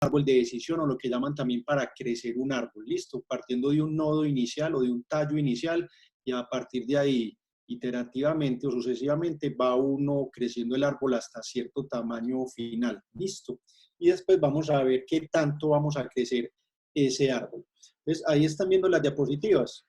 árbol de decisión o lo que llaman también para crecer un árbol, ¿listo? Partiendo de un nodo inicial o de un tallo inicial y a partir de ahí, iterativamente o sucesivamente, va uno creciendo el árbol hasta cierto tamaño final, ¿listo? Y después vamos a ver qué tanto vamos a crecer ese árbol. Entonces, ahí están viendo las diapositivas.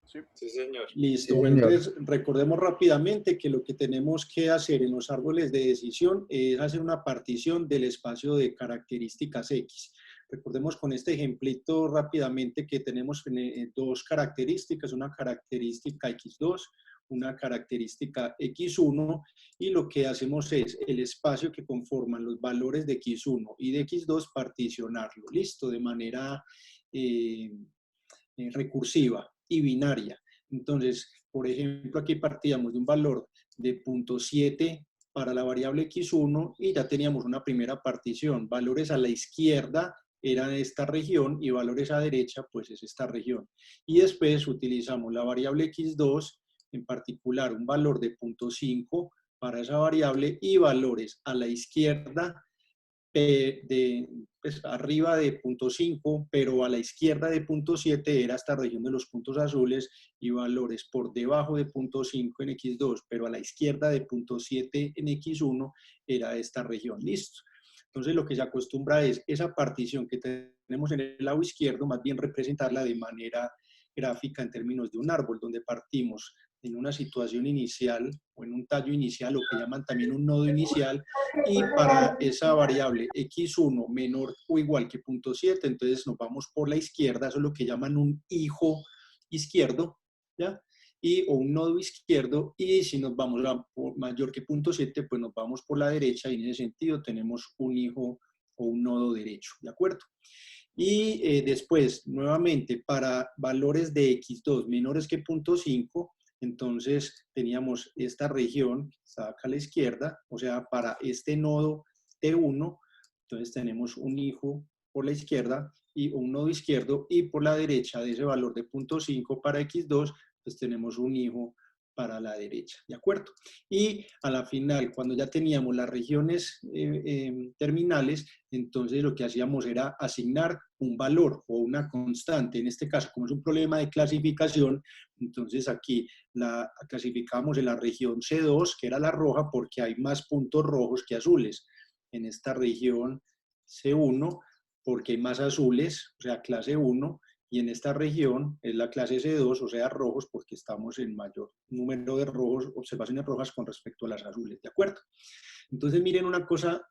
Sí, sí, señor. Listo, Sí, bueno, señor. entonces recordemos rápidamente que lo que tenemos que hacer en los árboles de decisión es hacer una partición del espacio de características X. Recordemos con este ejemplito rápidamente que tenemos dos características, una característica X2, una característica X1, y lo que hacemos es el espacio que conforman los valores de X1 y de X2 particionarlo, listo, de manera recursiva y binaria. Entonces, por ejemplo, aquí partíamos de un valor de 0.7 para la variable x1 y ya teníamos una primera partición. Valores a la izquierda eran esta región y valores a derecha pues es esta región. Y después utilizamos la variable x2, en particular un valor de 0.5 para esa variable y valores a la izquierda pues, arriba de 0.5, pero a la izquierda de 0.7 era esta región de los puntos azules y valores por debajo de 0.5 en X2, pero a la izquierda de 0.7 en X1 era esta región. Listo. Entonces lo que se acostumbra es esa partición que tenemos en el lado izquierdo, más bien representarla de manera gráfica en términos de un árbol, donde partimos en una situación inicial o en un tallo inicial, lo que llaman también un nodo inicial, y para esa variable x1 menor o igual que 0.7, entonces nos vamos por la izquierda, eso es lo que llaman un hijo izquierdo, ¿ya? O un nodo izquierdo, y si nos vamos a mayor que 0.7, pues nos vamos por la derecha, y en ese sentido tenemos un hijo o un nodo derecho, ¿de acuerdo? Y después, nuevamente, para valores de x2 menores que 0.5, entonces teníamos esta región que está acá a la izquierda, o sea, para este nodo T1, entonces tenemos un hijo por la izquierda y un nodo izquierdo, y por la derecha de ese valor de 0.5 para x2, pues tenemos un hijo para la derecha, ¿de acuerdo? Y a la final, cuando ya teníamos las regiones terminales, entonces lo que hacíamos era asignar un valor o una constante. En este caso, como es un problema de clasificación, entonces aquí la clasificamos en la región C2, que era la roja, porque hay más puntos rojos que azules. En esta región C1, porque hay más azules, o sea, clase 1, y en esta región es la clase C2, o sea, rojos, porque estamos en mayor número de rojos, observaciones rojas con respecto a las azules, ¿de acuerdo? Entonces miren una cosa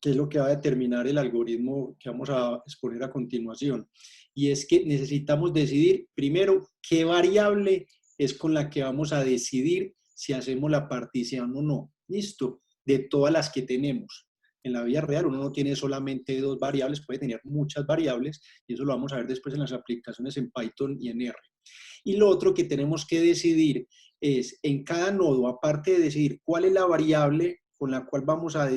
que es lo que va a determinar el algoritmo que vamos a exponer a continuación, y es que necesitamos decidir primero qué variable es con la que vamos a decidir si hacemos la partición o no, ¿listo? De todas las que tenemos. En la vida real uno no tiene solamente dos variables, puede tener muchas variables, y eso lo vamos a ver después en las aplicaciones en Python y en R. Y lo otro que tenemos que decidir es, en cada nodo, aparte de decidir cuál es la variable con la cual vamos a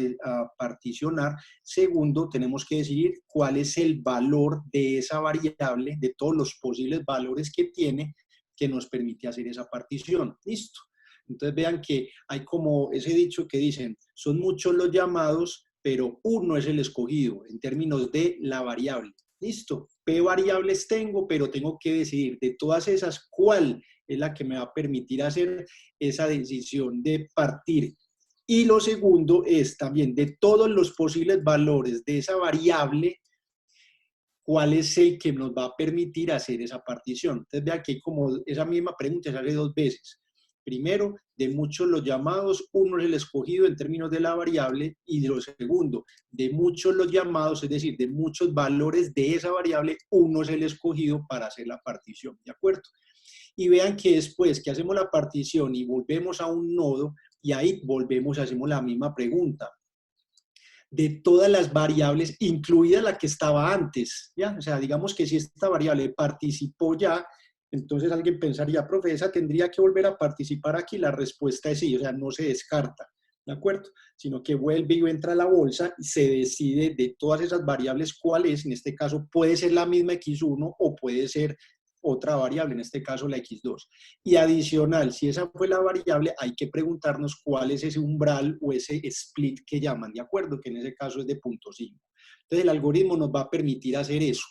particionar, segundo, tenemos que decidir cuál es el valor de esa variable, de todos los posibles valores que tiene, que nos permite hacer esa partición. ¿Listo? Entonces vean que hay como ese dicho que dicen, son muchos los llamados, pero uno es el escogido en términos de la variable. ¿Listo? P variables tengo, pero tengo que decidir de todas esas cuál es la que me va a permitir hacer esa decisión de partir. Y lo segundo es también de todos los posibles valores de esa variable, cuál es el que nos va a permitir hacer esa partición. Entonces, vea que como esa misma pregunta se hace dos veces. Primero, de muchos los llamados, uno es el escogido en términos de la variable, y de lo segundo, de muchos los llamados, es decir, de muchos valores de esa variable, uno es el escogido para hacer la partición, ¿de acuerdo? Y vean que después que hacemos la partición y volvemos a un nodo, y ahí volvemos y hacemos la misma pregunta. De todas las variables, incluida la que estaba antes, ¿ya? O sea, digamos que si esta variable participó ya, entonces alguien pensaría, profe, esa tendría que volver a participar aquí. La respuesta es sí, o sea, no se descarta, ¿de acuerdo? Sino que vuelve y entra a la bolsa y se decide de todas esas variables cuál es. En este caso puede ser la misma X1 o puede ser otra variable, en este caso la x2. Y adicional, si esa fue la variable, hay que preguntarnos cuál es ese umbral o ese split que llaman, ¿de acuerdo? Que en ese caso es de 0.5. Entonces el algoritmo nos va a permitir hacer eso.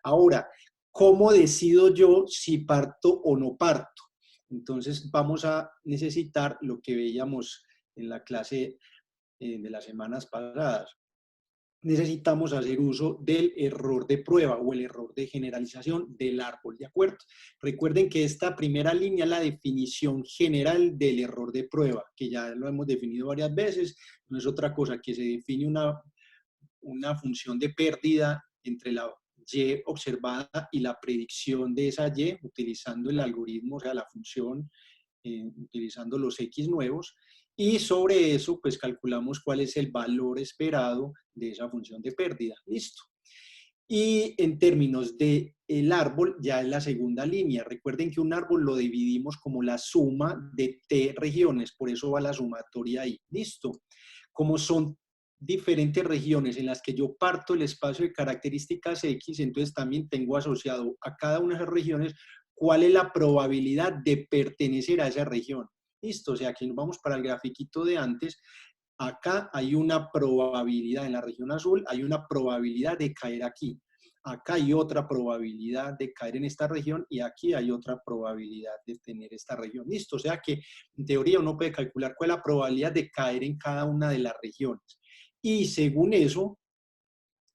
Ahora, ¿cómo decido yo si parto o no parto? Entonces vamos a necesitar lo que veíamos en la clase de las semanas pasadas. Necesitamos hacer uso del error de prueba o el error de generalización del árbol, ¿de acuerdo? Recuerden que esta primera línea es la definición general del error de prueba, que ya lo hemos definido varias veces, no es otra cosa que se define una función de pérdida entre la y observada y la predicción de esa y utilizando el algoritmo, o sea, la función, utilizando los x nuevos, y sobre eso pues calculamos cuál es el valor esperado de esa función de pérdida. Listo. Y en términos de el árbol, ya es la segunda línea. Recuerden que un árbol lo dividimos como la suma de t regiones, por eso va la sumatoria ahí. Listo. Como son diferentes regiones en las que yo parto el espacio de características X, entonces también tengo asociado a cada una de esas regiones cuál es la probabilidad de pertenecer a esa región. Listo, o sea, aquí nos vamos para el grafiquito de antes. Acá hay una probabilidad, en la región azul hay una probabilidad de caer aquí. Acá hay otra probabilidad de caer en esta región y aquí hay otra probabilidad de tener esta región. Listo, o sea que en teoría uno puede calcular cuál es la probabilidad de caer en cada una de las regiones. Y según eso,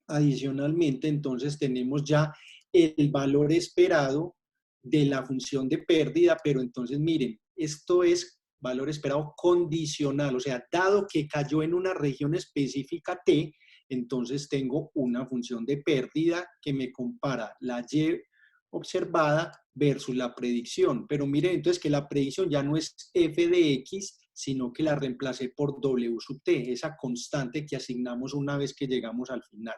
adicionalmente, entonces tenemos ya el valor esperado de la función de pérdida, pero entonces miren, esto es valor esperado condicional, o sea, dado que cayó en una región específica T, entonces tengo una función de pérdida que me compara la Y observada versus la predicción. Pero miren, entonces que la predicción ya no es f de x, sino que la reemplacé por w sub t, esa constante que asignamos una vez que llegamos al final.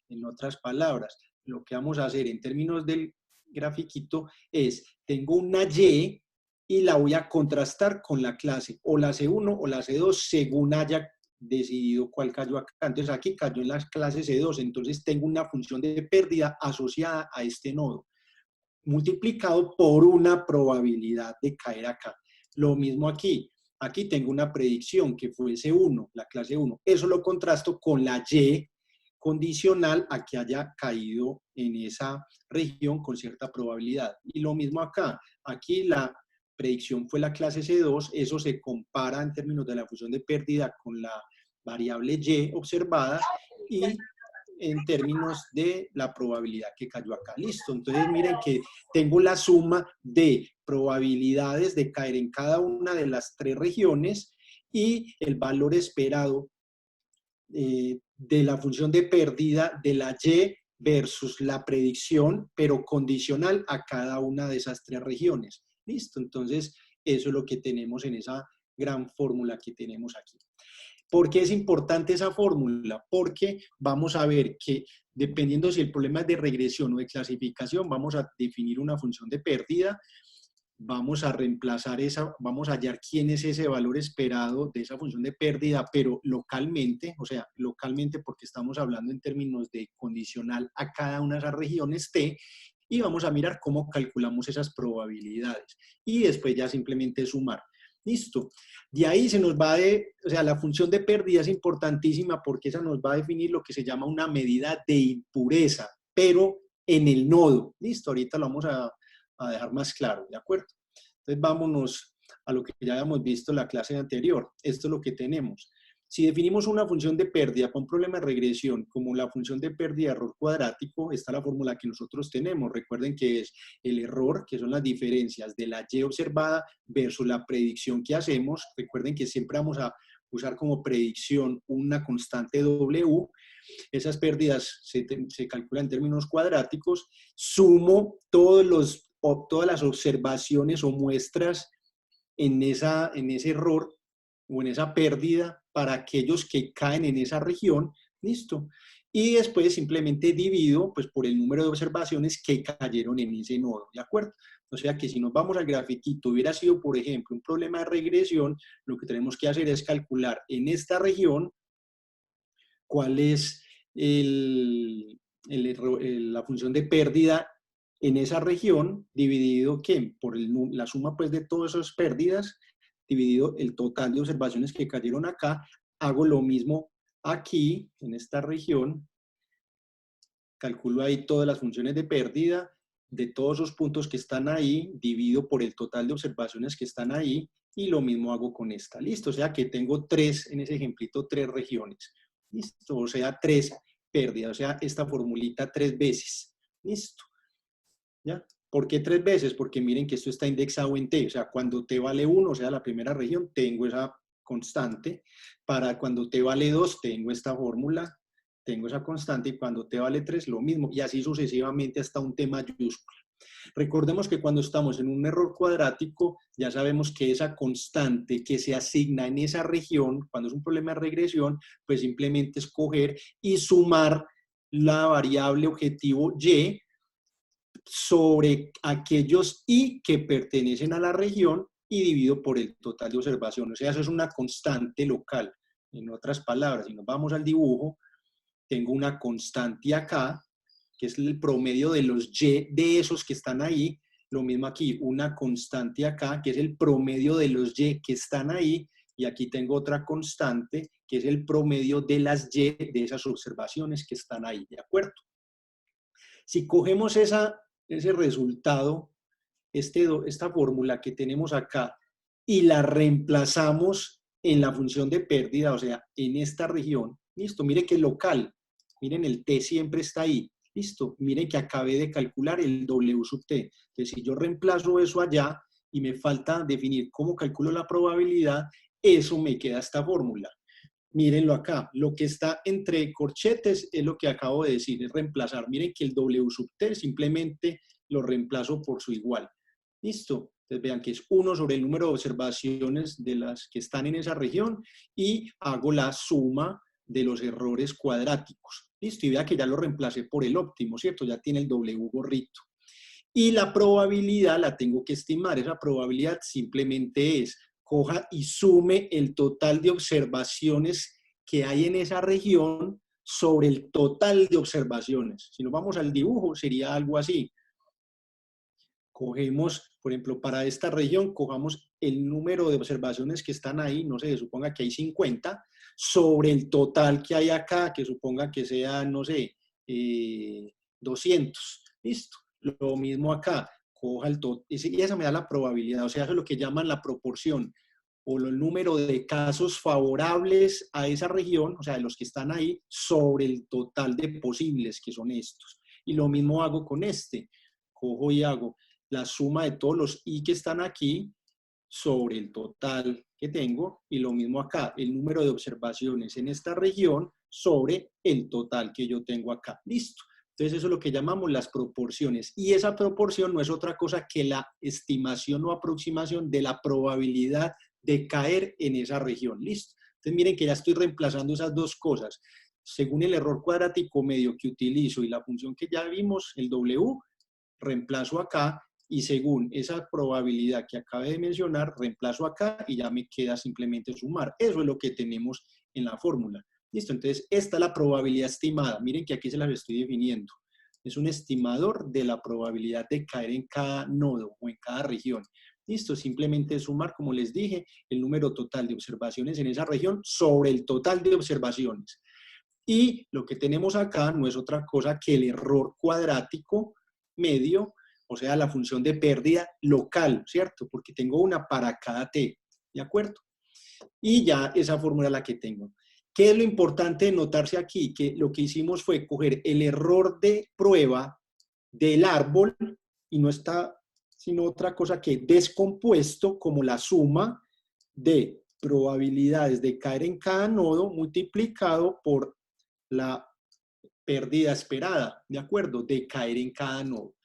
En otras palabras, lo que vamos a hacer en términos del grafiquito es, tengo una y la voy a contrastar con la clase, o la C1 o la C2, según haya decidido cuál cayó acá. Entonces aquí cayó en la clase C2, entonces tengo una función de pérdida asociada a este nodo, multiplicado por una probabilidad de caer acá. Lo mismo aquí. Aquí tengo una predicción que fue C1, la clase 1. Eso lo contrasto con la Y condicional a que haya caído en esa región con cierta probabilidad. Y lo mismo acá. Aquí la predicción fue la clase C2. Eso se compara en términos de la función de pérdida con la variable Y observada y en términos de la probabilidad que cayó acá. Listo. Entonces miren que tengo la suma de probabilidades de caer en cada una de las tres regiones y el valor esperado de la función de pérdida de la Y versus la predicción, pero condicional a cada una de esas tres regiones. Listo. Entonces eso es lo que tenemos en esa gran fórmula que tenemos aquí. ¿Por qué es importante esa fórmula? Porque vamos a ver que dependiendo si el problema es de regresión o de clasificación, vamos a definir una función de pérdida, vamos a reemplazar esa, vamos a hallar quién es ese valor esperado de esa función de pérdida, pero localmente, o sea, localmente porque estamos hablando en términos de condicional a cada una de esas regiones T, y vamos a mirar cómo calculamos esas probabilidades. Y después ya simplemente sumar. Listo. De ahí se nos va o sea, la función de pérdida es importantísima porque esa nos va a definir lo que se llama una medida de impureza, pero en el nodo. Listo, ahorita lo vamos a dejar más claro, ¿de acuerdo? Entonces vámonos a lo que ya habíamos visto en la clase anterior. Esto es lo que tenemos. Si definimos una función de pérdida para un problema de regresión como la función de pérdida de error cuadrático, está la fórmula que nosotros tenemos. Recuerden que es el error, que son las diferencias de la Y observada versus la predicción que hacemos. Recuerden que siempre vamos a usar como predicción una constante W. Esas pérdidas se calculan en términos cuadráticos. Sumo todas las observaciones o muestras en ese error o en esa pérdida para aquellos que caen en esa región, listo. Y después simplemente divido pues, por el número de observaciones que cayeron en ese nodo, ¿de acuerdo? O sea que si nos vamos al grafiquito, hubiera sido, por ejemplo, un problema de regresión, lo que tenemos que hacer es calcular en esta región cuál es la función de pérdida en esa región, dividido, ¿qué? Por la suma pues de todas esas pérdidas, dividido el total de observaciones que cayeron acá. Hago lo mismo aquí, en esta región, calculo ahí todas las funciones de pérdida, de todos esos puntos que están ahí, divido por el total de observaciones que están ahí, y lo mismo hago con esta. ¿Listo? O sea que tengo tres, en ese ejemplito, tres regiones. ¿Listo? O sea, tres pérdidas. O sea, esta formulita tres veces. ¿Listo? ¿Ya? ¿Por qué tres veces? Porque miren que esto está indexado en T. O sea, cuando T vale 1, o sea, la primera región, tengo esa constante. Para cuando T vale 2, tengo esta fórmula, tengo esa constante, y cuando T vale 3, lo mismo, y así sucesivamente hasta un T mayúscula. Recordemos que cuando estamos en un error cuadrático, ya sabemos que esa constante que se asigna en esa región, cuando es un problema de regresión, pues simplemente es coger y sumar la variable objetivo Y sobre aquellos I que pertenecen a la región y divido por el total de observaciones. O sea, eso es una constante local. En otras palabras, si nos vamos al dibujo, tengo una constante acá, que es el promedio de los Y de esos que están ahí. Lo mismo aquí, una constante acá, que es el promedio de los Y que están ahí. Y aquí tengo otra constante, que es el promedio de las Y de esas observaciones que están ahí, ¿de acuerdo? Si cogemos ese resultado, esta fórmula que tenemos acá, y la reemplazamos en la función de pérdida, o sea, en esta región, listo, mire que es local, miren el T siempre está ahí, listo, miren que acabé de calcular el W sub T. Entonces, si yo reemplazo eso allá y me falta definir cómo calculo la probabilidad, eso me queda esta fórmula. Mírenlo acá, lo que está entre corchetes es lo que acabo de decir, es reemplazar. Miren que el W sub T simplemente lo reemplazo por su igual. ¿Listo? Entonces vean que es 1 sobre el número de observaciones de las que están en esa región y hago la suma de los errores cuadráticos. ¿Listo? Y vea que ya lo reemplacé por el óptimo, ¿cierto? Ya tiene el W gorrito. Y la probabilidad la tengo que estimar. Esa probabilidad simplemente es coja y sume el total de observaciones que hay en esa región sobre el total de observaciones. Si nos vamos al dibujo, sería algo así. Cogemos, por ejemplo, para esta región, cojamos el número de observaciones que están ahí, no sé, suponga que hay 50, sobre el total que hay acá, que suponga que sea, no sé, 200. ¿Listo? Lo mismo acá, coja el total, y esa me da la probabilidad, o sea, eso es lo que llaman la proporción, o el número de casos favorables a esa región, o sea, de los que están ahí, sobre el total de posibles, que son estos. Y lo mismo hago con este, cojo y hago la suma de todos los I que están aquí sobre el total que tengo, y lo mismo acá, el número de observaciones en esta región sobre el total que yo tengo acá. Listo. Entonces eso es lo que llamamos las proporciones, y esa proporción no es otra cosa que la estimación o aproximación de la probabilidad de caer en esa región. Listo. Entonces miren que ya estoy reemplazando esas dos cosas. Según el error cuadrático medio que utilizo y la función que ya vimos, el W, reemplazo acá, y según esa probabilidad que acabé de mencionar, reemplazo acá y ya me queda simplemente sumar. Eso es lo que tenemos en la fórmula. ¿Listo? Entonces, esta es la probabilidad estimada. Miren que aquí se las estoy definiendo. Es un estimador de la probabilidad de caer en cada nodo o en cada región. ¿Listo? Simplemente sumar, como les dije, el número total de observaciones en esa región sobre el total de observaciones. Y lo que tenemos acá no es otra cosa que el error cuadrático medio, o sea, la función de pérdida local, ¿cierto? Porque tengo una para cada t, ¿de acuerdo? Y ya esa fórmula es la que tengo. ¿Qué es lo importante de notarse aquí? Que lo que hicimos fue coger el error de prueba del árbol, y no está sino otra cosa que descompuesto como la suma de probabilidades de caer en cada nodo multiplicado por la pérdida esperada, ¿de acuerdo? De caer en cada nodo.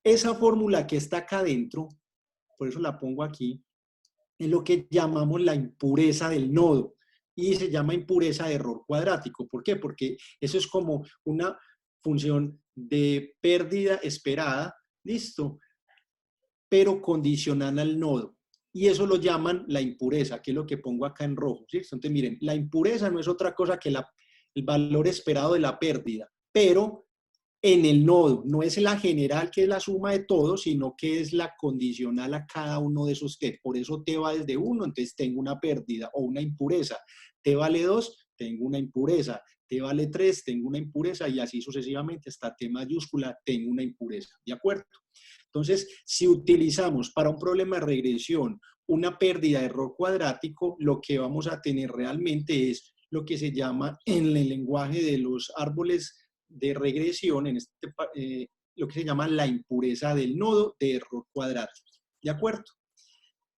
Esa fórmula que está acá adentro, por eso la pongo aquí, es lo que llamamos la impureza del nodo, y se llama impureza de error cuadrático. ¿Por qué? Porque eso es como una función de pérdida esperada, listo, pero condicional al nodo. Y eso lo llaman la impureza, que es lo que pongo acá en rojo, ¿sí? Entonces miren, la impureza no es otra cosa que el valor esperado de la pérdida, pero en el nodo. No es la general, que es la suma de todos, sino que es la condicional a cada uno de esos t. Por eso t va desde 1, entonces tengo una pérdida o una impureza. T vale 2, tengo una impureza. T vale 3, tengo una impureza, y así sucesivamente hasta T mayúscula tengo una impureza. ¿De acuerdo? Entonces, si utilizamos para un problema de regresión una pérdida de error cuadrático, lo que vamos a tener realmente es lo que se llama en el lenguaje de los árboles de regresión, lo que se llama la impureza del nodo de error cuadrático. ¿De acuerdo?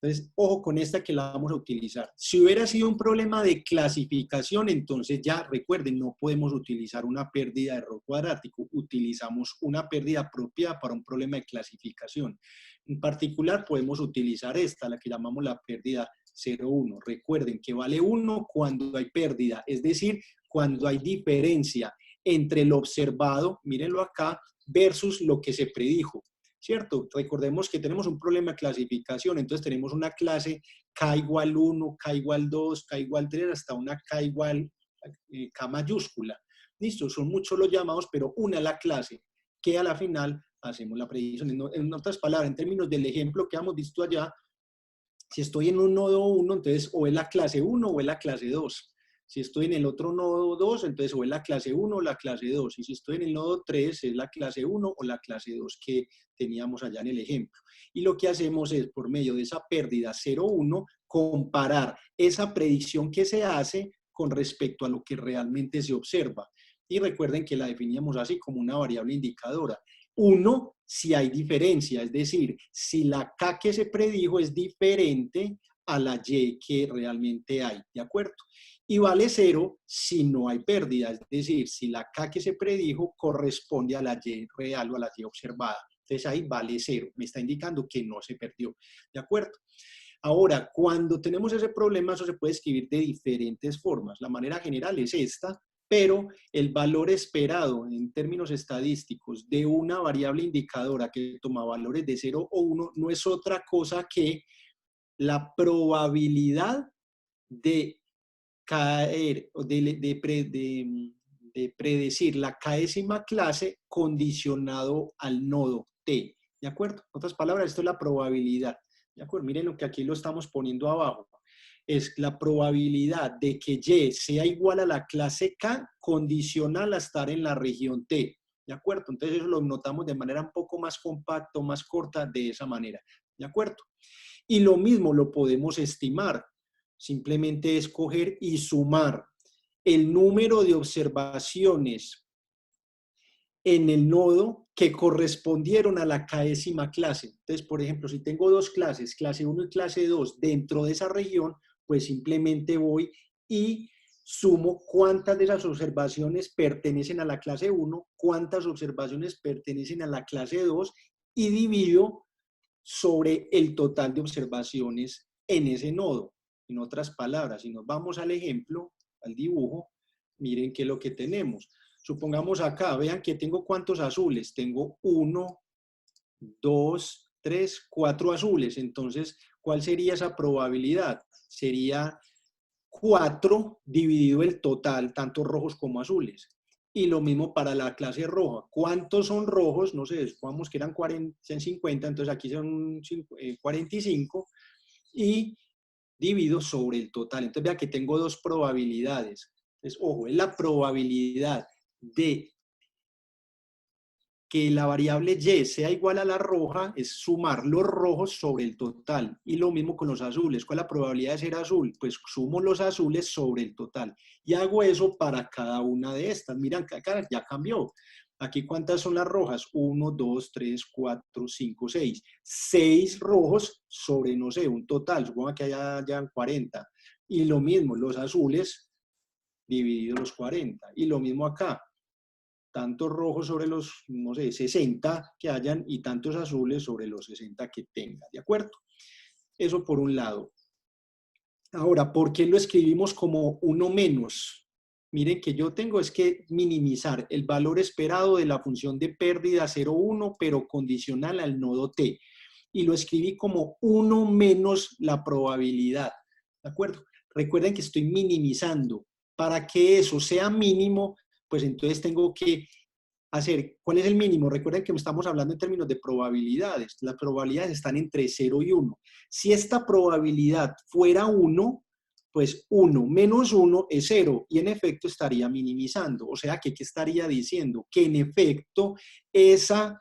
Entonces, ojo con esta que la vamos a utilizar. Si hubiera sido un problema de clasificación, entonces ya recuerden, no podemos utilizar una pérdida de error cuadrático. Utilizamos una pérdida apropiada para un problema de clasificación. En particular, podemos utilizar esta, la que llamamos la pérdida 0,1. Recuerden que vale 1 cuando hay pérdida, es decir, cuando hay diferencia entre lo observado, mírenlo acá, versus lo que se predijo. ¿Cierto? Recordemos que tenemos un problema de clasificación, entonces tenemos una clase K igual 1, K igual 2, K igual 3, hasta una K igual K mayúscula. Listo, son muchos los llamados, pero una es la clase, que a la final hacemos la predicción. En otras palabras, en términos del ejemplo que hemos visto allá, si estoy en un nodo 1, entonces o es la clase 1 o es la clase 2. Si estoy en el otro nodo 2, entonces o es la clase 1 o la clase 2. Y si estoy en el nodo 3, es la clase 1 o la clase 2 que teníamos allá en el ejemplo. Y lo que hacemos es, por medio de esa pérdida 0,1, comparar esa predicción que se hace con respecto a lo que realmente se observa. Y recuerden que la definíamos así, como una variable indicadora. 1, si hay diferencia, es decir, si la K que se predijo es diferente a la Y que realmente hay, ¿de acuerdo? Y vale 0 si no hay pérdida, es decir, si la K que se predijo corresponde a la Y real o a la Y observada. Entonces ahí vale 0, me está indicando que no se perdió, ¿de acuerdo? Ahora, cuando tenemos ese problema, eso se puede escribir de diferentes formas. La manera general es esta, pero el valor esperado en términos estadísticos de una variable indicadora que toma valores de 0 o 1 no es otra cosa que la probabilidad de caer, de predecir la késima clase condicionado al nodo T. ¿De acuerdo? En otras palabras, esto es la probabilidad. ¿De acuerdo? Miren lo que aquí lo estamos poniendo abajo. Es la probabilidad de que Y sea igual a la clase K condicional a estar en la región T. ¿De acuerdo? Entonces eso lo notamos de manera un poco más compacta, más corta, de esa manera. ¿De acuerdo? Y lo mismo lo podemos estimar. Simplemente escoger y sumar el número de observaciones en el nodo que correspondieron a la késima clase. Entonces, por ejemplo, si tengo dos clases, clase 1 y clase 2, dentro de esa región, pues simplemente voy y sumo cuántas de esas observaciones pertenecen a la clase 1, cuántas observaciones pertenecen a la clase 2 y divido sobre el total de observaciones en ese nodo. En otras palabras, si nos vamos al ejemplo, al dibujo, miren qué es lo que tenemos. Supongamos acá, vean que tengo cuántos azules. Tengo 1, 2, 3, 4 azules. Entonces, ¿cuál sería esa probabilidad? Sería 4 dividido el total, tanto rojos como azules. Y lo mismo para la clase roja. ¿Cuántos son rojos? No sé, supongamos que eran 50, entonces aquí son 45 y divido sobre el total. Entonces vea que tengo dos probabilidades. Entonces, ojo, es la probabilidad de que la variable Y sea igual a la roja, es sumar los rojos sobre el total. Y lo mismo con los azules. ¿Cuál es la probabilidad de ser azul? Pues sumo los azules sobre el total. Y hago eso para cada una de estas. Miren, acá ya cambió. Aquí, ¿cuántas son las rojas? 1, 2, 3, 4, 5, 6. 6 rojos sobre, no sé, un total. Supongo que haya 40. Y lo mismo, los azules dividido los 40. Y lo mismo acá. Tantos rojos sobre los, no sé, 60 que hayan y tantos azules sobre los 60 que tenga, ¿de acuerdo? Eso por un lado. Ahora, ¿por qué lo escribimos como 1 menos? Miren que yo tengo es que minimizar el valor esperado de la función de pérdida 0,1, pero condicional al nodo T. Y lo escribí como 1 menos la probabilidad, ¿de acuerdo? Recuerden que estoy minimizando. Para que eso sea mínimo, pues entonces tengo que hacer, ¿cuál es el mínimo? Recuerden que estamos hablando en términos de probabilidades. Las probabilidades están entre 0 y 1. Si esta probabilidad fuera 1, pues 1 menos 1 es 0 y en efecto estaría minimizando. O sea, ¿qué estaría diciendo? Que en efecto esa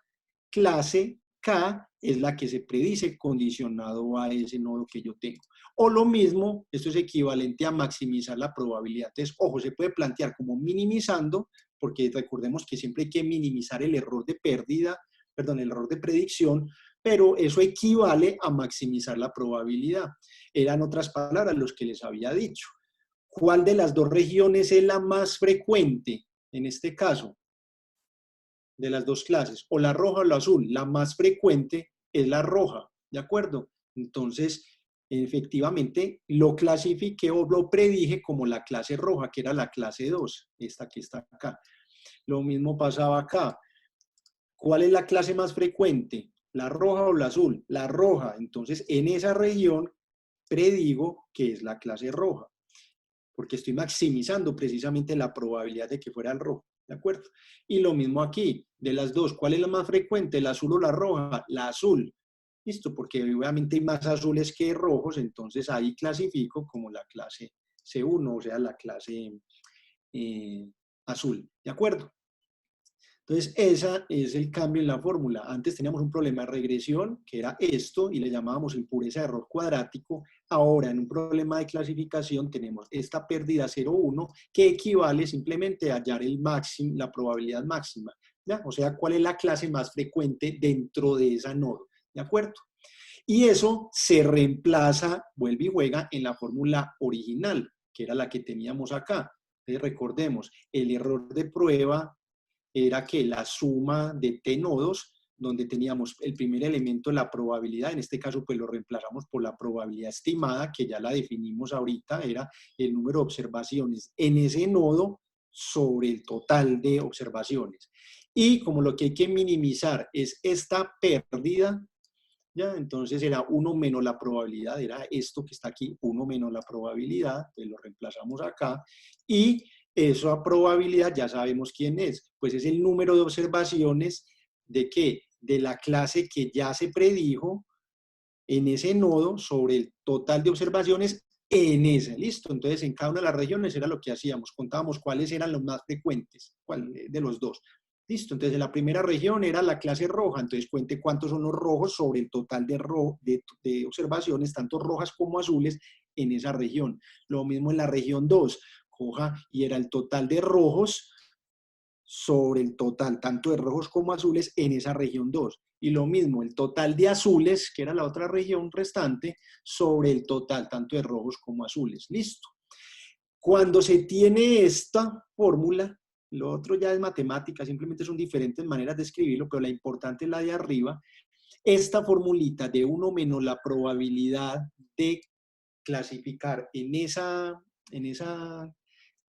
clase K es la que se predice condicionado a ese nodo que yo tengo. O lo mismo, esto es equivalente a maximizar la probabilidad. Entonces, ojo, se puede plantear como minimizando, porque recordemos que siempre hay que minimizar el error de pérdida, perdón, el error de predicción, pero eso equivale a maximizar la probabilidad. Eran otras palabras los que les había dicho. ¿Cuál de las dos regiones es la más frecuente en este caso? De las dos clases, o la roja o la azul. La más frecuente es la roja, ¿de acuerdo? Entonces, efectivamente, lo clasifiqué o lo predije como la clase roja, que era la clase 2, esta que está acá. Lo mismo pasaba acá. ¿Cuál es la clase más frecuente? ¿La roja o la azul? La roja. Entonces, en esa región predigo que es la clase roja, porque estoy maximizando precisamente la probabilidad de que fuera el rojo, ¿de acuerdo? Y lo mismo aquí, de las dos, ¿cuál es la más frecuente, la azul o la roja? La azul, ¿listo? Porque obviamente hay más azules que rojos, entonces ahí clasifico como la clase C1, o sea, la clase azul, ¿de acuerdo? Entonces, ese es el cambio en la fórmula. Antes teníamos un problema de regresión, que era esto, y le llamábamos impureza de error cuadrático. Ahora, en un problema de clasificación, tenemos esta pérdida 0,1, que equivale simplemente a hallar el máximo, la probabilidad máxima, ¿ya? O sea, cuál es la clase más frecuente dentro de esa nodo, ¿de acuerdo? Y eso se reemplaza, vuelve y juega, en la fórmula original, que era la que teníamos acá. Entonces, recordemos, el error de prueba era que la suma de t nodos, donde teníamos el primer elemento, la probabilidad, en este caso pues lo reemplazamos por la probabilidad estimada, que ya la definimos ahorita, era el número de observaciones en ese nodo sobre el total de observaciones. Y como lo que hay que minimizar es esta pérdida, ¿ya? Entonces era 1 menos la probabilidad, era esto que está aquí, 1 menos la probabilidad, pues lo reemplazamos acá, y esa probabilidad ya sabemos quién es, pues es el número de observaciones de ¿qué? De la clase que ya se predijo en ese nodo sobre el total de observaciones en ese, ¿listo? Entonces en cada una de las regiones era lo que hacíamos, contábamos cuáles eran los más frecuentes, cuál de los dos. Listo, entonces en la primera región era la clase roja, entonces cuente cuántos son los rojos sobre el total de observaciones, tanto rojas como azules, en esa región. Lo mismo en la región 2, coja y era el total de rojos sobre el total, tanto de rojos como azules, en esa región 2. Y lo mismo, el total de azules, que era la otra región restante, sobre el total, tanto de rojos como azules. Listo. Cuando se tiene esta fórmula, lo otro ya es matemática, simplemente son diferentes maneras de escribirlo, pero la importante es la de arriba. Esta formulita de 1 menos la probabilidad de clasificar en esa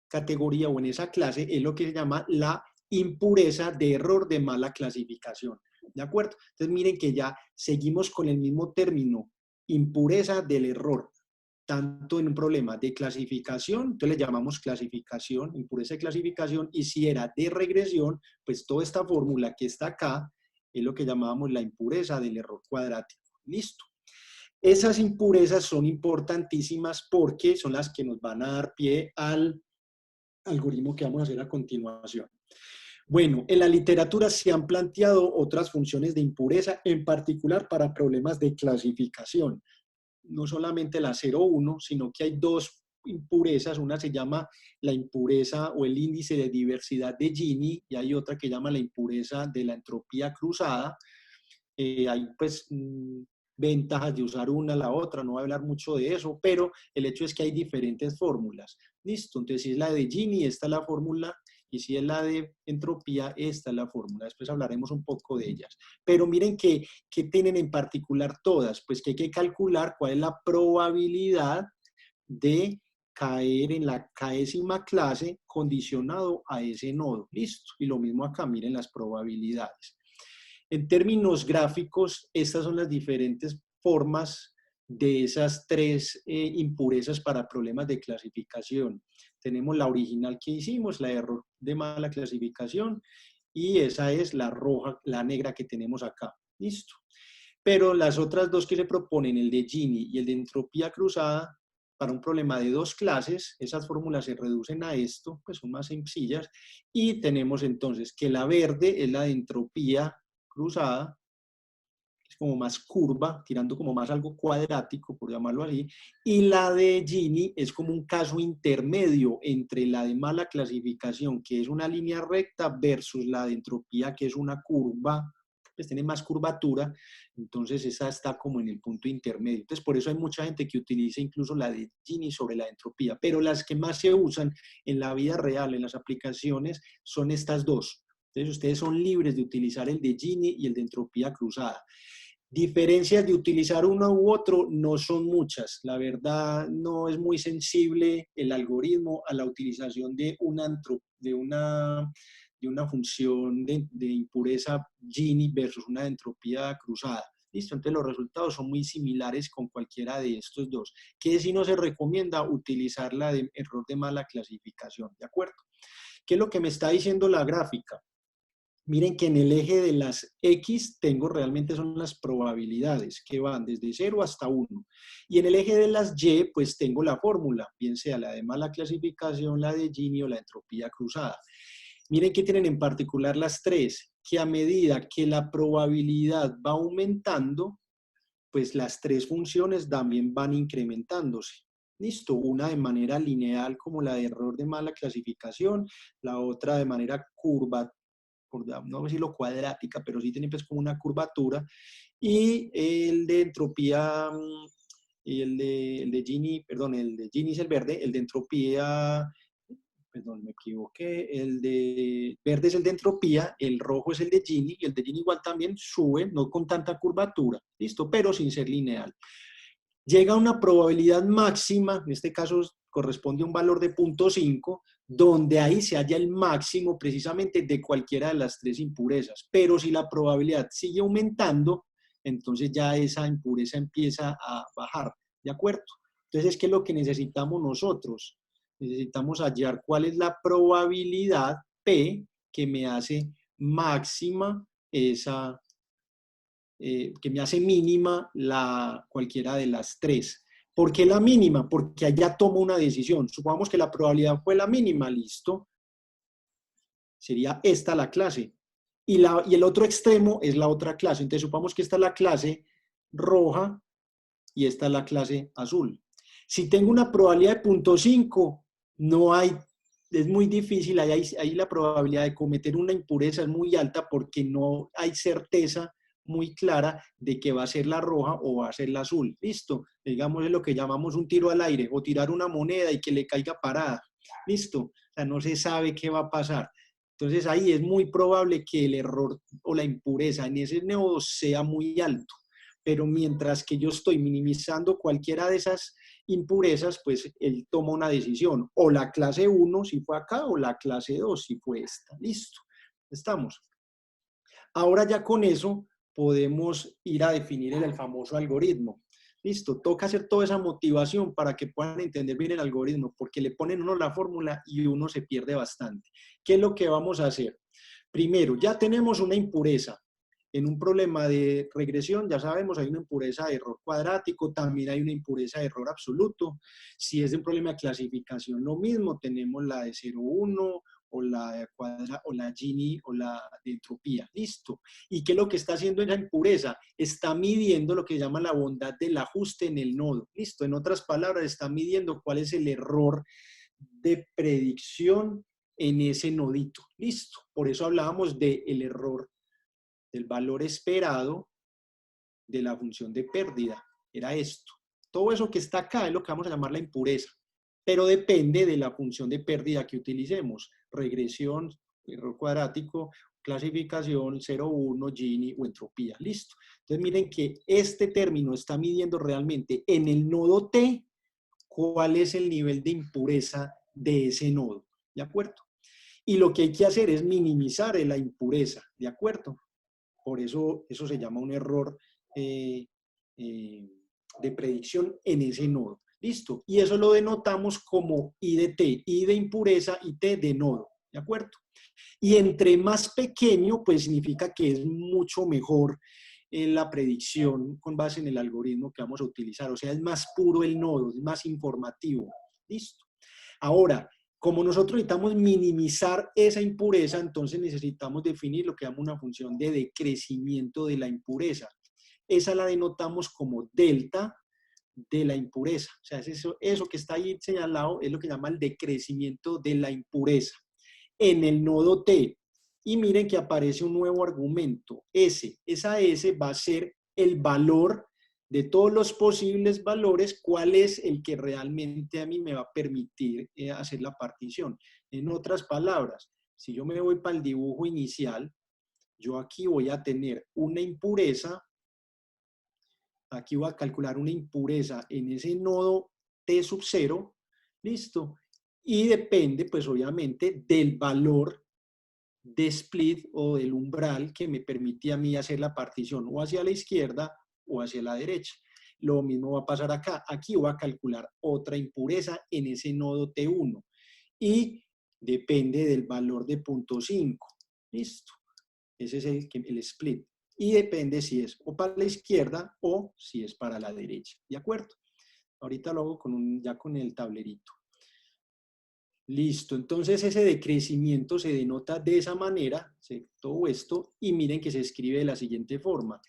categoría o en esa clase es lo que se llama la impureza de error de mala clasificación. ¿De acuerdo? Entonces miren que ya seguimos con el mismo término, impureza del error, tanto en un problema de clasificación, entonces le llamamos clasificación, impureza de clasificación, y si era de regresión, pues toda esta fórmula que está acá es lo que llamábamos la impureza del error cuadrático. Listo. Esas impurezas son importantísimas porque son las que nos van a dar pie al algoritmo que vamos a hacer a continuación. Bueno, en la literatura se han planteado otras funciones de impureza, en particular para problemas de clasificación. No solamente la 0,1, sino que hay dos impurezas. Una se llama la impureza o el índice de diversidad de Gini y hay otra que llama la impureza de la entropía cruzada. Hay pues ventajas de usar una a la otra, no voy a hablar mucho de eso, pero el hecho es que hay diferentes fórmulas. Listo, entonces si es la de Gini, esta es la fórmula, y si es la de entropía, esta es la fórmula. Después hablaremos un poco de ellas. Pero miren ¿qué tienen en particular todas? Pues que hay que calcular cuál es la probabilidad de caer en la késima clase condicionado a ese nodo. Listo, y lo mismo acá, miren las probabilidades. En términos gráficos, estas son las diferentes formas de esas tres impurezas para problemas de clasificación. Tenemos la original que hicimos, la de error de mala clasificación, y esa es la roja, la negra que tenemos acá. Listo. Pero las otras dos que se proponen, el de Gini y el de entropía cruzada, para un problema de dos clases, esas fórmulas se reducen a esto, pues son más sencillas, y tenemos entonces que la verde es la de entropía cruzada, es como más curva, tirando como más algo cuadrático, por llamarlo así, y la de Gini es como un caso intermedio entre la de mala clasificación, que es una línea recta, versus la de entropía, que es una curva, pues tiene más curvatura, entonces esa está como en el punto intermedio. Entonces por eso hay mucha gente que utiliza incluso la de Gini sobre la de entropía, pero las que más se usan en la vida real, en las aplicaciones, son estas dos. Entonces ustedes son libres de utilizar el de Gini y el de entropía cruzada. Diferencias de utilizar uno u otro no son muchas. La verdad, no es muy sensible el algoritmo a la utilización de una función de impureza Gini versus una entropía cruzada. ¿Listo? Entonces los resultados son muy similares con cualquiera de estos dos. Que si no se recomienda utilizar la de error de mala clasificación, ¿de acuerdo? ¿Qué es lo que me está diciendo la gráfica? Miren que en el eje de las X tengo realmente son las probabilidades que van desde 0 hasta 1. Y en el eje de las Y pues tengo la fórmula, bien sea la de mala clasificación, la de Gini o la entropía cruzada. Miren que tienen en particular las tres, que a medida que la probabilidad va aumentando, pues las tres funciones también van incrementándose. Listo, una de manera lineal como la de error de mala clasificación, la otra de manera curva, no decirlo cuadrática, pero sí tiene pues como una curvatura, y el de entropía, y el de Gini, perdón, el de Gini es el verde, el de entropía, perdón, me equivoqué, el de verde es el de entropía, el rojo es el de Gini, y el de Gini igual también sube, no con tanta curvatura, listo, pero sin ser lineal. Llega a una probabilidad máxima, en este caso corresponde a un valor de 0.5, donde ahí se halla el máximo precisamente de cualquiera de las tres impurezas. Pero si la probabilidad sigue aumentando, entonces ya esa impureza empieza a bajar, ¿de acuerdo? Entonces, ¿qué es lo que necesitamos nosotros? Necesitamos hallar cuál es la probabilidad P que me hace máxima esa, que me hace mínima cualquiera de las tres. ¿Por qué la mínima? Porque allá tomo una decisión. Supongamos que la probabilidad fue la mínima, listo. Sería esta la clase. Y el otro extremo es la otra clase. Entonces supongamos que esta es la clase roja y esta es la clase azul. Si tengo una probabilidad de 0.5, no hay, es muy difícil, ahí la probabilidad de cometer una impureza es muy alta porque no hay certeza muy clara de que va a ser la roja o va a ser la azul. Listo, digamos es lo que llamamos un tiro al aire o tirar una moneda y que le caiga parada. Listo, o sea, no se sabe qué va a pasar. Entonces ahí es muy probable que el error o la impureza en ese nodo sea muy alto. Pero mientras que yo estoy minimizando cualquiera de esas impurezas, pues él toma una decisión, o la clase 1 si fue acá, o la clase 2 si fue esta. Listo, estamos. Ahora ya con eso podemos ir a definir el famoso algoritmo. Listo, toca hacer toda esa motivación para que puedan entender bien el algoritmo, porque le ponen uno la fórmula y uno se pierde bastante. ¿Qué es lo que vamos a hacer? Primero, ya tenemos una impureza. En un problema de regresión, ya sabemos, hay una impureza de error cuadrático, también hay una impureza de error absoluto. Si es un problema de clasificación, lo mismo, tenemos la de 0,1 o la o la Gini o la de entropía. Listo. ¿Y qué es lo que está haciendo esa impureza? Está midiendo lo que se llama la bondad del ajuste en el nodo. Listo. En otras palabras, está midiendo cuál es el error de predicción en ese nodito. Listo. Por eso hablábamos del error del valor esperado de la función de pérdida. Era esto. Todo eso que está acá es lo que vamos a llamar la impureza, pero depende de la función de pérdida que utilicemos. Regresión, error cuadrático, clasificación, 0,1, Gini o entropía. Listo. Entonces miren que este término está midiendo realmente en el nodo T cuál es el nivel de impureza de ese nodo. ¿De acuerdo? Y lo que hay que hacer es minimizar la impureza. ¿De acuerdo? Por eso se llama un error de predicción en ese nodo. Listo. Y eso lo denotamos como I de T, I de impureza y T de nodo. ¿de acuerdo? Y entre más pequeño, pues significa que es mucho mejor en la predicción con base en el algoritmo que vamos a utilizar. O sea, es más puro el nodo, es más informativo. ¿Listo? Ahora, como nosotros necesitamos minimizar esa impureza, entonces necesitamos definir lo que llamamos una función de decrecimiento de la impureza. Esa la denotamos como delta de la impureza. O sea, eso que está ahí señalado es lo que llama el decrecimiento de la impureza en el nodo T. Y miren que aparece un nuevo argumento, S. Esa S va a ser el valor de todos los posibles valores, cuál es el que realmente a mí me va a permitir hacer la partición. En otras palabras, si yo me voy para el dibujo inicial, yo aquí voy a tener una impureza, aquí voy a calcular una impureza en ese nodo T sub 0, listo, y depende pues obviamente del valor de split o del umbral que me permite a mí hacer la partición o hacia la izquierda o hacia la derecha. Lo mismo va a pasar acá. Aquí voy a calcular otra impureza en ese nodo T1 y depende del valor de 0.5. Listo. Ese es el split. Y depende si es o para la izquierda o si es para la derecha. ¿De acuerdo? Ahorita lo hago ya con el tablerito. Listo, entonces ese decrecimiento se denota de esa manera, todo esto, y miren que se escribe de la siguiente forma.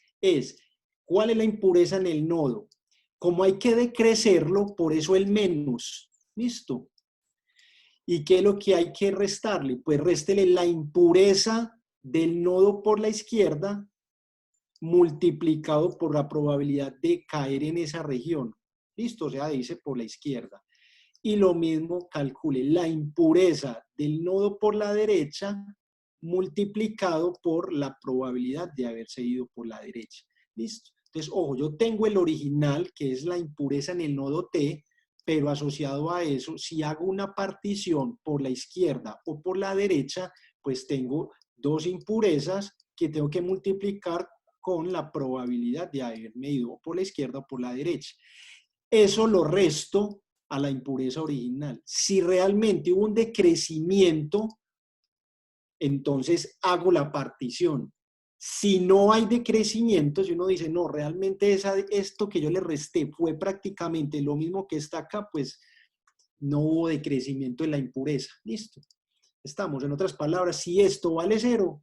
¿Cuál es la impureza en el nodo? Como hay que decrecerlo, por eso el menos. ¿Listo? ¿Y qué es lo que hay que restarle? Pues réstele la impureza del nodo por la izquierda multiplicado por la probabilidad de caer en esa región. ¿Listo? O sea, dice por la izquierda. Y lo mismo calcule la impureza del nodo por la derecha multiplicado por la probabilidad de haberse ido por la derecha. ¿Listo? Entonces, ojo, yo tengo el original, que es la impureza en el nodo T, pero asociado a eso, si hago una partición por la izquierda o por la derecha, pues tengo dos impurezas que tengo que multiplicar con la probabilidad de haberme ido por la izquierda o por la derecha. Eso lo resto a la impureza original. Si realmente hubo un decrecimiento, entonces hago la partición. Si no hay decrecimiento, si uno dice, no, realmente esto que yo le resté fue prácticamente lo mismo que está acá, pues no hubo decrecimiento en la impureza. Listo. Estamos, en otras palabras, si esto vale 0,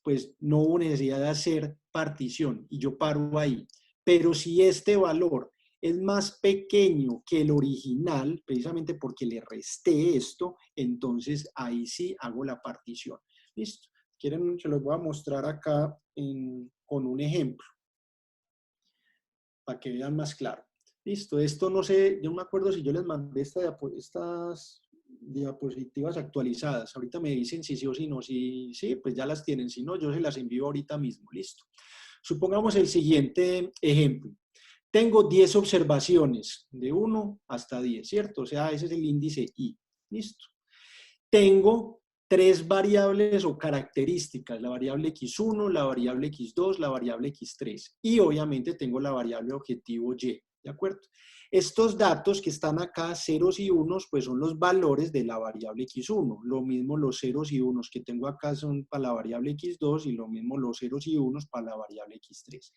pues no hubo necesidad de hacer partición y yo paro ahí. Pero si este valor es más pequeño que el original, precisamente porque le resté esto, entonces ahí sí hago la partición. ¿Listo? Quieren, se los voy a mostrar acá con un ejemplo, para que vean más claro. Listo, esto no sé, yo no me acuerdo si yo les mandé estas diapositivas actualizadas. Ahorita me dicen si sí o si no. Si sí, pues ya las tienen. Si no, yo se las envío ahorita mismo. Listo. Supongamos el siguiente ejemplo. Tengo 10 observaciones, de 1 hasta 10, ¿cierto? O sea, ese es el índice I. Listo. Tengo 3 variables o características, la variable X1, la variable X2, la variable X3. Y obviamente tengo la variable objetivo Y, ¿de acuerdo? Estos datos que están acá, ceros y unos, pues son los valores de la variable X1. Lo mismo los ceros y unos que tengo acá son para la variable X2 y lo mismo los ceros y unos para la variable X3.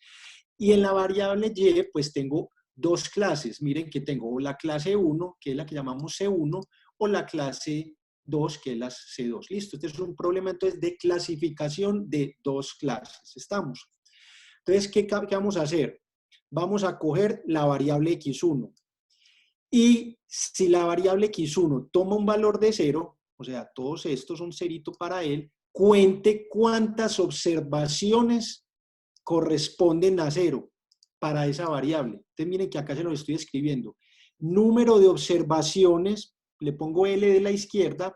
Y en la variable Y, pues tengo dos clases. Miren que tengo la clase 1, que es la que llamamos C1, o la clase 2, que es la C2. Listo, este es un problema entonces de clasificación de dos clases. ¿Estamos? Entonces, ¿qué vamos a hacer? Vamos a coger la variable X1. Y si la variable X1 toma un valor de 0, o sea, todos estos son cerito para él, cuente cuántas observaciones corresponden a 0 para esa variable. Entonces miren que acá se lo estoy escribiendo. Número de observaciones, le pongo L de la izquierda,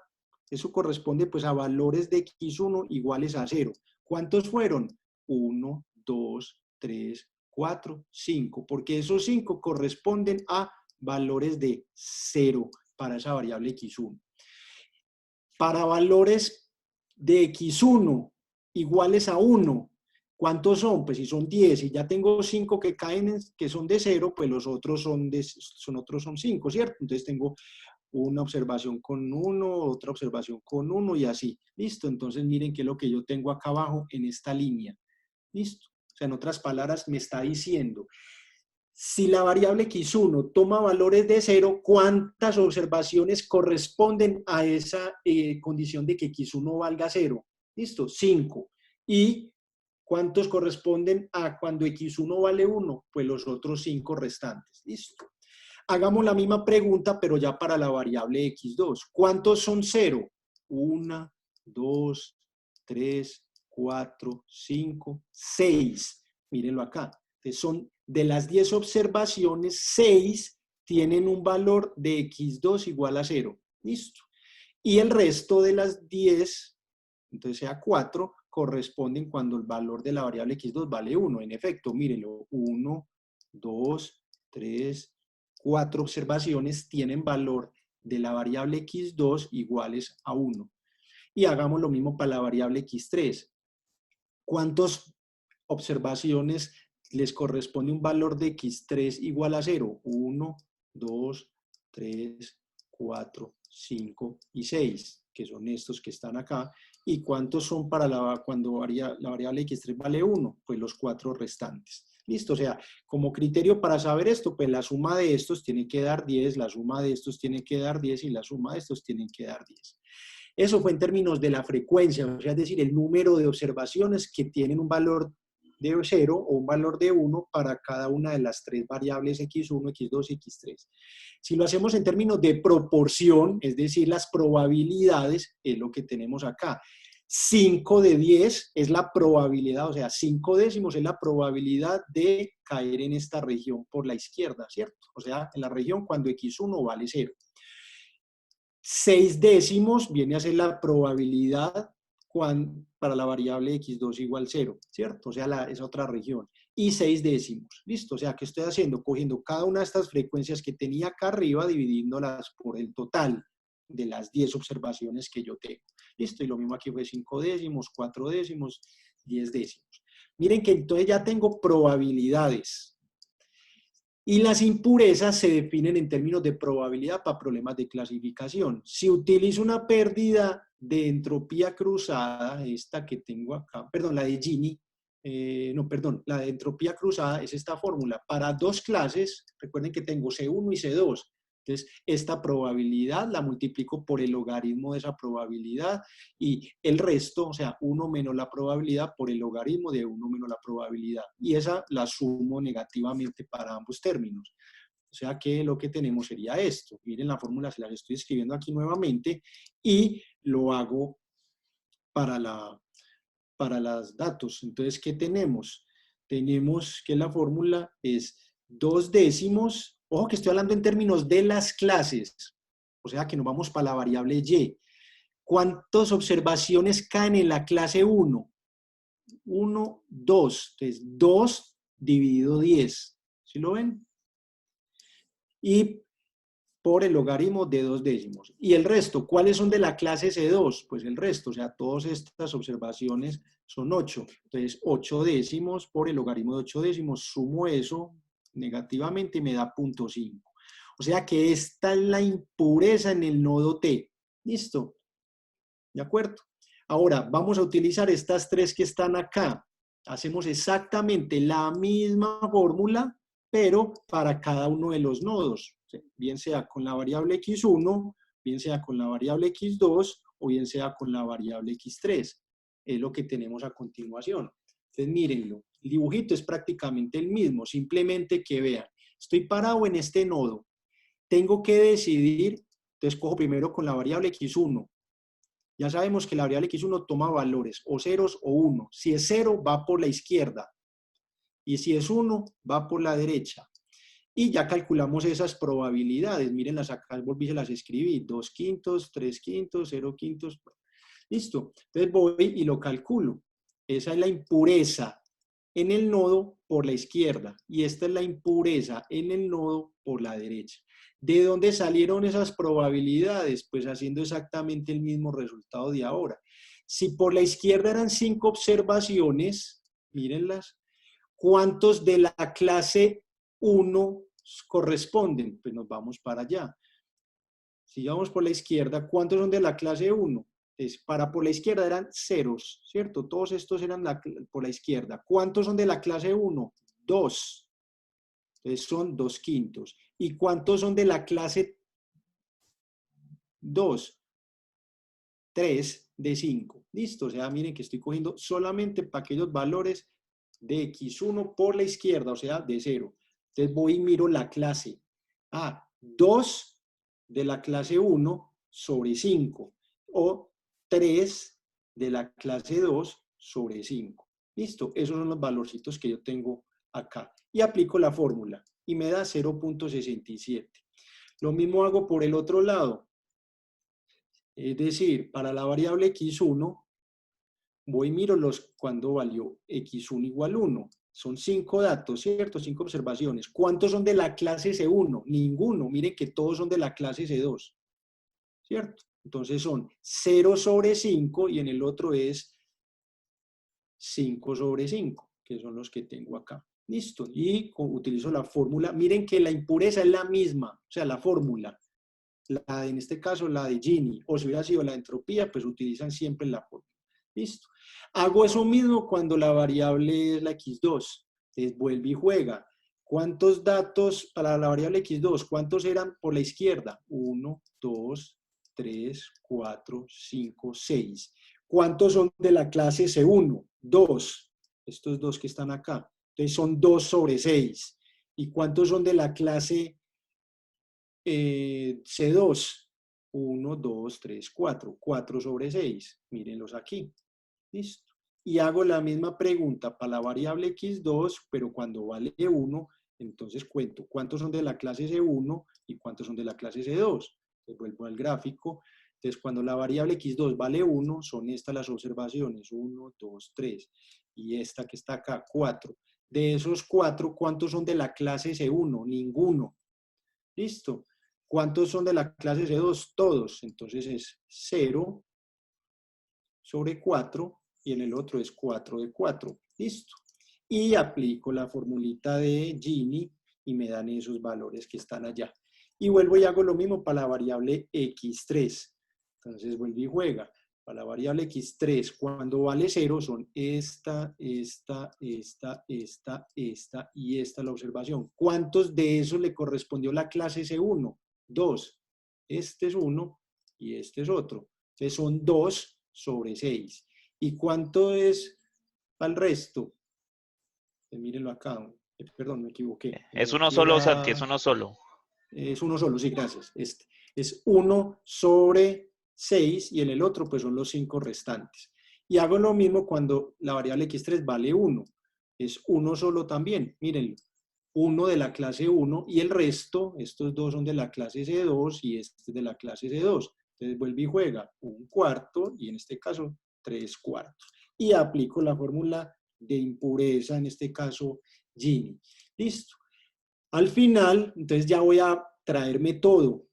eso corresponde pues a valores de X1 iguales a 0. ¿Cuántos fueron? 1, 2, 3, 4, 5, porque esos 5 corresponden a valores de 0 para esa variable X1. Para valores de X1 iguales a 1, ¿cuántos son? Pues si son 10 y ya tengo 5 que caen, que son de 0, pues los otros son 5, ¿cierto? Entonces tengo una observación con 1, otra observación con 1 y así. ¿Listo? Entonces miren qué es lo que yo tengo acá abajo en esta línea. ¿Listo? O sea, en otras palabras, me está diciendo, si la variable x1 toma valores de 0, ¿cuántas observaciones corresponden a esa condición de que x1 valga 0? ¿Listo? 5. ¿Y cuántos corresponden a cuando x1 vale 1? Pues los otros 5 restantes. ¿Listo? Hagamos la misma pregunta, pero ya para la variable x2. ¿Cuántos son 0? 1, 2, 3, 4, 5, 6. Mírenlo acá. Entonces son de las 10 observaciones, 6 tienen un valor de x2 igual a 0. ¿Listo? Y el resto de las 10, entonces sea 4, corresponden cuando el valor de la variable x2 vale 1. En efecto, mírenlo. 1, 2, 3, 4 observaciones tienen valor de la variable x2 iguales a 1. Y hagamos lo mismo para la variable x3. ¿Cuántas observaciones les corresponde un valor de x3 igual a 0? 1, 2, 3, 4, 5 y 6, que son estos que están acá. ¿Y cuántos son para cuando la variable x3 vale 1? Pues los 4 restantes. ¿Listo? O sea, como criterio para saber esto, pues la suma de estos tiene que dar 10, la suma de estos tiene que dar 10 y la suma de estos tienen que dar 10. Eso fue en términos de la frecuencia, o sea, es decir, el número de observaciones que tienen un valor de 0 o un valor de 1 para cada una de las 3 variables x1, x2 y x3. Si lo hacemos en términos de proporción, es decir, las probabilidades, es lo que tenemos acá. 5 de 10 es la probabilidad, o sea, 5 décimos es la probabilidad de caer en esta región por la izquierda, ¿cierto? O sea, en la región cuando x1 vale 0. 6 décimos viene a ser la probabilidad para la variable x2 igual 0, ¿cierto? O sea, es otra región. Y 6 décimos, ¿listo? O sea, ¿qué estoy haciendo? Cogiendo cada una de estas frecuencias que tenía acá arriba, dividiéndolas por el total de las 10 observaciones que yo tengo. ¿Listo? Y lo mismo aquí fue 5 décimos, 4 décimos, 10 décimos. Miren que entonces ya tengo probabilidades. Y las impurezas se definen en términos de probabilidad para problemas de clasificación. Si utilizo una pérdida de entropía cruzada, esta que tengo acá, perdón, la de Gini, la de entropía cruzada es esta fórmula. Para dos clases, recuerden que tengo C1 y C2. Entonces, esta probabilidad la multiplico por el logaritmo de esa probabilidad y el resto, o sea, 1 menos la probabilidad por el logaritmo de 1 menos la probabilidad. Y esa la sumo negativamente para ambos términos. O sea que lo que tenemos sería esto. Miren la fórmula, se las estoy escribiendo aquí nuevamente y lo hago para los datos. Entonces, ¿qué tenemos? Tenemos que la fórmula es 2 décimos. Ojo que estoy hablando en términos de las clases. O sea que nos vamos para la variable y. ¿Cuántas observaciones caen en la clase 1? 1, 2. Entonces, 2 dividido 10. ¿Sí lo ven? Y por el logaritmo de 2 décimos. ¿Y el resto? ¿Cuáles son de la clase C2? Pues el resto, o sea, todas estas observaciones son 8. Entonces, 8 décimos por el logaritmo de 8 décimos, sumo eso negativamente y me da 0.5. O sea que esta es la impureza en el nodo T. ¿Listo? ¿De acuerdo? Ahora, vamos a utilizar estas 3 que están acá. Hacemos exactamente la misma fórmula, pero para cada uno de los nodos. Bien sea con la variable x1, bien sea con la variable x2, o bien sea con la variable x3. Es lo que tenemos a continuación. Entonces, mírenlo. El dibujito es prácticamente el mismo, simplemente que vean. Estoy parado en este nodo. Tengo que decidir, entonces cojo primero con la variable x1. Ya sabemos que la variable x1 toma valores o ceros o 1. Si es 0, va por la izquierda. Y si es 1, va por la derecha. Y ya calculamos esas probabilidades. Mírenlas acá, volví y se las escribí. 2 quintos, 3 quintos, 0 quintos. Listo. Entonces voy y lo calculo. Esa es la impureza en el nodo por la izquierda. Y esta es la impureza en el nodo por la derecha. ¿De dónde salieron esas probabilidades? Pues haciendo exactamente el mismo resultado de ahora. Si por la izquierda eran 5 observaciones, mírenlas, ¿cuántos de la clase 1 corresponden? Pues nos vamos para allá. Si vamos por la izquierda, ¿cuántos son de la clase 1? Entonces, por la izquierda eran ceros, ¿cierto? Todos estos eran por la izquierda. ¿Cuántos son de la clase 1? 2. Entonces son 2/5. ¿Y cuántos son de la clase 2? 3 de 5. Listo, o sea, miren que estoy cogiendo solamente para aquellos valores de x1 por la izquierda, o sea, de 0. Entonces voy y miro la clase. 2 de la clase 1 sobre 5 o 3 de la clase 2 sobre 5. Listo, esos son los valorcitos que yo tengo acá. Y aplico la fórmula y me da 0.67. Lo mismo hago por el otro lado. Es decir, para la variable x1, voy y miro cuando valió x1 igual 1. Son 5 datos, ¿cierto? 5 observaciones. ¿Cuántos son de la clase C1? Ninguno. Miren que todos son de la clase C2, ¿cierto? Entonces son 0 sobre 5 y en el otro es 5 sobre 5, que son los que tengo acá. Listo. Y utilizo la fórmula. Miren que la impureza es la misma, o sea, la fórmula. En este caso la de Gini, o si hubiera sido la entropía, pues utilizan siempre la fórmula. Listo. Hago eso mismo cuando la variable es la x2. Entonces vuelve y juega. ¿Cuántos datos para la variable x2? ¿Cuántos eran por la izquierda? 1, 2, 3, 4, 5, 6. ¿Cuántos son de la clase C1? 2. Estos dos que están acá. Entonces son 2 sobre 6. ¿Y cuántos son de la clase C2? 1, 2, 3, 4. 4 sobre 6. Mírenlos aquí. Listo. Y hago la misma pregunta para la variable x2, pero cuando vale 1, entonces cuento cuántos son de la clase C1 y cuántos son de la clase C2. Entonces vuelvo al gráfico. Entonces cuando la variable x2 vale 1, son estas las observaciones. 1, 2, 3. Y esta que está acá, 4. De esos 4, ¿cuántos son de la clase C1? Ninguno. Listo. ¿Cuántos son de la clase C2? Todos. Entonces es 0 sobre 4 y en el otro es 4 de 4. Listo. Y aplico la formulita de Gini y me dan esos valores que están allá. Y vuelvo y hago lo mismo para la variable x3. Entonces vuelve y juega. Para la variable x3, cuando vale 0, son esta y esta la observación. ¿Cuántos de esos le correspondió la clase C1? 2. Este es 1 y este es otro. Entonces son 2 sobre 6. ¿Y cuánto es al resto? Mírenlo acá. Perdón, me equivoqué. Es uno solo, o sea, que es uno solo. Es uno solo, sí, gracias. Este es 1 sobre 6 y en el otro pues son los 5 restantes. Y hago lo mismo cuando la variable x3 vale 1. Es uno solo también, mírenlo. 1 de la clase 1 y el resto, estos dos son de la clase C2 y este es de la clase C2. Entonces vuelve y juega 1/4 y en este caso 3/4. Y aplico la fórmula de impureza, en este caso Gini. Listo. Al final, entonces ya voy a traerme todo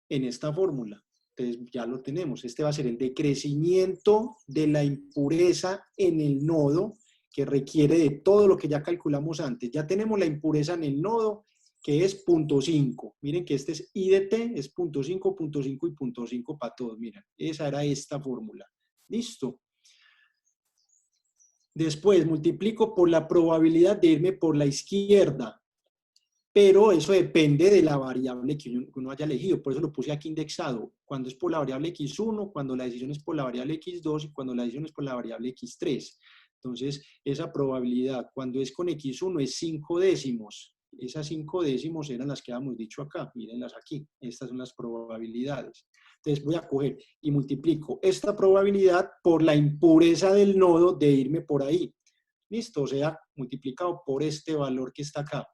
en esta fórmula. Entonces ya lo tenemos. Este va a ser el decrecimiento de la impureza en el nodo que requiere de todo lo que ya calculamos antes. Ya tenemos la impureza en el nodo que es 0.5. Miren que este es I de T, es 0.5, 0.5 y 0.5 para todos. Miren, esa era esta fórmula. Listo. Después multiplico por la probabilidad de irme por la izquierda. Pero eso depende de la variable que uno haya elegido, por eso lo puse aquí indexado, cuando es por la variable x1, cuando la decisión es por la variable x2 y cuando la decisión es por la variable x3. Entonces, esa probabilidad cuando es con x1 es 5 décimos. Esas 5 décimos eran las que habíamos dicho acá, mírenlas aquí, estas son las probabilidades. Entonces voy a coger y multiplico esta probabilidad por la impureza del nodo de irme por ahí. Listo, o sea, multiplicado por este valor que está acá.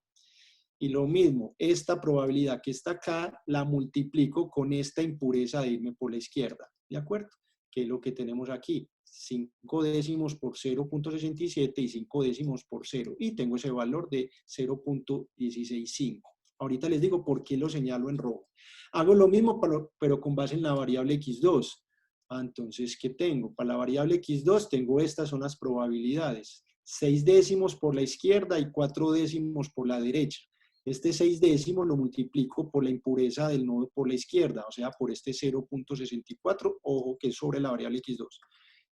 Y lo mismo, esta probabilidad que está acá la multiplico con esta impureza de irme por la izquierda, ¿de acuerdo? Que es lo que tenemos aquí, 5 décimos por 0.67 y 5 décimos por 0. Y tengo ese valor de 0.165. Ahorita les digo por qué lo señalo en rojo. Hago lo mismo, pero con base en la variable x2. Entonces, ¿qué tengo? Para la variable x2 tengo estas son las probabilidades. 6 décimos por la izquierda y 4 décimos por la derecha. Este 6 décimos lo multiplico por la impureza del nodo por la izquierda, o sea, por este 0.64, ojo que es sobre la variable x2.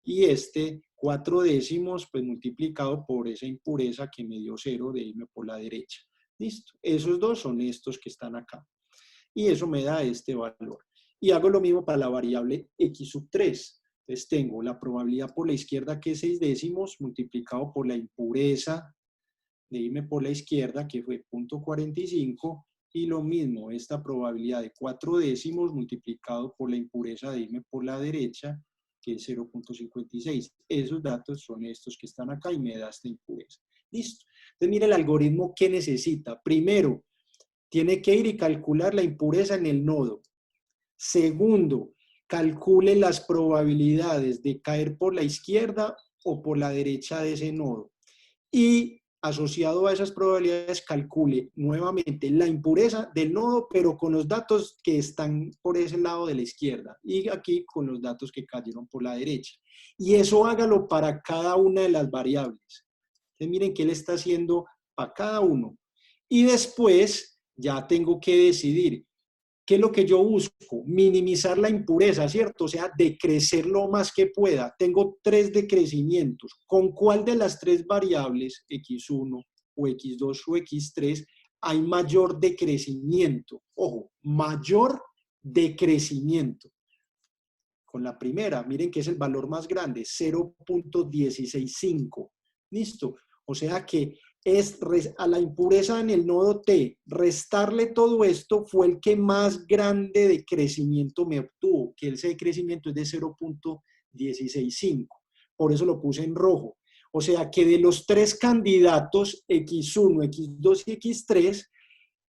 Y este 4 décimos, pues multiplicado por esa impureza que me dio 0 de irme por la derecha. Listo. Esos dos son estos que están acá. Y eso me da este valor. Y hago lo mismo para la variable x3. Entonces tengo la probabilidad por la izquierda, que es 6 décimos, multiplicado por la impureza de irme por la izquierda, que fue 0.45, y lo mismo, esta probabilidad de 4 décimos multiplicado por la impureza de irme por la derecha, que es 0.56. Esos datos son estos que están acá y me da esta impureza. Listo. Entonces, mire el algoritmo que necesita. Primero, tiene que ir y calcular la impureza en el nodo. Segundo, calcule las probabilidades de caer por la izquierda o por la derecha de ese nodo. Y asociado a esas probabilidades, calcule nuevamente la impureza del nodo, pero con los datos que están por ese lado de la izquierda. Y aquí con los datos que cayeron por la derecha. Y eso hágalo para cada una de las variables. Entonces miren qué él está haciendo para cada uno. Y después ya tengo que decidir ¿qué es lo que yo busco? Minimizar la impureza, ¿cierto? O sea, decrecer lo más que pueda. Tengo 3 decrecimientos. ¿Con cuál de las 3 variables, x1 o x2 o x3, hay mayor decrecimiento? Ojo, mayor decrecimiento. Con la primera, miren que es el valor más grande, 0.165. ¿Listo? O sea que es a la impureza en el nodo T, restarle todo esto fue el que más grande de crecimiento me obtuvo, que ese crecimiento es de 0.165. Por eso lo puse en rojo. O sea que de los 3 candidatos, X1, X2 y X3,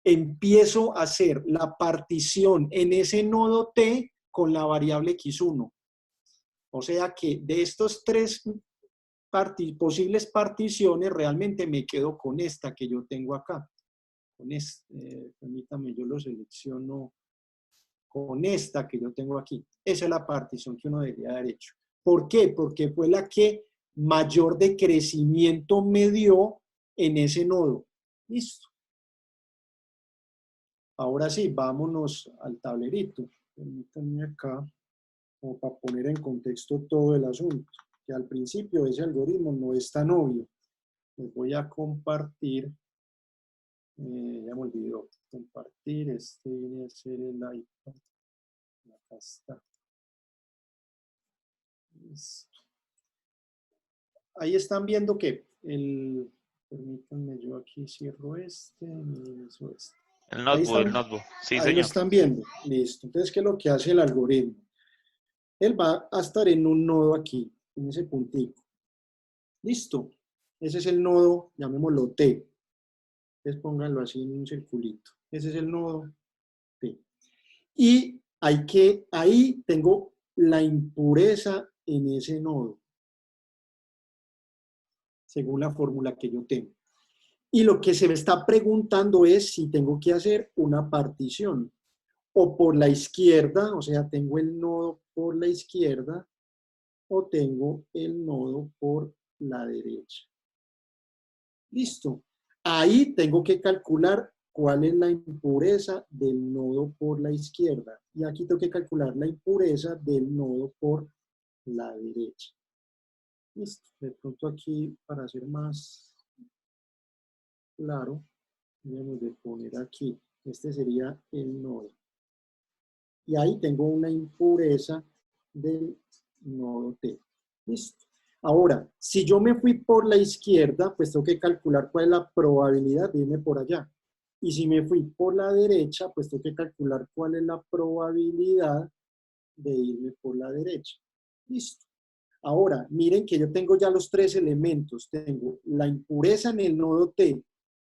empiezo a hacer la partición en ese nodo T con la variable X1. O sea que de estos 3 posibles particiones, realmente me quedo con esta que yo tengo acá. Con permítame, yo lo selecciono con esta que yo tengo aquí. Esa es la partición que uno debería haber hecho. ¿Por qué? Porque fue la que mayor decrecimiento me dio en ese nodo. Listo. Ahora sí, vámonos al tablerito. Permítanme acá, como para poner en contexto todo el asunto, que al principio ese algoritmo no es tan obvio. Les voy a compartir, ya me olvidó compartir, este viene a ser el iPad. Acá está. Listo. Ahí están viendo que permítanme, yo aquí cierro eso este. El Ahí notebook, el están, notebook. Sí, ahí lo señor. están viendo. Listo. Entonces, ¿qué es lo que hace el algoritmo? Él va a estar en un nodo aquí, en ese puntico. Listo. Ese es el nodo, llamémoslo T. Entonces pónganlo así en un circulito. Ese es el nodo T. Y ahí tengo la impureza en ese nodo, según la fórmula que yo tengo. Y lo que se me está preguntando es si tengo que hacer una partición. O por la izquierda, o sea, tengo el nodo por la izquierda, o tengo el nodo por la derecha. Listo. Ahí tengo que calcular cuál es la impureza del nodo por la izquierda. Y aquí tengo que calcular la impureza del nodo por la derecha. Listo. De pronto aquí, para hacer más claro, debemos de poner aquí. Este sería el nodo. Y ahí tengo una impureza del nodo T. Listo. Ahora, si yo me fui por la izquierda, pues tengo que calcular cuál es la probabilidad de irme por allá. Y si me fui por la derecha, pues tengo que calcular cuál es la probabilidad de irme por la derecha. Listo. Ahora, miren que yo tengo ya los 3 elementos. Tengo la impureza en el nodo T,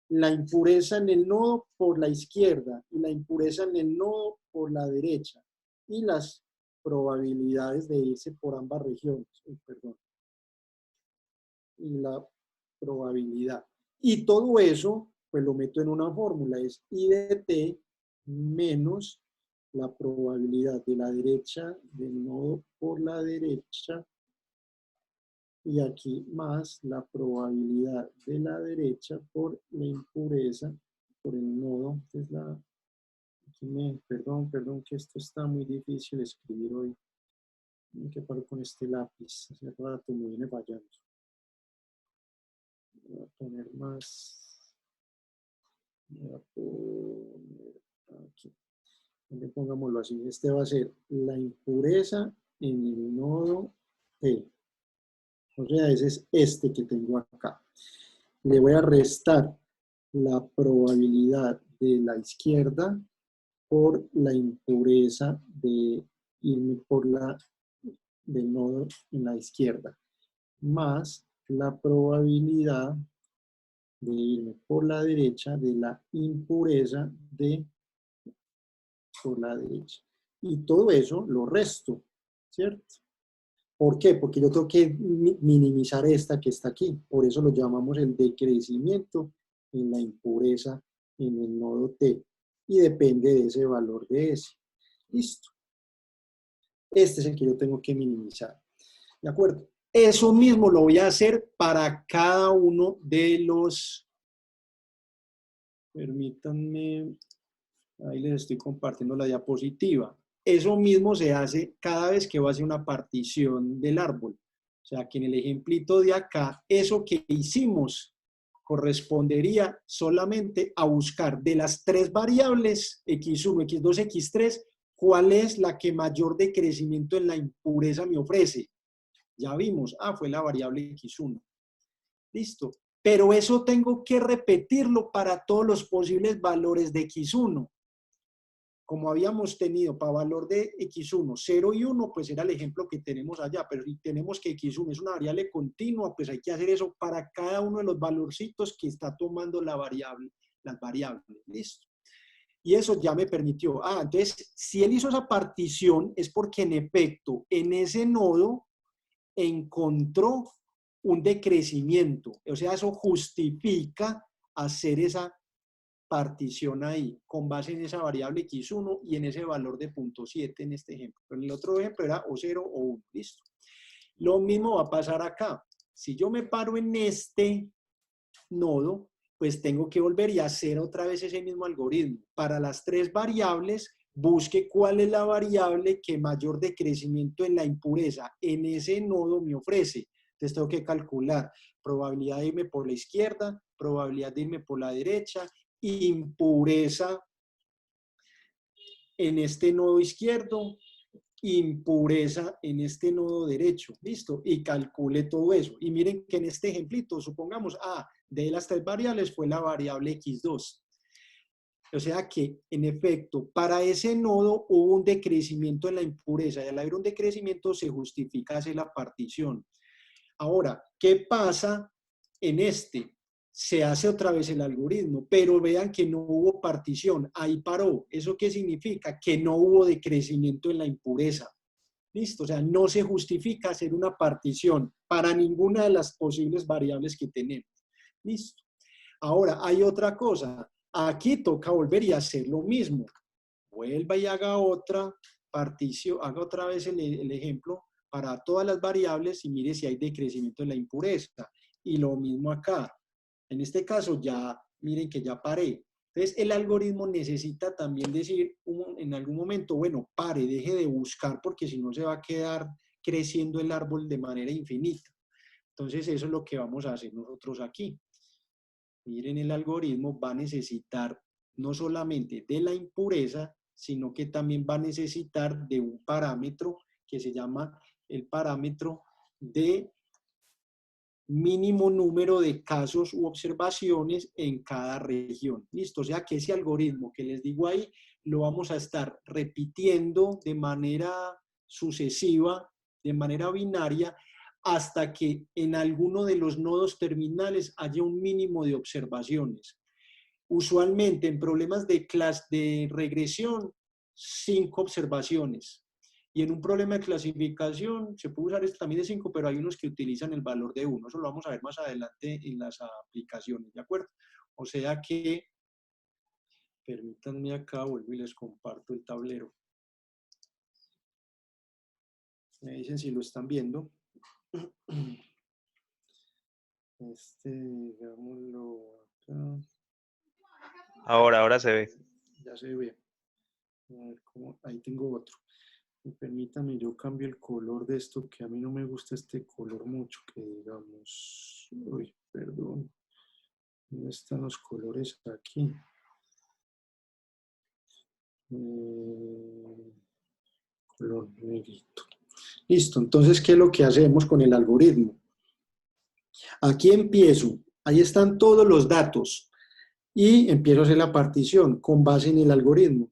la impureza en el nodo por la izquierda y la impureza en el nodo por la derecha. Y las probabilidades de irse por ambas regiones. Perdón. Y la probabilidad. Y todo eso, pues lo meto en una fórmula. Es I de T menos la probabilidad de la derecha del nodo por la derecha. Y aquí más la probabilidad de la derecha por la impureza por el nodo, que es la... Perdón, que esto está muy difícil de escribir hoy. ¿Qué paro con este lápiz? Hace rato me viene fallando. Voy a poner más. Voy a poner aquí. Pongámoslo así. Este va a ser la impureza en el nodo T. O sea, ese es este que tengo acá. Le voy a restar la probabilidad de la izquierda por la impureza de irme por la del nodo en la izquierda, más la probabilidad de irme por la derecha de la impureza de por la derecha. Y todo eso lo resto, ¿cierto? ¿Por qué? Porque yo tengo que minimizar esta que está aquí. Por eso lo llamamos el decrecimiento en la impureza en el nodo T. Y depende de ese valor de S. Listo. Este es el que yo tengo que minimizar. ¿De acuerdo? Eso mismo lo voy a hacer para cada uno de los... Permítanme, ahí les estoy compartiendo la diapositiva. Eso mismo se hace cada vez que va a hacer una partición del árbol. O sea, que en el ejemplito de acá, eso que hicimos correspondería solamente a buscar de las tres variables, x1, x2, x3, cuál es la que mayor decrecimiento en la impureza me ofrece. Ya vimos, fue la variable x1. Listo. Pero eso tengo que repetirlo para todos los posibles valores de x1. Como habíamos tenido para valor de x1, 0 y 1, pues era el ejemplo que tenemos allá. Pero si tenemos que x1 es una variable continua, pues hay que hacer eso para cada uno de los valorcitos que está tomando la variable, las variables. Listo. Y eso ya me permitió. Entonces, si él hizo esa partición, es porque en efecto, en ese nodo encontró un decrecimiento. O sea, eso justifica hacer esa partición ahí, con base en esa variable x1 y en ese valor de 0.7 en este ejemplo. Pero en el otro ejemplo era o 0 o 1. Listo. Lo mismo va a pasar acá. Si yo me paro en este nodo, pues tengo que volver y hacer otra vez ese mismo algoritmo. Para las tres variables, busque cuál es la variable que mayor decrecimiento en la impureza en ese nodo me ofrece. Entonces tengo que calcular probabilidad de irme por la izquierda, probabilidad de irme por la derecha, impureza en este nodo izquierdo, impureza en este nodo derecho. ¿Listo? Y calcule todo eso. Y miren que en este ejemplito, supongamos, de las tres variables fue la variable x2. O sea que, en efecto, para ese nodo hubo un decrecimiento en la impureza y al haber un decrecimiento se justifica hacer la partición. Ahora, ¿qué pasa en este? Se hace otra vez el algoritmo, pero vean que no hubo partición, ahí paró. ¿Eso qué significa? Que no hubo decrecimiento en la impureza. ¿Listo? O sea, no se justifica hacer una partición para ninguna de las posibles variables que tenemos. ¿Listo? Ahora, hay otra cosa. Aquí toca volver y hacer lo mismo. Vuelva y haga otra partición, haga otra vez el ejemplo para todas las variables y mire si hay decrecimiento en la impureza. Y lo mismo acá. En este caso ya, miren que ya paré. Entonces el algoritmo necesita también decir en algún momento, bueno, pare, deje de buscar porque si no se va a quedar creciendo el árbol de manera infinita. Entonces eso es lo que vamos a hacer nosotros aquí. Miren, el algoritmo va a necesitar no solamente de la impureza, sino que también va a necesitar de un parámetro que se llama el parámetro de mínimo número de casos u observaciones en cada región. ¿Listo? O sea que ese algoritmo que les digo ahí lo vamos a estar repitiendo de manera sucesiva, de manera binaria, hasta que en alguno de los nodos terminales haya un mínimo de observaciones. Usualmente en problemas de regresión, 5 observaciones. Y en un problema de clasificación se puede usar también de 5, pero hay unos que utilizan el valor de 1. Eso lo vamos a ver más adelante en las aplicaciones, ¿de acuerdo? O sea que, permítanme acá, vuelvo y les comparto el tablero. Me dicen si lo están viendo. Digámoslo acá. Ahora se ve. Ya se ve. A ver, ahí tengo otro. Permítame, yo cambio el color de esto, que a mí no me gusta este color mucho, que digamos, uy, perdón, ¿dónde están los colores aquí? Color negrito. Listo, entonces, ¿qué es lo que hacemos con el algoritmo? Aquí empiezo, ahí están todos los datos y empiezo a hacer la partición con base en el algoritmo.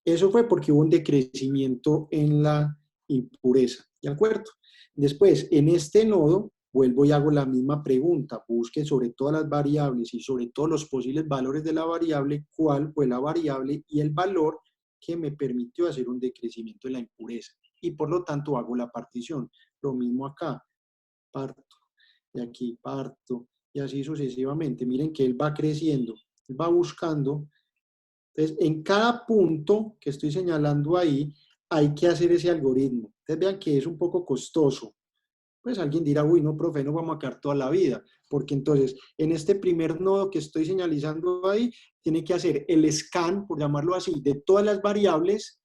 Eso fue porque hubo un decrecimiento en la impureza, ¿de acuerdo? Después, en este nodo, vuelvo y hago la misma pregunta, busque sobre todas las variables y sobre todos los posibles valores de la variable, cuál fue la variable y el valor que me permitió hacer un decrecimiento en la impureza. Y por lo tanto hago la partición. Lo mismo acá, parto, de aquí parto, y así sucesivamente. Miren que él va creciendo, él va buscando. Entonces, en cada punto que estoy señalando ahí, hay que hacer ese algoritmo. Ustedes vean que es un poco costoso. Pues alguien dirá, uy, no, profe, no vamos a quedar toda la vida, porque entonces, en este primer nodo que estoy señalizando ahí, tiene que hacer el scan, por llamarlo así, de todas las variables,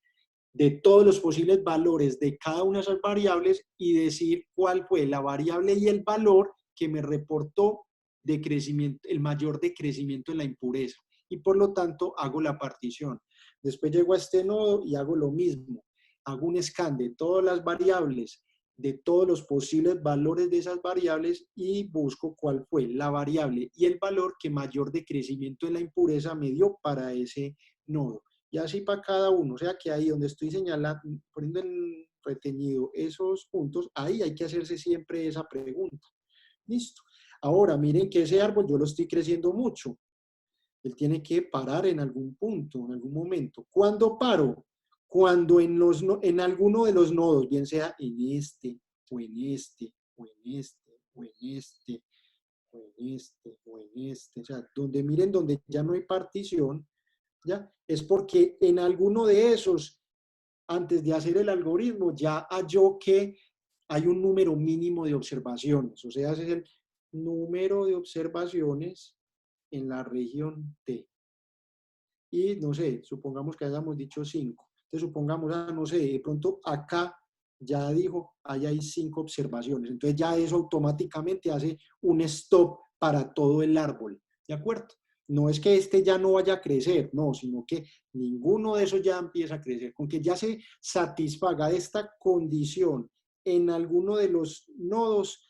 de todos los posibles valores de cada una de esas variables y decir cuál fue la variable y el valor que me reportó el mayor decrecimiento en la impureza. Y por lo tanto hago la partición. Después llego a este nodo y hago lo mismo. Hago un scan de todas las variables, de todos los posibles valores de esas variables y busco cuál fue la variable y el valor que mayor decrecimiento en la impureza me dio para ese nodo. Y así para cada uno. O sea que ahí donde estoy señalando, poniendo en retenido esos puntos, ahí hay que hacerse siempre esa pregunta. Listo. Ahora, miren que ese árbol yo lo estoy creciendo mucho. Él tiene que parar en algún punto, en algún momento. ¿Cuándo paro? Cuando en alguno de los nodos, bien sea en este, o en este, o en este, o en este, o en este, o en este. O sea, donde miren, donde ya no hay partición, ¿ya? Es porque en alguno de esos, antes de hacer el algoritmo, ya halló que hay un número mínimo de observaciones. O sea, ese es el número de observaciones en la región T. Y no sé, supongamos que hayamos dicho 5. Entonces supongamos, no sé, de pronto acá ya dijo, ahí hay 5 observaciones. Entonces ya eso automáticamente hace un stop para todo el árbol. ¿De acuerdo? No es que este ya no vaya a crecer, no, sino que ninguno de esos ya empieza a crecer. Con que ya se satisfaga esta condición en alguno de los nodos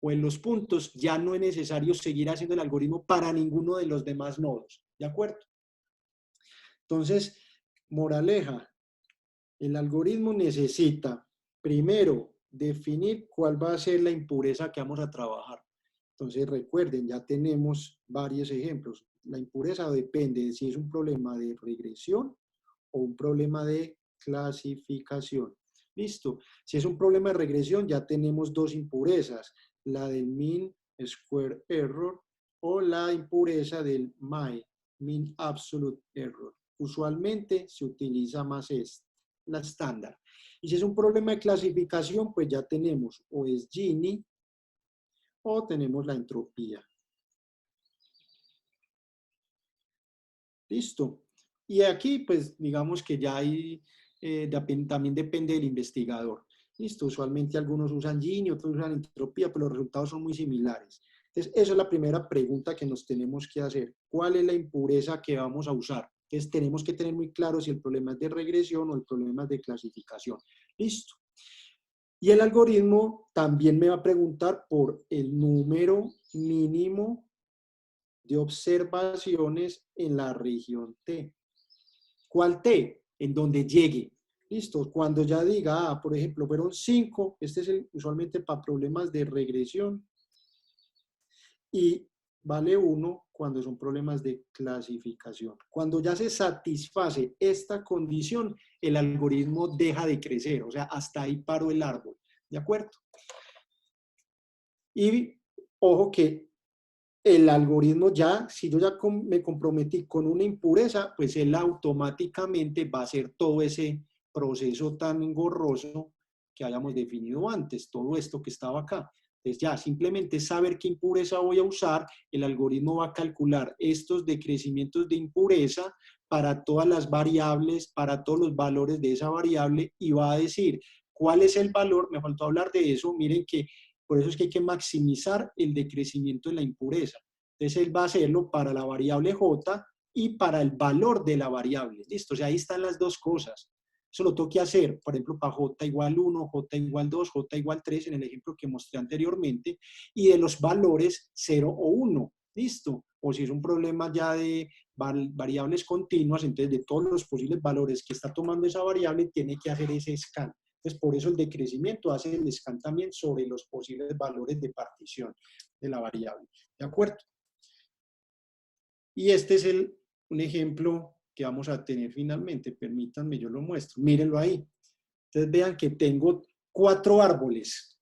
o en los puntos, ya no es necesario seguir haciendo el algoritmo para ninguno de los demás nodos. ¿De acuerdo? Entonces, moraleja, el algoritmo necesita, primero, definir cuál va a ser la impureza que vamos a trabajar. Entonces, recuerden, ya tenemos varios ejemplos. La impureza depende de si es un problema de regresión o un problema de clasificación. Listo. Si es un problema de regresión, ya tenemos dos impurezas, la del mean square error o la impureza del mean absolute error. Usualmente se utiliza más la estándar. Y si es un problema de clasificación, pues ya tenemos o es Gini o tenemos la entropía. Listo. Y aquí, pues, digamos que ya hay, también depende del investigador. Listo. Usualmente algunos usan Gini, otros usan entropía, pero los resultados son muy similares. Entonces, esa es la primera pregunta que nos tenemos que hacer. ¿Cuál es la impureza que vamos a usar? Entonces, tenemos que tener muy claro si el problema es de regresión o el problema es de clasificación. Listo. Y el algoritmo también me va a preguntar por el número mínimo de observaciones en la región T. ¿Cuál T? En donde llegue. Listo. Cuando ya diga, por ejemplo, fueron 5, este es usualmente para problemas de regresión. Y vale 1 cuando son problemas de clasificación. Cuando ya se satisface esta condición, el algoritmo deja de crecer. O sea, hasta ahí paró el árbol. ¿De acuerdo? Y ojo que el algoritmo ya, si yo ya me comprometí con una impureza, pues él automáticamente va a hacer todo ese proceso tan engorroso que hayamos definido antes, todo esto que estaba acá. Entonces ya, simplemente saber qué impureza voy a usar, el algoritmo va a calcular estos decrecimientos de impureza para todas las variables, para todos los valores de esa variable y va a decir cuál es el valor, me faltó hablar de eso, miren que por eso es que hay que maximizar el decrecimiento de la impureza. Entonces él va a hacerlo para la variable J y para el valor de la variable. Listo, o sea, ahí están las dos cosas. Eso lo tengo que hacer, por ejemplo, para J igual 1, J igual 2, J igual 3, en el ejemplo que mostré anteriormente, y de los valores 0 o 1. Listo. O si es un problema ya de variables continuas, entonces de todos los posibles valores que está tomando esa variable, tiene que hacer ese scan. Entonces, por eso el decrecimiento hace el scan también sobre los posibles valores de partición de la variable. ¿De acuerdo? Y este es un ejemplo que vamos a tener finalmente. Permítanme, yo lo muestro. Mírenlo ahí. Entonces vean que tengo 4 árboles.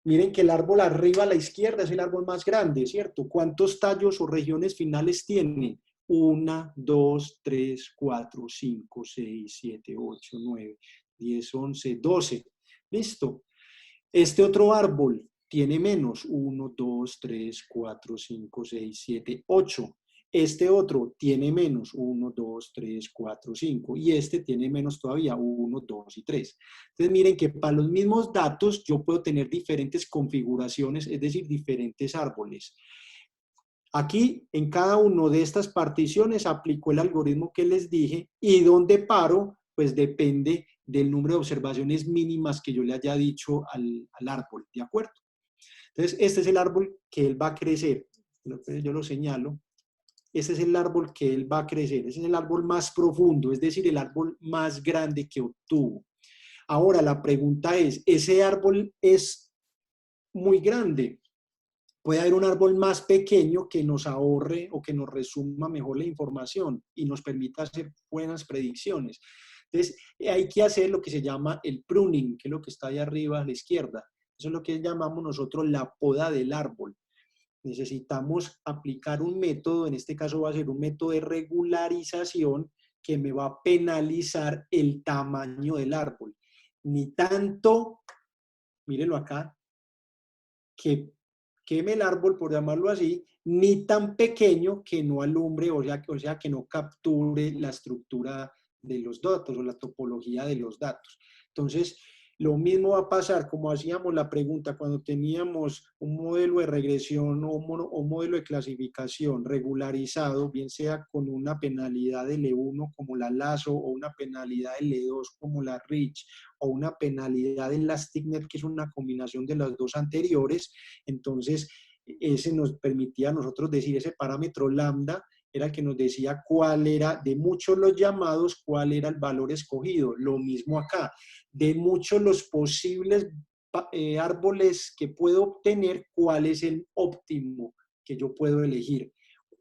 Miren que el árbol arriba a la izquierda es el árbol más grande, ¿cierto? ¿Cuántos tallos o regiones finales tiene? 1, 2, 3, 4, 5, 6, 7, 8, 9, 10, 11, 12. ¿Listo? Este otro árbol tiene menos. 1, 2, 3, 4, 5, 6, 7, 8. Este otro tiene menos. 1, 2, 3, 4, 5. Y este tiene menos todavía. 1, 2 y 3. Entonces miren que para los mismos datos yo puedo tener diferentes configuraciones, es decir, diferentes árboles. Aquí, en cada una de estas particiones, aplico el algoritmo que les dije y donde paro, pues depende del número de observaciones mínimas que yo le haya dicho al árbol, ¿de acuerdo? Entonces, este es el árbol que él va a crecer. Yo lo señalo. Ese es el árbol que él va a crecer. Ese es el árbol más profundo, es decir, el árbol más grande que obtuvo. Ahora, la pregunta es, ¿ese árbol es muy grande? Puede haber un árbol más pequeño que nos ahorre o que nos resuma mejor la información y nos permita hacer buenas predicciones. Entonces, hay que hacer lo que se llama el pruning, que es lo que está ahí arriba a la izquierda. Eso es lo que llamamos nosotros la poda del árbol. Necesitamos aplicar un método, en este caso va a ser un método de regularización que me va a penalizar el tamaño del árbol. Ni tanto, mírenlo acá, que queme el árbol, por llamarlo así, ni tan pequeño que no alumbre, o sea, que no capture la estructura de los datos o la topología de los datos. Entonces, lo mismo va a pasar como hacíamos la pregunta cuando teníamos un modelo de regresión o un modelo de clasificación regularizado, bien sea con una penalidad de L1 como la LASO o una penalidad de L2 como la RICH o una penalidad en la STIGNET, que es una combinación de las dos anteriores. Entonces, ese nos permitía a nosotros decir, ese parámetro lambda era el que nos decía cuál era, de muchos los llamados, cuál era el valor escogido. Lo mismo acá, de muchos los posibles árboles que puedo obtener, cuál es el óptimo que yo puedo elegir.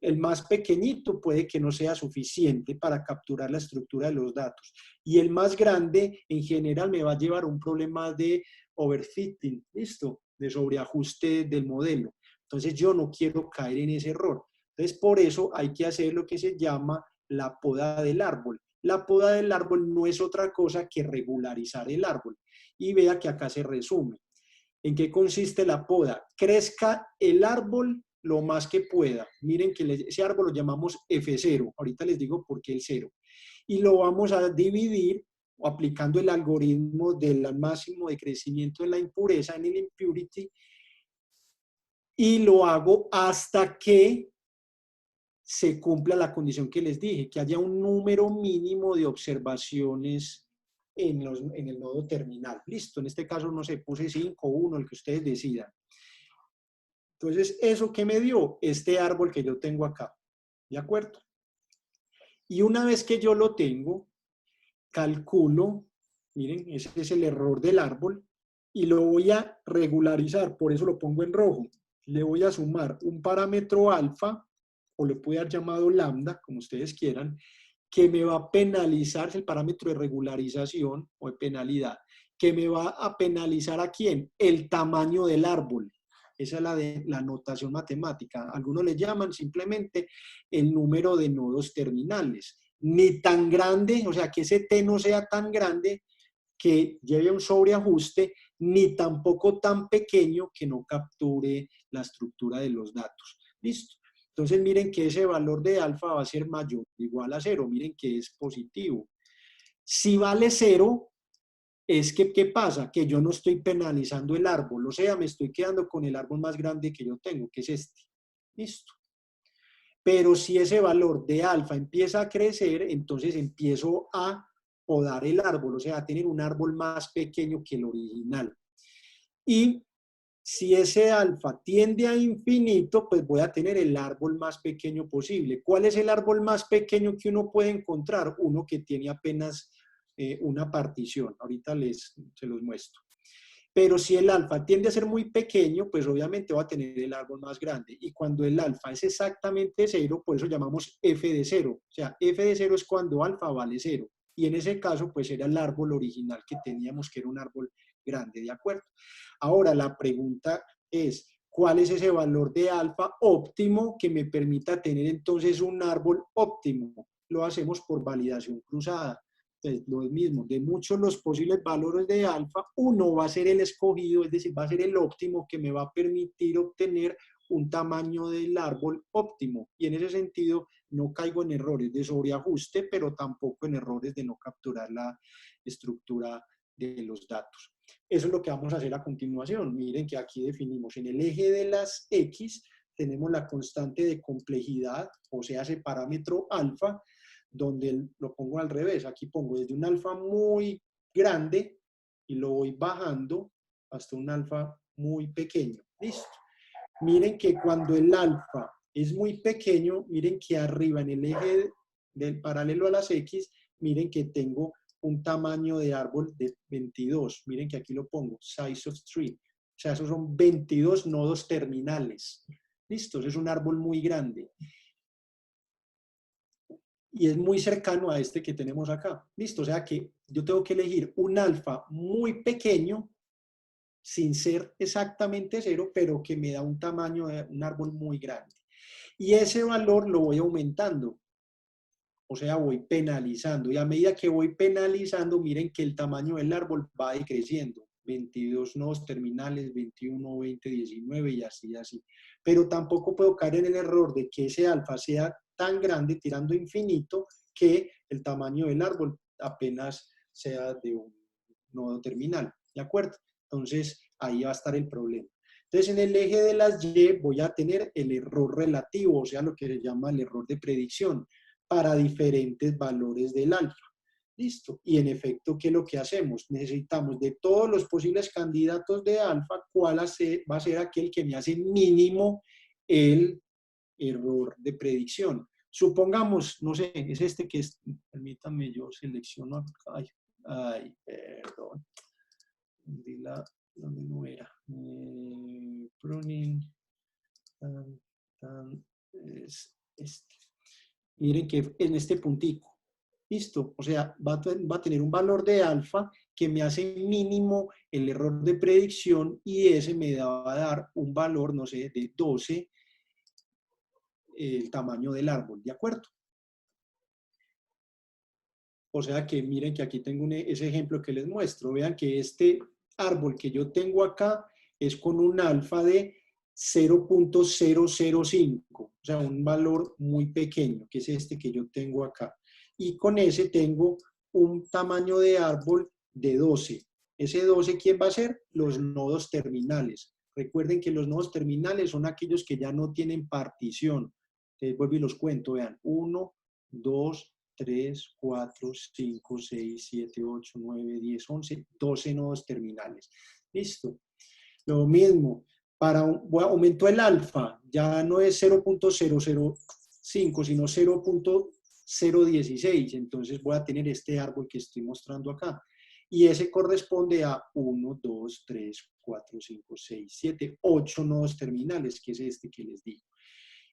El más pequeñito puede que no sea suficiente para capturar la estructura de los datos. Y el más grande, en general, me va a llevar a un problema de overfitting, ¿listo? De sobreajuste del modelo. Entonces, yo no quiero caer en ese error. Entonces, por eso hay que hacer lo que se llama la poda del árbol. La poda del árbol no es otra cosa que regularizar el árbol. Y vea que acá se resume. ¿En qué consiste la poda? Crezca el árbol lo más que pueda. Miren que ese árbol lo llamamos F0. Ahorita les digo por qué el 0. Y lo vamos a dividir aplicando el algoritmo del máximo de crecimiento de la impureza en el impurity. Y lo hago hasta que se cumpla la condición que les dije, que haya un número mínimo de observaciones en el nodo terminal. Listo, en este caso, no sé, puse 5 o 1, el que ustedes decidan. Entonces, ¿eso qué me dio? Este árbol que yo tengo acá, ¿de acuerdo? Y una vez que yo lo tengo, calculo, miren, ese es el error del árbol, y lo voy a regularizar, por eso lo pongo en rojo. Le voy a sumar un parámetro alfa, o le puedo haber llamado lambda, como ustedes quieran, que me va a penalizar, es el parámetro de regularización o de penalidad, que me va a penalizar ¿a quién? El tamaño del árbol. Esa es la notación matemática. Algunos le llaman simplemente el número de nodos terminales. Ni tan grande, o sea, que ese T no sea tan grande que lleve a un sobreajuste, ni tampoco tan pequeño que no capture la estructura de los datos. ¿Listo? Entonces miren que ese valor de alfa va a ser mayor o igual a 0. Miren que es positivo. Si vale 0, es que, ¿qué pasa? Que yo no estoy penalizando el árbol, o sea, me estoy quedando con el árbol más grande que yo tengo, que es este. ¿Listo? Pero si ese valor de alfa empieza a crecer, entonces empiezo a podar el árbol, o sea, a tener un árbol más pequeño que el original. Y si ese alfa tiende a infinito, pues voy a tener el árbol más pequeño posible. ¿Cuál es el árbol más pequeño que uno puede encontrar? Uno que tiene apenas una partición. Ahorita se los muestro. Pero si el alfa tiende a ser muy pequeño, pues obviamente va a tener el árbol más grande. Y cuando el alfa es exactamente 0, por eso llamamos f de 0. O sea, f de 0 es cuando alfa vale 0. Y en ese caso, pues era el árbol original que teníamos, que era un árbol grande, ¿de acuerdo? Ahora, la pregunta es, ¿cuál es ese valor de alfa óptimo que me permita tener entonces un árbol óptimo? Lo hacemos por validación cruzada. Entonces, lo mismo, de muchos los posibles valores de alfa, uno va a ser el escogido, es decir, va a ser el óptimo que me va a permitir obtener un tamaño del árbol óptimo. Y en ese sentido, no caigo en errores de sobreajuste, pero tampoco en errores de no capturar la estructura de los datos. Eso es lo que vamos a hacer a continuación. Miren que aquí definimos en el eje de las X, tenemos la constante de complejidad, o sea, ese parámetro alfa, donde lo pongo al revés. Aquí pongo desde un alfa muy grande y lo voy bajando hasta un alfa muy pequeño. Listo. Miren que cuando el alfa es muy pequeño, miren que arriba en el eje del paralelo a las X, miren que tengo un tamaño de árbol de 22. Miren que aquí lo pongo, size of tree. O sea, esos son 22 nodos terminales. Listo, es un árbol muy grande. Y es muy cercano a este que tenemos acá. Listo, o sea que yo tengo que elegir un alfa muy pequeño, sin ser exactamente 0, pero que me da un tamaño de un árbol muy grande. Y ese valor lo voy aumentando. O sea, voy penalizando. Y a medida que voy penalizando, miren que el tamaño del árbol va decreciendo. 22 nodos terminales, 21, 20, 19 y así, así. Pero tampoco puedo caer en el error de que ese alfa sea tan grande, tirando infinito, que el tamaño del árbol apenas sea de un nodo terminal. ¿De acuerdo? Entonces, ahí va a estar el problema. Entonces, en el eje de las Y voy a tener el error relativo, o sea, lo que se llama el error de predicción, para diferentes valores del alfa. Listo. Y en efecto, ¿qué es lo que hacemos? Necesitamos de todos los posibles candidatos de alfa, ¿cuál va a ser aquel que me hace mínimo el error de predicción? Supongamos, no sé, es este que es, permítanme, yo selecciono, ay, perdón, ¿dónde no era? Pruning, es este. Miren que en este puntico, listo, o sea, va a tener un valor de alfa que me hace mínimo el error de predicción y ese me va a dar un valor, no sé, de 12, el tamaño del árbol, ¿de acuerdo? O sea que miren que aquí tengo ese ejemplo que les muestro, vean que este árbol que yo tengo acá es con un alfa de 0.005, o sea, un valor muy pequeño, que es este que yo tengo acá. Y con ese tengo un tamaño de árbol de 12. Ese 12, ¿quién va a ser? Los nodos terminales. Recuerden que los nodos terminales son aquellos que ya no tienen partición. Entonces, vuelvo y los cuento, vean, 1, 2, 3, 4, 5, 6, 7, 8, 9, 10, 11, 12 nodos terminales. Listo. Lo mismo, aumentó el alfa, ya no es 0.005, sino 0.016. Entonces voy a tener este árbol que estoy mostrando acá. Y ese corresponde a 1, 2, 3, 4, 5, 6, 7, 8 nodos terminales, que es este que les digo.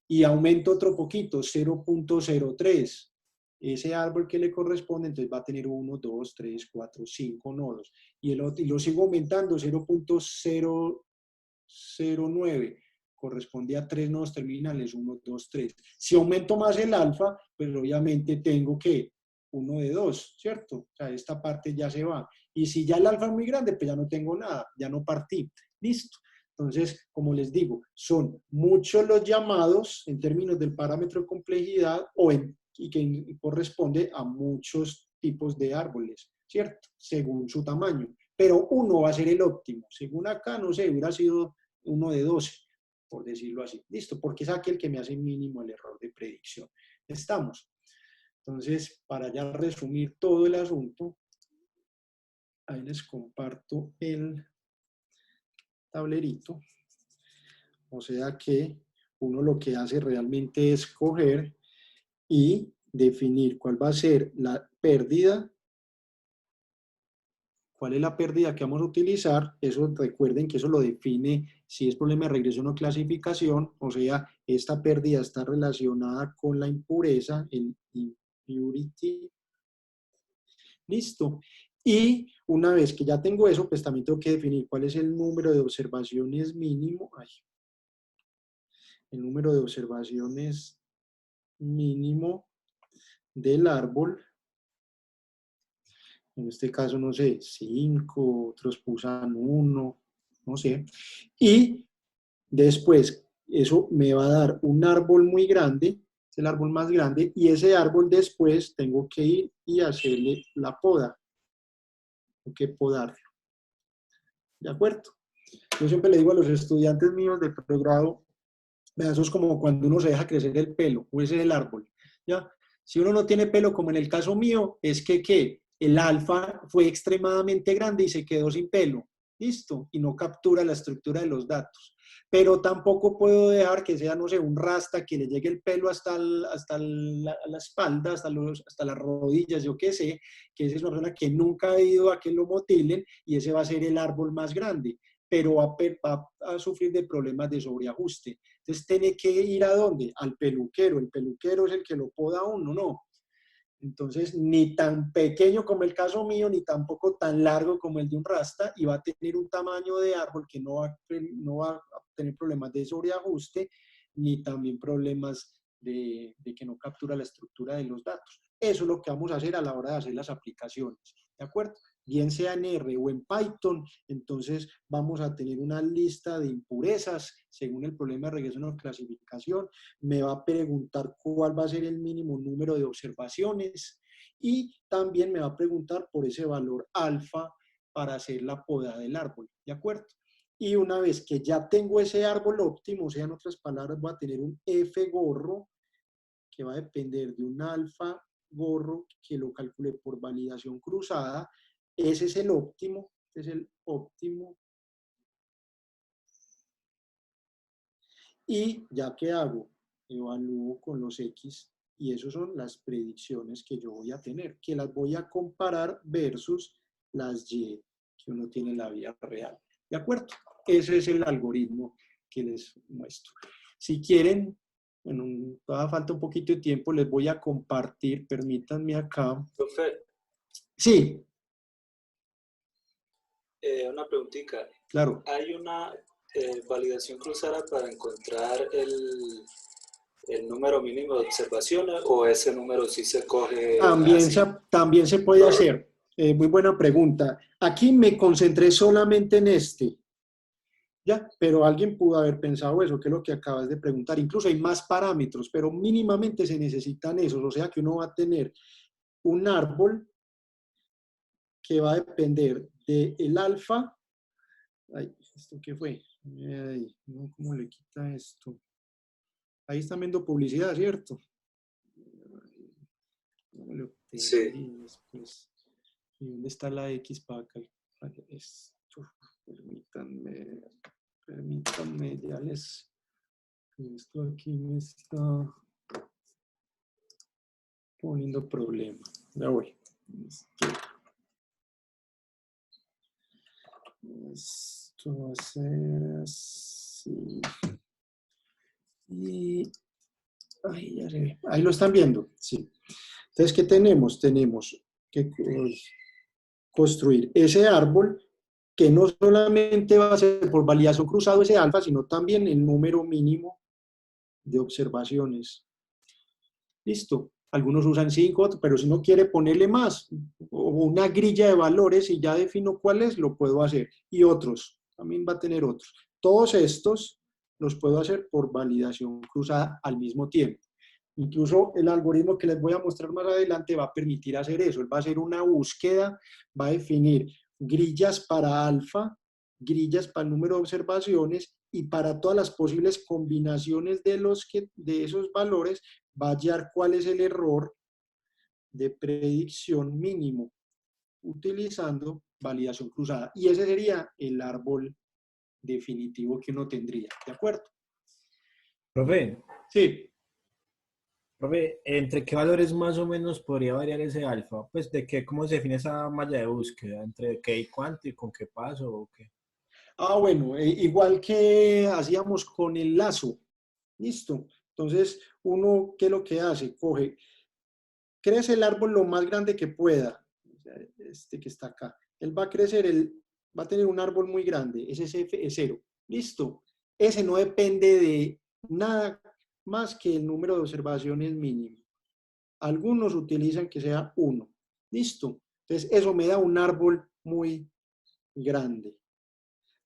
Y aumento otro poquito, 0.03. Ese árbol que le corresponde, entonces va a tener 1, 2, 3, 4, 5 nodos. Y lo sigo aumentando, 0.009. Corresponde a 3 nodos terminales, 1, 2, 3. Si aumento más el alfa, pues obviamente tengo que 1 de 2, ¿cierto? O sea, esta parte ya se va. Y si ya el alfa es muy grande, pues ya no tengo nada, ya no partí. Listo. Entonces, como les digo, son muchos los llamados en términos del parámetro de complejidad y que corresponde a muchos tipos de árboles, ¿cierto? Según su tamaño. Pero uno va a ser el óptimo. Según acá, no sé, hubiera sido uno de 12, por decirlo así. Listo, porque es aquel que me hace mínimo el error de predicción. Estamos. Entonces, para ya resumir todo el asunto, ahí les comparto el tablerito. O sea que uno lo que hace realmente es coger y definir cuál va a ser la pérdida. ¿Cuál es la pérdida que vamos a utilizar? Eso recuerden que eso lo define si es problema de regresión o clasificación, o sea, esta pérdida está relacionada con la impureza, el impurity. Listo. Y una vez que ya tengo eso, pues también tengo que definir cuál es el número de observaciones mínimo. El número de observaciones mínimo del árbol. En este caso, no sé, 5, otros usan 1, no sé. Y después, eso me va a dar un árbol muy grande, es el árbol más grande, y ese árbol después tengo que ir y hacerle la poda. Tengo que podarlo. ¿De acuerdo? Yo siempre le digo a los estudiantes míos de pregrado, eso es como cuando uno se deja crecer el pelo, o ese es el árbol, ¿ya? Si uno no tiene pelo, como en el caso mío, es que, ¿qué? El alfa fue extremadamente grande y se quedó sin pelo, ¿listo? Y no captura la estructura de los datos. Pero tampoco puedo dejar que sea, no sé, un rasta que le llegue el pelo hasta la espalda, hasta las rodillas, yo qué sé, que esa es una persona que nunca ha ido a que lo motilen y ese va a ser el árbol más grande, pero va a sufrir de problemas de sobreajuste. Entonces, tiene que ir ¿a dónde? Al peluquero. El peluquero es el que lo poda a uno, ¿no? Entonces, ni tan pequeño como el caso mío, ni tampoco tan largo como el de un rasta, y va a tener un tamaño de árbol que no va a tener problemas de sobreajuste, ni también problemas de que no captura la estructura de los datos. Eso es lo que vamos a hacer a la hora de hacer las aplicaciones, ¿de acuerdo? Bien sea en R o en Python, entonces vamos a tener una lista de impurezas según el problema de regresión o clasificación. Me va a preguntar cuál va a ser el mínimo número de observaciones y también me va a preguntar por ese valor alfa para hacer la poda del árbol, ¿de acuerdo? Y una vez que ya tengo ese árbol óptimo, o sea, en otras palabras, voy a tener un F gorro que va a depender de un alfa gorro que lo calcule por validación cruzada. Ese es el óptimo, este es el óptimo. Y ya que hago, evalúo con los X y esas son las predicciones que yo voy a tener, que las voy a comparar versus las Y que uno tiene en la vida real. ¿De acuerdo? Ese es el algoritmo que les muestro. Si quieren, bueno, todavía falta un poquito de tiempo, les voy a compartir, permítanme acá. Profe. Sí. Una preguntita. Claro. ¿Hay una validación cruzada para encontrar el número mínimo de observaciones o ese número sí se coge También se puede hacer. Muy buena pregunta. Aquí me concentré solamente en este. Ya, pero alguien pudo haber pensado eso, que es lo que acabas de preguntar. Incluso hay más parámetros, pero mínimamente se necesitan esos. O sea que uno va a tener un árbol que va a depender del alfa. Ay, ¿esto qué fue? Ay, no, ¿cómo le quita esto? Ahí están viendo publicidad, ¿cierto? Sí. Después, ¿y dónde está la X para acá? Esto, permítanme, ya les... Esto aquí me está poniendo problema. Ya voy. Esto va a ser así. Y ahí, ya se ve. Ahí lo están viendo. Sí. Entonces, ¿qué tenemos? Tenemos que construir ese árbol que no solamente va a ser por validación cruzado ese alfa, sino también el número mínimo de observaciones. Listo. algunos usan 5, pero si no quiere ponerle más, o una grilla de valores y ya defino cuál es, lo puedo hacer. Y otros, también va a tener otros. Todos estos los puedo hacer por validación cruzada al mismo tiempo. Incluso el algoritmo que les voy a mostrar más adelante va a permitir hacer eso. Él va a hacer una búsqueda, va a definir grillas para alfa, grillas para el número de observaciones y para todas las posibles combinaciones de esos valores va a hallar cuál es el error de predicción mínimo utilizando validación cruzada. Y ese sería el árbol definitivo que uno tendría. ¿De acuerdo? Profe, Sí. profe, ¿entre qué valores más o menos podría variar ese alfa? Pues de qué, ¿cómo se define esa malla de búsqueda? ¿Entre qué y cuánto y con qué paso o qué? Bueno, igual que hacíamos con el lazo. Listo. Entonces, uno, ¿qué es lo que hace? Crece el árbol lo más grande que pueda. Este que está acá. Él va a crecer, va a tener un árbol muy grande. Ese es 0. Listo. Ese no depende de nada más que el número de observaciones mínimo. Algunos utilizan que sea 1. Listo. Entonces, eso me da un árbol muy grande.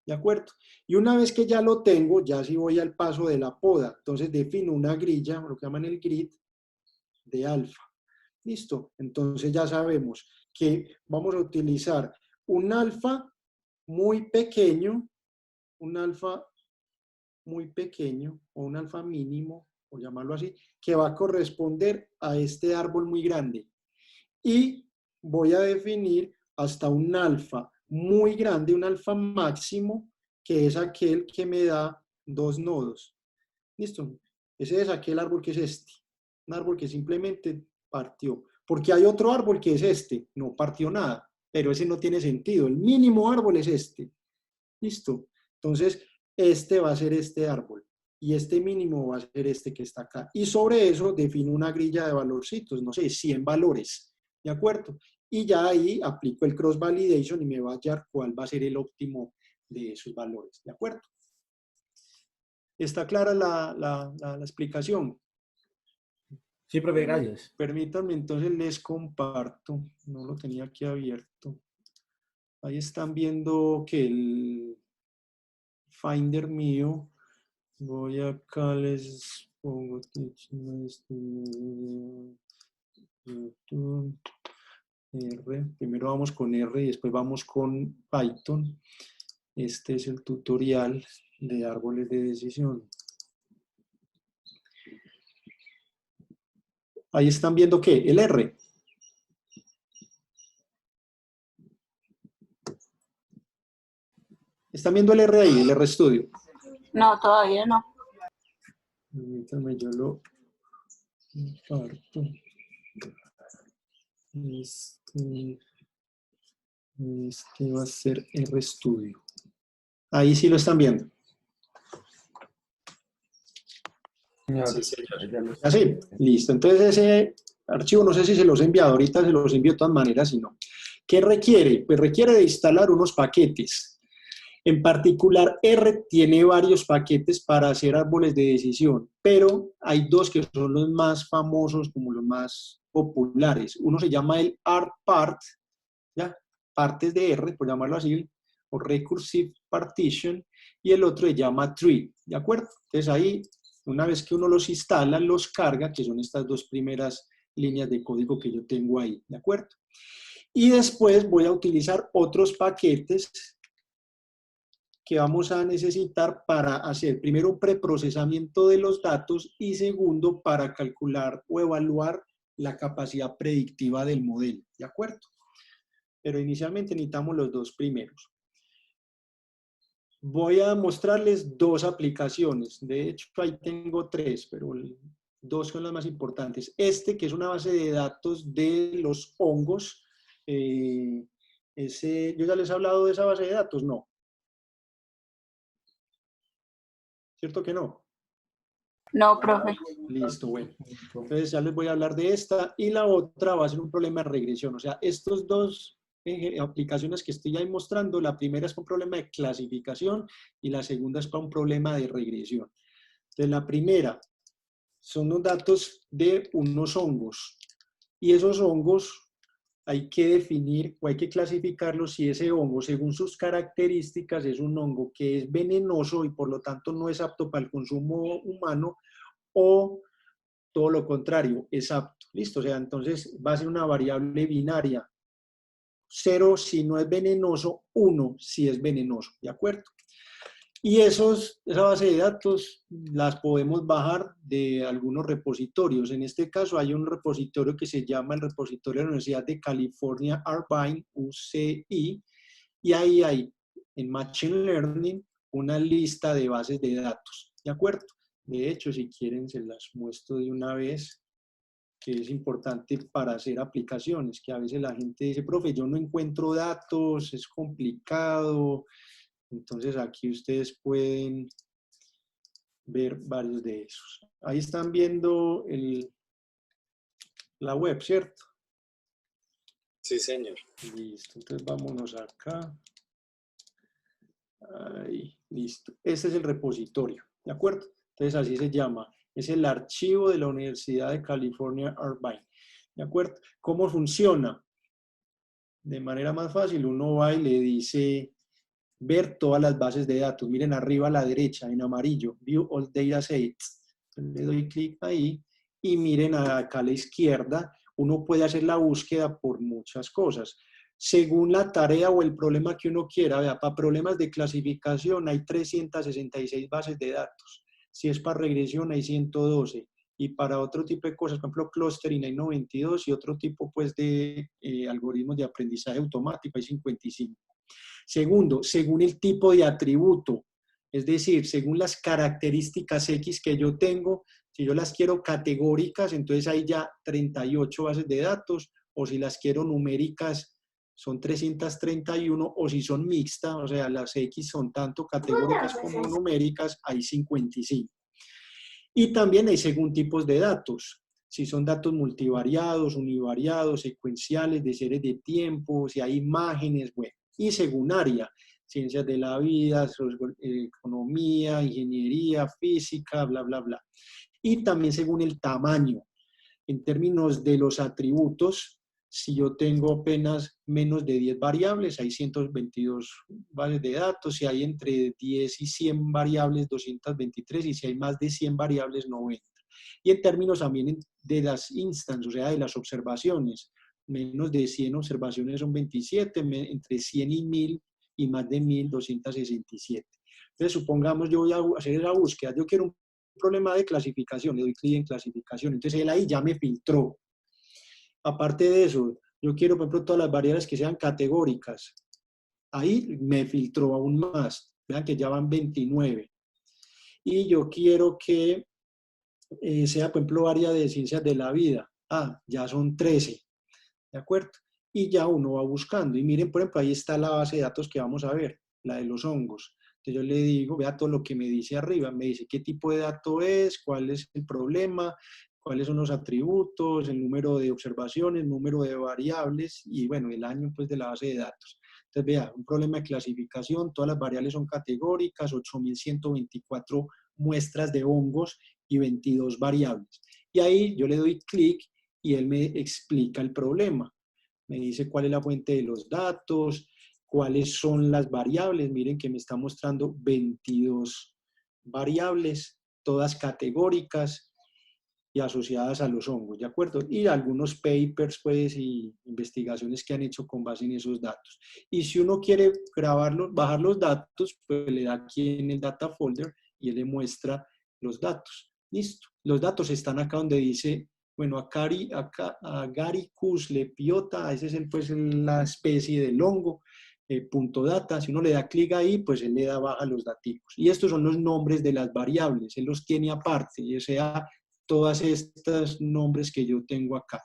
¿De acuerdo? Y una vez que ya lo tengo, ya sí voy al paso de la poda. Entonces defino una grilla, lo que llaman el grid, de alfa. ¿Listo? Entonces ya sabemos que vamos a utilizar un alfa muy pequeño, un alfa muy pequeño, o un alfa mínimo, por llamarlo así, que va a corresponder a este árbol muy grande. Y voy a definir hasta un alfa muy grande, un alfa máximo, que es aquel que me da 2 nodos. ¿Listo? Ese es aquel árbol que es este. Un árbol que simplemente partió. Porque hay otro árbol que es este. No partió nada. Pero ese no tiene sentido. El mínimo árbol es este. ¿Listo? Entonces, este va a ser este árbol. Y este mínimo va a ser este que está acá. Y sobre eso defino una grilla de valorcitos. No sé, 100 valores. ¿De acuerdo? Y ya ahí aplico el cross validation y me va a hallar cuál va a ser el óptimo de esos valores. ¿De acuerdo? ¿Está clara la explicación? Sí, profe, gracias. Permítanme, entonces les comparto. No lo tenía aquí abierto. Ahí están viendo que el Finder mío. Voy acá, les pongo YouTube. R. Primero vamos con R y después vamos con Python. Este es el tutorial de árboles de decisión. Ahí están viendo ¿qué? El R. ¿Están viendo el R ahí, el RStudio? No, todavía no. Permítanme, yo lo comparto. Este va a ser RStudio. Ahí sí lo están viendo. Sí, señor. Así, listo. Entonces ese archivo no sé si se los he enviado, ahorita se los envío de todas maneras, si no. ¿Qué requiere? Pues requiere de instalar unos paquetes. En particular, R tiene varios paquetes para hacer árboles de decisión, pero hay dos que son los más famosos, como los más populares. Uno se llama el ARPart, ¿ya? Partes de R, por llamarlo así, o Recursive Partition, y el otro se llama Tree, ¿de acuerdo? Entonces ahí, una vez que uno los instala, los carga, que son estas dos primeras líneas de código que yo tengo ahí, ¿de acuerdo? Y después voy a utilizar otros paquetes que vamos a necesitar para hacer, primero, un preprocesamiento de los datos y segundo, para calcular o evaluar la capacidad predictiva del modelo, ¿de acuerdo? Pero inicialmente necesitamos los dos primeros. Voy a mostrarles dos aplicaciones. De hecho, ahí tengo tres, pero dos son las más importantes. Este, que es una base de datos de los hongos. ¿Yo ya les he hablado de esa base de datos? No. ¿Cierto que no? No, profe. Listo, bueno. Entonces ya les voy a hablar de esta. Y la otra va a ser un problema de regresión. O sea, estos dos aplicaciones que estoy ahí mostrando, la primera es para un problema de clasificación y la segunda es para un problema de regresión. Entonces la primera son los datos de unos hongos. Y esos hongos hay que definir o hay que clasificarlos si ese hongo, según sus características, es un hongo que es venenoso y por lo tanto no es apto para el consumo humano, o todo lo contrario, es apto. ¿Listo? O sea, entonces va a ser una variable binaria. 0 si no es venenoso, 1 si es venenoso. ¿De acuerdo? Y esa base de datos las podemos bajar de algunos repositorios. En este caso hay un repositorio que se llama el repositorio de la Universidad de California, Irvine, UCI, y ahí hay en Machine Learning una lista de bases de datos. ¿De acuerdo? De hecho, si quieren se las muestro de una vez, que es importante para hacer aplicaciones, que a veces la gente dice, profe, yo no encuentro datos, es complicado. Entonces aquí ustedes pueden ver varios de esos. Ahí están viendo la web, ¿cierto? Sí, señor. Listo, entonces vámonos acá. Ahí, listo. Este es el repositorio, ¿de acuerdo? Entonces así se llama. Es el archivo de la Universidad de California, Irvine. ¿De acuerdo? ¿Cómo funciona? De manera más fácil, uno va y le dice ver todas las bases de datos. Miren arriba a la derecha, en amarillo, View All Datasets. Le doy clic ahí y miren acá a la izquierda, uno puede hacer la búsqueda por muchas cosas. Según la tarea o el problema que uno quiera, vea, para problemas de clasificación hay 366 bases de datos. Si es para regresión hay 112. Y para otro tipo de cosas, por ejemplo, clustering hay 92 y otro tipo pues, de algoritmos de aprendizaje automático hay 55. Segundo, según el tipo de atributo, es decir, según las características X que yo tengo, si yo las quiero categóricas, entonces hay ya 38 bases de datos, o si las quiero numéricas, son 331, o si son mixtas, o sea, las X son tanto categóricas como numéricas, hay 55. Y también hay según tipos de datos. Si son datos multivariados, univariados, secuenciales, de series de tiempo, si hay imágenes, bueno. Y según área, ciencias de la vida, economía, ingeniería, física, bla, bla, bla. Y también según el tamaño. En términos de los atributos, si yo tengo apenas menos de 10 variables, hay 122 bases de datos. Si hay entre 10 y 100 variables, 223. Y si hay más de 100 variables, 90. Y en términos también de las instancias, o sea, de las observaciones, menos de 100 observaciones son 27, entre 100 y 1000 y más de 1000, 267. Entonces, supongamos yo voy a hacer la búsqueda, yo quiero un problema de clasificación, le doy clic en clasificación, entonces él ahí ya me filtró. Aparte de eso, yo quiero, por ejemplo, todas las variables que sean categóricas, ahí me filtró aún más, vean que ya van 29. Y yo quiero que sea, por ejemplo, área de ciencias de la vida, ya son 13. ¿De acuerdo? Y ya uno va buscando. Y miren, por ejemplo, ahí está la base de datos que vamos a ver, la de los hongos. Entonces yo le digo, vea todo lo que me dice arriba. Me dice qué tipo de dato es, cuál es el problema, cuáles son los atributos, el número de observaciones, el número de variables y, bueno, el año pues, de la base de datos. Entonces, vea, un problema de clasificación, todas las variables son categóricas, 8.124 muestras de hongos y 22 variables. Y ahí yo le doy clic y él me explica el problema. Me dice cuál es la fuente de los datos, cuáles son las variables. Miren que me está mostrando 22 variables, todas categóricas y asociadas a los hongos, ¿de acuerdo? Y algunos papers, pues, y investigaciones que han hecho con base en esos datos. Y si uno quiere grabarlos, bajar los datos, pues le da aquí en el data folder y él le muestra los datos. Listo. Los datos están acá donde dice, bueno, Agaricus lepiota, esa es pues, la especie del hongo, punto data. Si uno le da clic ahí, pues él le da baja los daticos. Y estos son los nombres de las variables, él los tiene aparte, o sea, todas estas nombres que yo tengo acá.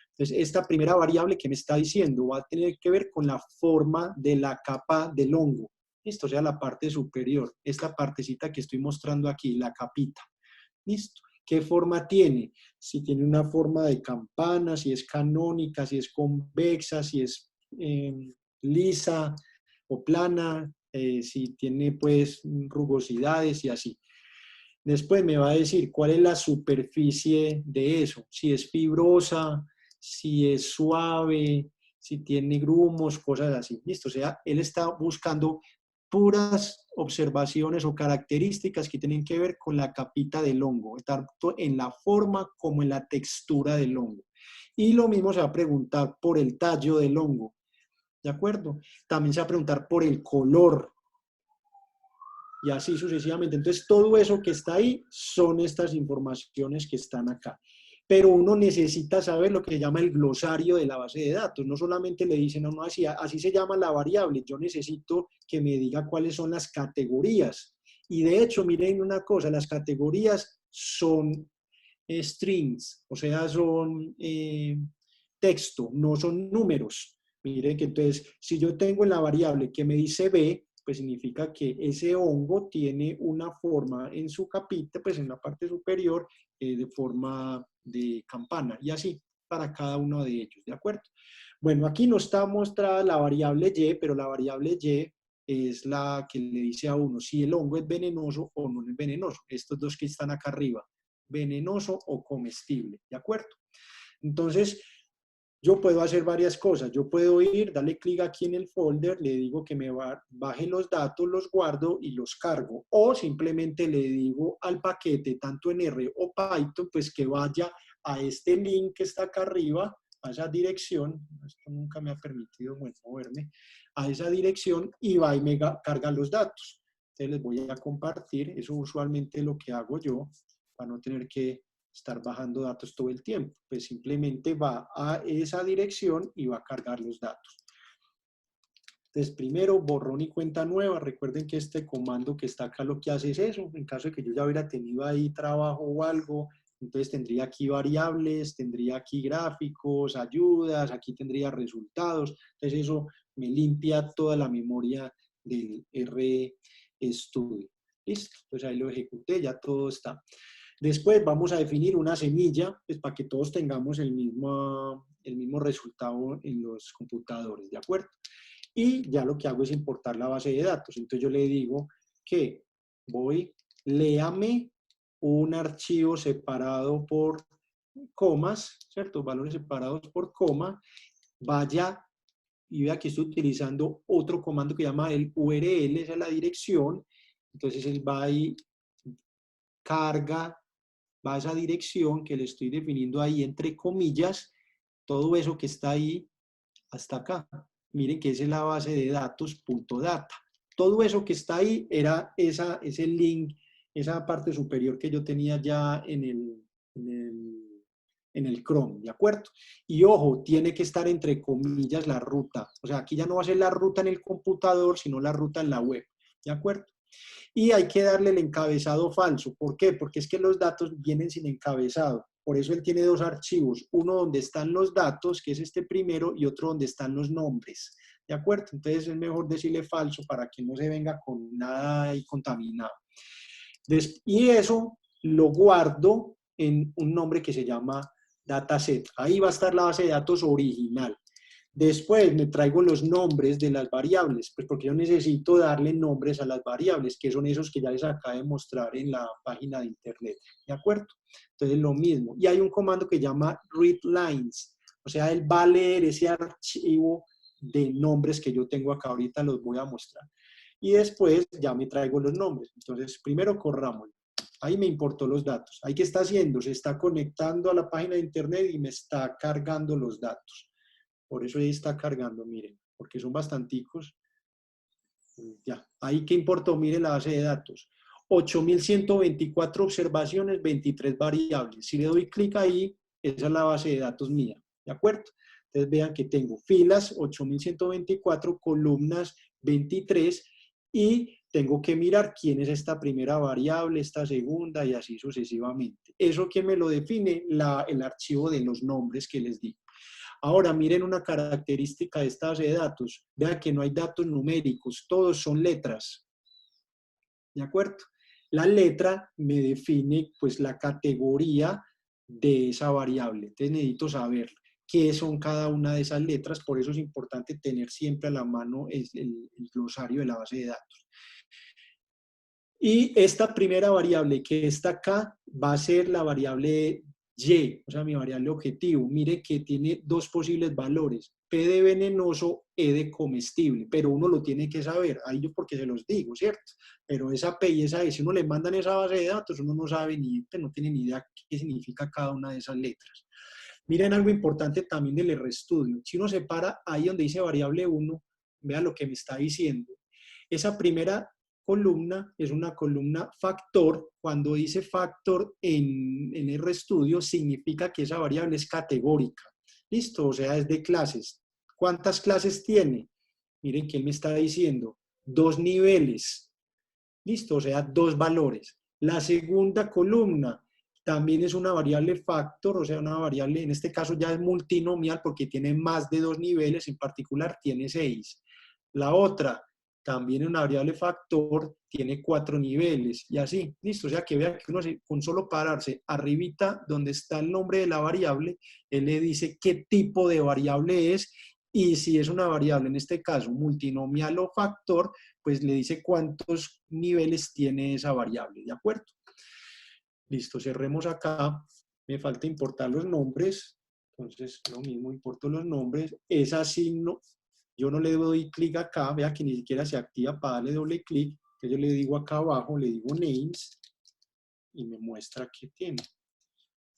Entonces, esta primera variable que me está diciendo va a tener que ver con la forma de la capa del hongo. Listo, o sea, la parte superior, esta partecita que estoy mostrando aquí, la capita. Listo. ¿Qué forma tiene? Si tiene una forma de campana, si es canónica, si es convexa, si es lisa o plana, si tiene pues rugosidades y así. Después me va a decir cuál es la superficie de eso, si es fibrosa, si es suave, si tiene grumos, cosas así. ¿Listo? O sea, él está buscando puras observaciones o características que tienen que ver con la capita del hongo, tanto en la forma como en la textura del hongo. Y lo mismo se va a preguntar por el tallo del hongo, ¿de acuerdo? También se va a preguntar por el color, y así sucesivamente. Entonces, todo eso que está ahí son estas informaciones que están acá. Pero uno necesita saber lo que se llama el glosario de la base de datos. No solamente le dicen a uno así, así se llama la variable. Yo necesito que me diga cuáles son las categorías. Y de hecho, miren una cosa, las categorías son strings, o sea, son texto, no son números. Miren que entonces, si yo tengo en la variable que me dice B, pues significa que ese hongo tiene una forma en su capita, pues en la parte superior, de forma de campana, y así para cada uno de ellos, ¿de acuerdo? Bueno, aquí no está mostrada la variable Y, pero la variable Y es la que le dice a uno si el hongo es venenoso o no es venenoso. Estos dos que están acá arriba, venenoso o comestible, ¿de acuerdo? Entonces, yo puedo hacer varias cosas. Yo puedo ir, darle clic aquí en el folder, le digo que me baje los datos, los guardo y los cargo. O simplemente le digo al paquete, tanto en R o Python, pues que vaya a este link que está acá arriba, a esa dirección. Esto nunca me ha permitido moverme. A esa dirección y va y me carga los datos. Entonces les voy a compartir. Eso usualmente es lo que hago yo, para no tener que estar bajando datos todo el tiempo. Pues simplemente va a esa dirección y va a cargar los datos. Entonces, primero, borrón y cuenta nueva. Recuerden que este comando que está acá lo que hace es eso. En caso de que yo ya hubiera tenido ahí trabajo o algo, entonces tendría aquí variables, tendría aquí gráficos, ayudas, aquí tendría resultados. Entonces, eso me limpia toda la memoria del RStudio. ¿Listo? Entonces, ahí lo ejecuté, ya todo está. Después vamos a definir una semilla, pues para que todos tengamos el mismo resultado en los computadores, ¿de acuerdo? Y ya lo que hago es importar la base de datos. Entonces yo le digo que léame un archivo separado por comas, ¿cierto? Valores separados por coma, vaya y vea que estoy utilizando otro comando que llama el URL, esa es la dirección. Entonces él va y carga, va a esa dirección que le estoy definiendo ahí entre comillas, todo eso que está ahí hasta acá. Miren que esa es la base de datos .data. Todo eso que está ahí era ese link, esa parte superior que yo tenía ya en el Chrome, ¿de acuerdo? Y ojo, tiene que estar entre comillas la ruta. O sea, aquí ya no va a ser la ruta en el computador, sino la ruta en la web, ¿de acuerdo? Y hay que darle el encabezado falso. ¿Por qué? Porque es que los datos vienen sin encabezado. Por eso él tiene dos archivos. Uno donde están los datos, que es este primero, y otro donde están los nombres. ¿De acuerdo? Entonces es mejor decirle falso para que no se venga con nada ahí contaminado. Y eso lo guardo en un nombre que se llama dataset. Ahí va a estar la base de datos original. Después me traigo los nombres de las variables, pues porque yo necesito darle nombres a las variables, que son esos que ya les acabo de mostrar en la página de internet, ¿de acuerdo? Entonces lo mismo. Y hay un comando que llama readLines, o sea, él va a leer ese archivo de nombres que yo tengo acá, ahorita los voy a mostrar. Y después ya me traigo los nombres. Entonces, primero corramos. Ahí me importó los datos. Ahí, ¿qué está haciendo? Se está conectando a la página de internet y me está cargando los datos. Por eso ahí está cargando, miren, porque son bastanticos. Ya, ahí que importó, miren la base de datos. 8.124 observaciones, 23 variables. Si le doy clic ahí, esa es la base de datos mía, ¿de acuerdo? Entonces vean que tengo filas 8.124, columnas 23 y tengo que mirar quién es esta primera variable, esta segunda y así sucesivamente. ¿Eso quién me lo define? El archivo de los nombres que les digo. Ahora, miren una característica de esta base de datos. Vean que no hay datos numéricos, todos son letras. ¿De acuerdo? La letra me define pues la categoría de esa variable. Entonces necesito saber qué son cada una de esas letras, por eso es importante tener siempre a la mano el glosario de la base de datos. Y esta primera variable que está acá va a ser la variable Y, o sea, mi variable objetivo, mire que tiene dos posibles valores, P de venenoso, E de comestible, pero uno lo tiene que saber, ahí yo porque se los digo, ¿cierto? Pero esa P y esa E, si uno le mandan esa base de datos, uno no sabe ni, no tiene ni idea qué significa cada una de esas letras. Miren algo importante también del RStudio, si uno separa ahí donde dice variable 1, vea lo que me está diciendo. Esa primera columna es una columna factor. Cuando dice factor en RStudio significa que esa variable es categórica. ¿Listo? O sea, es de clases. ¿Cuántas clases tiene? Miren que él me está diciendo 2 niveles. ¿Listo? O sea, 2 valores. La segunda columna también es una variable factor, o sea, una variable, en este caso ya es multinomial porque tiene más de 2 niveles, en particular tiene 6. La otra, también una variable factor, tiene 4 niveles, y así, listo. O sea, que vea que uno con solo pararse arribita donde está el nombre de la variable, él le dice qué tipo de variable es, y si es una variable, en este caso, multinomial o factor, pues le dice cuántos niveles tiene esa variable, ¿de acuerdo? Listo, cerremos acá. Me falta importar los nombres. Entonces, lo mismo, importo los nombres. Es así, no, yo no le doy clic acá, vea que ni siquiera se activa para darle doble clic. Entonces yo le digo acá abajo, le digo names y me muestra qué tiene.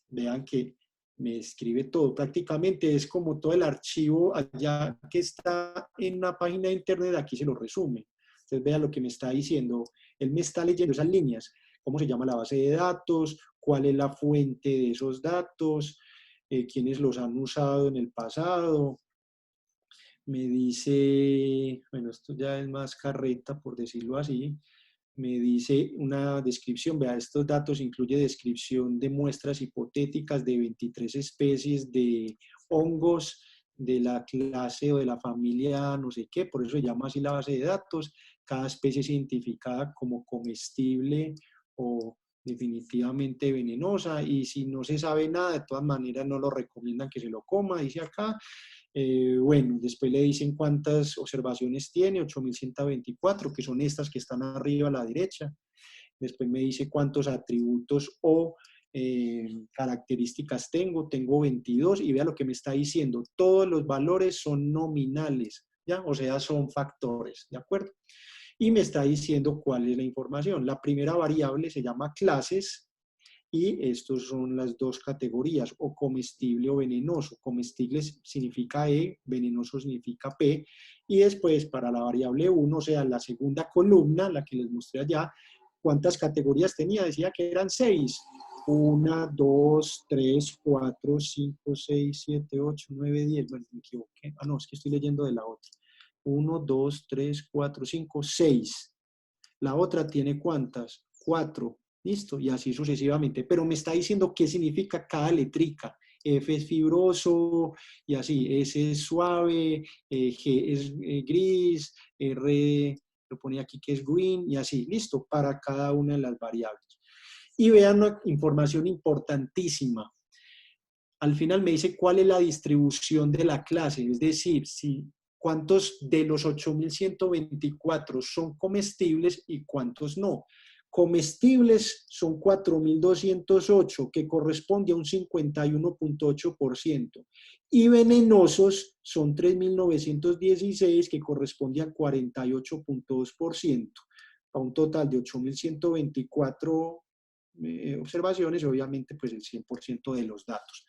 Vean que me escribe todo. Prácticamente es como todo el archivo allá que está en una página de internet, aquí se lo resume. Entonces vean lo que me está diciendo. Él me está leyendo esas líneas. ¿Cómo se llama la base de datos? ¿Cuál es la fuente de esos datos? ¿Quiénes los han usado en el pasado? Me dice, bueno, esto ya es más carreta, por decirlo así. Me dice una descripción, vea, estos datos incluye descripción de muestras hipotéticas de 23 especies de hongos de la clase o de la familia no sé qué, por eso se llama así la base de datos. Cada especie es identificada como comestible o definitivamente venenosa, y si no se sabe nada, de todas maneras no lo recomiendan que se lo coma, dice acá. Bueno, después le dicen cuántas observaciones tiene, 8.124, que son estas que están arriba a la derecha. Después me dice cuántos atributos o características tengo 22, y vea lo que me está diciendo, todos los valores son nominales, ¿ya? O sea, son factores, ¿de acuerdo? Y me está diciendo cuál es la información. La primera variable se llama clases, y estos son las dos categorías, o comestible o venenoso. Comestible significa E, venenoso significa P, y después para la variable 1, o sea, la segunda columna, la que les mostré allá, ¿cuántas categorías tenía? Decía que eran 6. 1, 2, 3, 4, 5, 6, 7, 8, 9, 10. Bueno, me equivoqué. Ah, no, es que estoy leyendo de la otra. 1, 2, 3, 4, 5, 6. La otra tiene ¿cuántas? 4. Listo, y así sucesivamente. Pero me está diciendo qué significa cada letrica. F es fibroso, y así. S es suave, G es gris, R lo pone aquí que es green, y así. Listo, para cada una de las variables. Y vean una información importantísima. Al final me dice cuál es la distribución de la clase, es decir, si cuántos de los 8.124 son comestibles y cuántos no. Comestibles son 4.208, que corresponde a un 51.8%, y venenosos son 3.916, que corresponde a 48.2%, a un total de 8.124 observaciones, obviamente pues el 100% de los datos.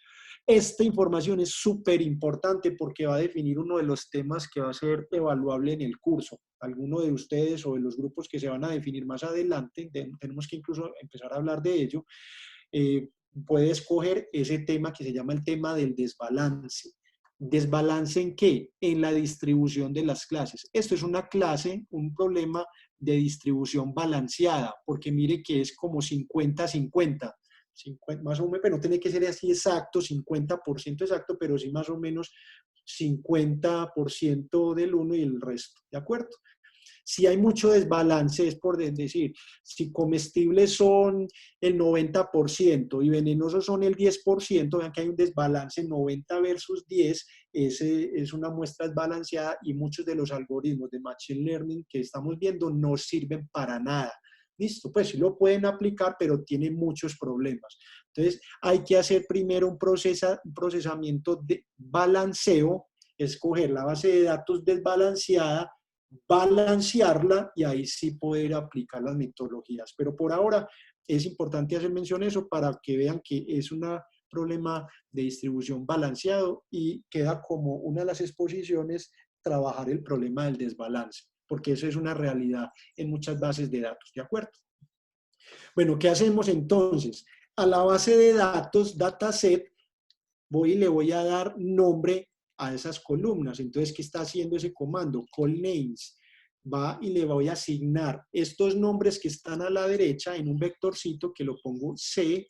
Esta información es súper importante porque va a definir uno de los temas que va a ser evaluable en el curso. Alguno de ustedes o de los grupos que se van a definir más adelante, tenemos que incluso empezar a hablar de ello, puede escoger ese tema que se llama el tema del desbalance. ¿Desbalance en qué? En la distribución de las clases. Esto es una clase, un problema de distribución balanceada, porque mire que es como 50-50. Más o menos, pero no tiene que ser así exacto, 50% exacto, pero sí más o menos 50% del uno y el resto, ¿de acuerdo? Si hay mucho desbalance, es por decir, si comestibles son el 90% y venenosos son el 10%, vean que hay un desbalance 90 versus 10, es una muestra desbalanceada, y muchos de los algoritmos de Machine Learning que estamos viendo no sirven para nada. Listo, pues sí lo pueden aplicar, pero tiene muchos problemas. Entonces, hay que hacer primero un procesamiento de balanceo, escoger la base de datos desbalanceada, balancearla y ahí sí poder aplicar las metodologías. Pero por ahora es importante hacer mención de eso para que vean que es un problema de distribución balanceado y queda como una de las exposiciones trabajar el problema del desbalance, porque eso es una realidad en muchas bases de datos, ¿de acuerdo? Bueno, ¿qué hacemos entonces? A la base de datos, dataset, voy y le voy a dar nombre a esas columnas. Entonces, ¿qué está haciendo ese comando? Call names. Va y le voy a asignar estos nombres que están a la derecha en un vectorcito que lo pongo C,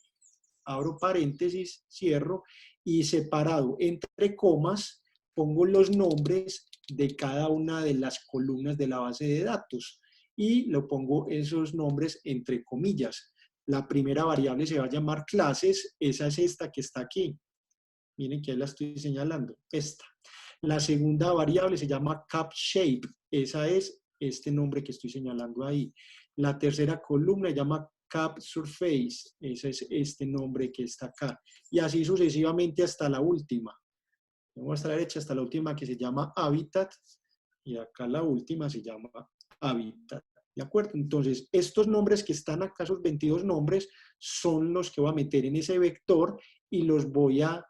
abro paréntesis, cierro, y separado entre comas, pongo los nombres de cada una de las columnas de la base de datos y lo pongo esos nombres entre comillas. La primera variable se va a llamar clases, esa es esta que está aquí. Miren que ahí la estoy señalando, esta. La segunda variable se llama cap shape, esa es este nombre que estoy señalando ahí. La tercera columna se llama cap surface, ese es este nombre que está acá. Y así sucesivamente hasta la última. Vamos a estar derecha hasta la última que se llama habitat y acá la última se llama habitat. ¿De acuerdo? Entonces, estos nombres que están acá, esos 22 nombres, son los que voy a meter en ese vector y los voy a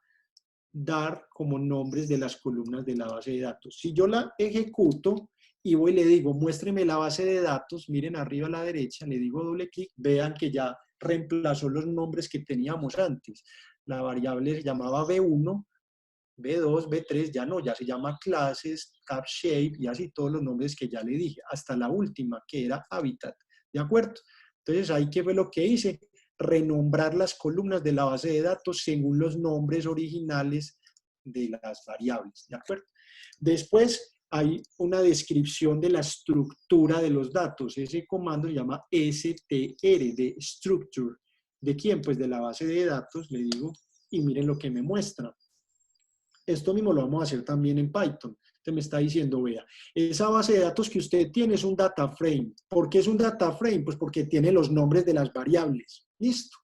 dar como nombres de las columnas de la base de datos. Si yo la ejecuto y voy y le digo, muéstreme la base de datos, miren arriba a la derecha, le digo doble clic, vean que ya reemplazó los nombres que teníamos antes. La variable se llamaba B1, B2, B3, ya no, ya se llama clases, cap shape y así todos los nombres que ya le dije, hasta la última que era habitat, ¿de acuerdo? Entonces ahí qué fue lo que hice, renombrar las columnas de la base de datos según los nombres originales de las variables, ¿de acuerdo? Después hay una descripción de la estructura de los datos, ese comando se llama str, de structure, ¿de quién? Pues de la base de datos, le digo, y miren lo que me muestra. Esto mismo lo vamos a hacer también en Python. Te me está diciendo, vea, esa base de datos que usted tiene es un data frame. ¿Por qué es un data frame? Pues porque tiene los nombres de las variables. Listo.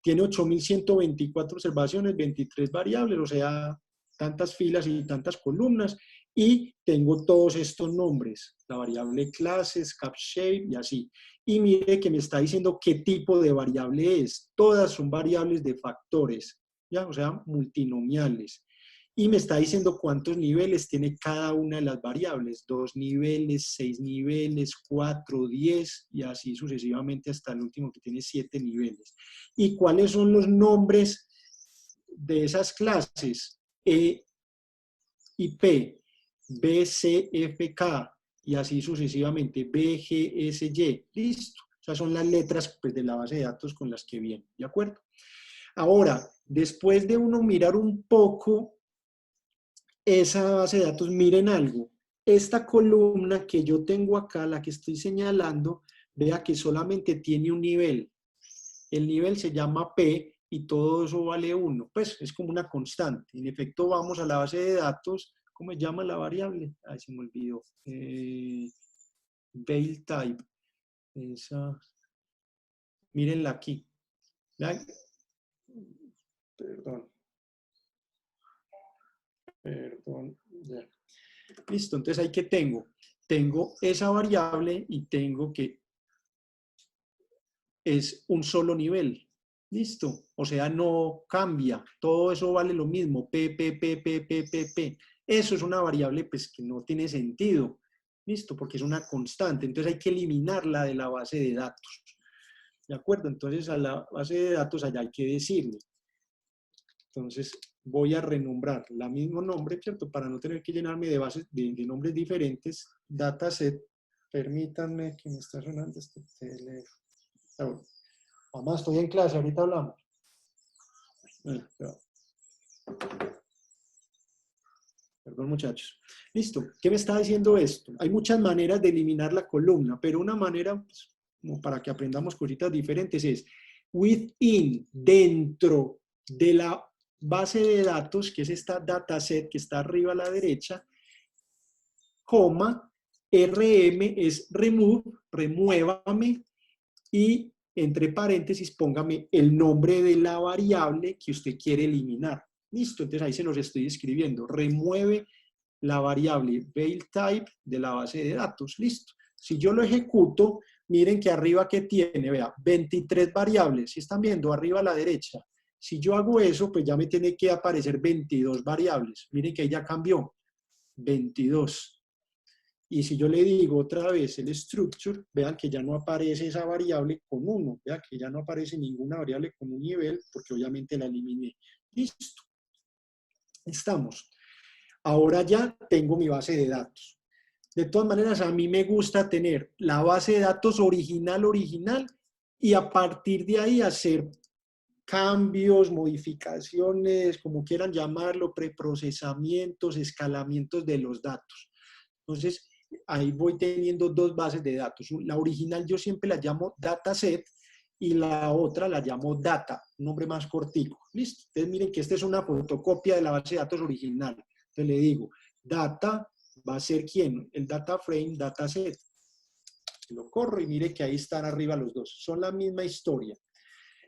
Tiene 8.124 observaciones, 23 variables, o sea, tantas filas y tantas columnas. Y tengo todos estos nombres, la variable clases, cap shape y así. Y mire que me está diciendo qué tipo de variable es. Todas son variables de factores, ¿ya? O sea, multinomiales. Y me está diciendo cuántos niveles tiene cada una de las variables, 2 niveles, 6 niveles, 4, 10 y así sucesivamente hasta el último que tiene 7 niveles. ¿Y cuáles son los nombres de esas clases? E y P, B, C, F, K y así sucesivamente, B, G, S, Y. Listo. O sea, son las letras pues, de la base de datos con las que vienen, ¿de acuerdo? Ahora, después de uno mirar un poco esa base de datos, miren algo. Esta columna que yo tengo acá, la que estoy señalando, vea que solamente tiene un nivel. El nivel se llama P y todo eso vale 1. Pues es como una constante. En efecto, vamos a la base de datos. ¿Cómo se llama la variable? Ay, se me olvidó. Veil type. Esa. Mírenla aquí. ¿Vean? Perdón. Ya. Listo, entonces ahí que tengo. Tengo esa variable y tengo que es un solo nivel. Listo. O sea, no cambia. Todo eso vale lo mismo. P. Eso es una variable pues, que no tiene sentido. Listo, porque es una constante. Entonces hay que eliminarla de la base de datos. ¿De acuerdo? Entonces a la base de datos allá hay que decirle. Entonces voy a renombrar el mismo nombre, ¿cierto? Para no tener que llenarme de bases de nombres diferentes. Dataset. Permítanme que me está sonando este teléfono. Mamá, estoy en clase, ahorita hablamos. Perdón, muchachos. Listo. ¿Qué me está diciendo esto? Hay muchas maneras de eliminar la columna, pero una manera, pues, como para que aprendamos cositas diferentes, es within, dentro de la base de datos, que es esta dataset que está arriba a la derecha, coma, RM es remove, remuévame, y entre paréntesis póngame el nombre de la variable que usted quiere eliminar. Listo, entonces ahí se los estoy escribiendo. Remueve la variable VailType de la base de datos. Listo. Si yo lo ejecuto, miren que arriba que tiene, vea, 23 variables. ¿Sí están viendo? Arriba a la derecha. Si yo hago eso, pues ya me tiene que aparecer 22 variables. Miren que ahí ya cambió. 22. Y si yo le digo otra vez el structure, vean que ya no aparece esa variable con 1. Vean que ya no aparece ninguna variable con un nivel, porque obviamente la eliminé. Listo. Estamos. Ahora ya tengo mi base de datos. De todas maneras, a mí me gusta tener la base de datos original, y a partir de ahí hacer cambios, modificaciones, como quieran llamarlo, preprocesamientos, escalamientos de los datos. Entonces, ahí voy teniendo dos bases de datos. La original yo siempre la llamo dataset y la otra la llamo data, un nombre más cortico. ¿Listo? Entonces, miren que esta es una fotocopia de la base de datos original. Entonces le digo, data va a ser ¿quién? El data frame, dataset. Lo corro y mire que ahí están arriba los dos. Son la misma historia.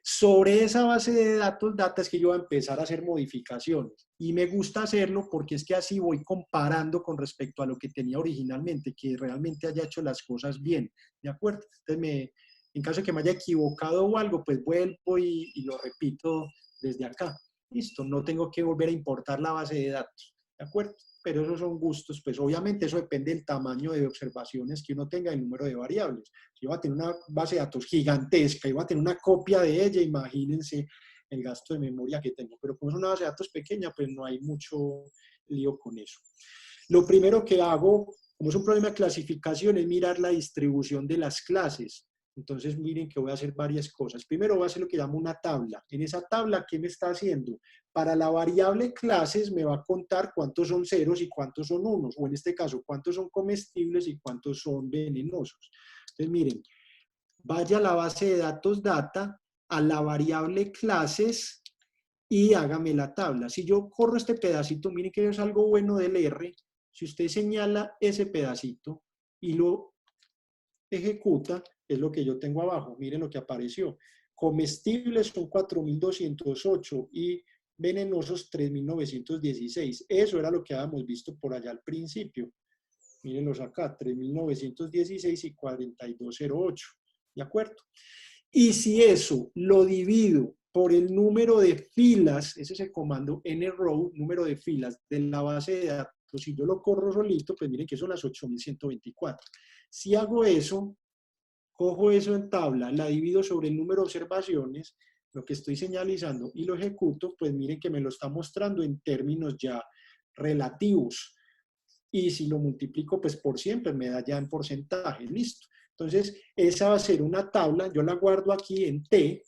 Sobre esa base de datos, data, es que yo voy a empezar a hacer modificaciones. Y me gusta hacerlo porque es que así voy comparando con respecto a lo que tenía originalmente, que realmente haya hecho las cosas bien. ¿De acuerdo? Entonces, en caso de que me haya equivocado o algo, pues vuelvo y lo repito desde acá. Listo, no tengo que volver a importar la base de datos. ¿De acuerdo? Pero esos son gustos, pues obviamente eso depende del tamaño de observaciones que uno tenga, el número de variables. Si yo voy a tener una base de datos gigantesca y voy a tener una copia de ella, imagínense el gasto de memoria que tengo. Pero como es una base de datos pequeña, pues no hay mucho lío con eso. Lo primero que hago, como es un problema de clasificación, es mirar la distribución de las clases. Entonces miren que voy a hacer varias cosas. Primero voy a hacer lo que llamo una tabla. En esa tabla, ¿qué me está haciendo? Para la variable clases me va a contar cuántos son ceros y cuántos son unos, o en este caso, cuántos son comestibles y cuántos son venenosos. Entonces miren, vaya a la base de datos data, a la variable clases y hágame la tabla. Si yo corro este pedacito, miren que es algo bueno del R. Si usted señala ese pedacito y lo ejecuta, es lo que yo tengo abajo. Miren lo que apareció. Comestibles son 4.208 y venenosos 3.916. Eso era lo que habíamos visto por allá al principio. Mírenlos acá, 3.916 y 4208. ¿De acuerdo? Y si eso lo divido por el número de filas, ese es el comando nrow, número de filas de la base de datos, si yo lo corro solito, pues miren que son las 8.124. Si hago eso, cojo eso en tabla, la divido sobre el número de observaciones, lo que estoy señalizando, y lo ejecuto, pues miren que me lo está mostrando en términos ya relativos. Y si lo multiplico pues por 100, pues me da ya en porcentaje, listo. Entonces, esa va a ser una tabla, yo la guardo aquí en T,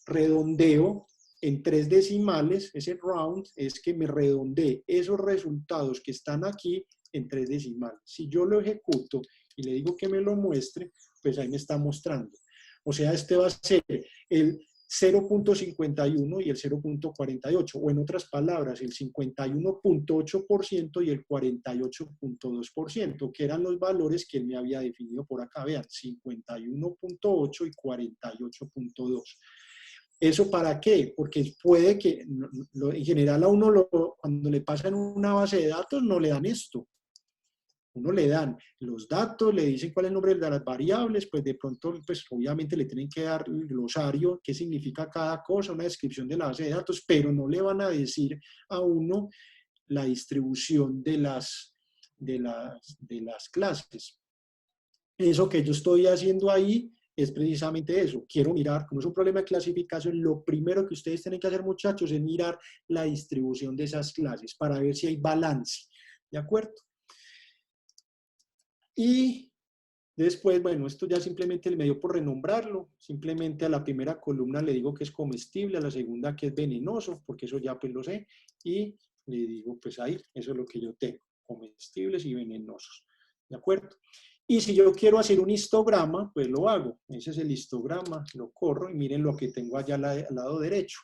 redondeo en 3 decimales, ese round es que me redondee esos resultados que están aquí en 3 decimales. Si yo lo ejecuto y le digo que me lo muestre, pues ahí me está mostrando. O sea, este va a ser el 0.51 y el 0.48, o en otras palabras, el 51.8% y el 48.2%, que eran los valores que él me había definido por acá. Vean, 51.8 y 48.2. ¿Eso para qué? Porque puede que, en general a uno cuando le pasan una base de datos no le dan esto. Uno le dan los datos, le dicen cuál es el nombre de las variables, pues de pronto, pues obviamente le tienen que dar el glosario, qué significa cada cosa, una descripción de la base de datos, pero no le van a decir a uno la distribución de las clases. Eso que yo estoy haciendo ahí es precisamente eso. Quiero mirar, como es un problema de clasificación, lo primero que ustedes tienen que hacer, muchachos, es mirar la distribución de esas clases para ver si hay balance. ¿De acuerdo? Y después, bueno, esto ya simplemente me dio por renombrarlo. Simplemente a la primera columna le digo que es comestible, a la segunda que es venenoso, porque eso ya pues lo sé. Y le digo, pues ahí, eso es lo que yo tengo, comestibles y venenosos. ¿De acuerdo? Y si yo quiero hacer un histograma, pues lo hago. Ese es el histograma, lo corro y miren lo que tengo allá al lado derecho.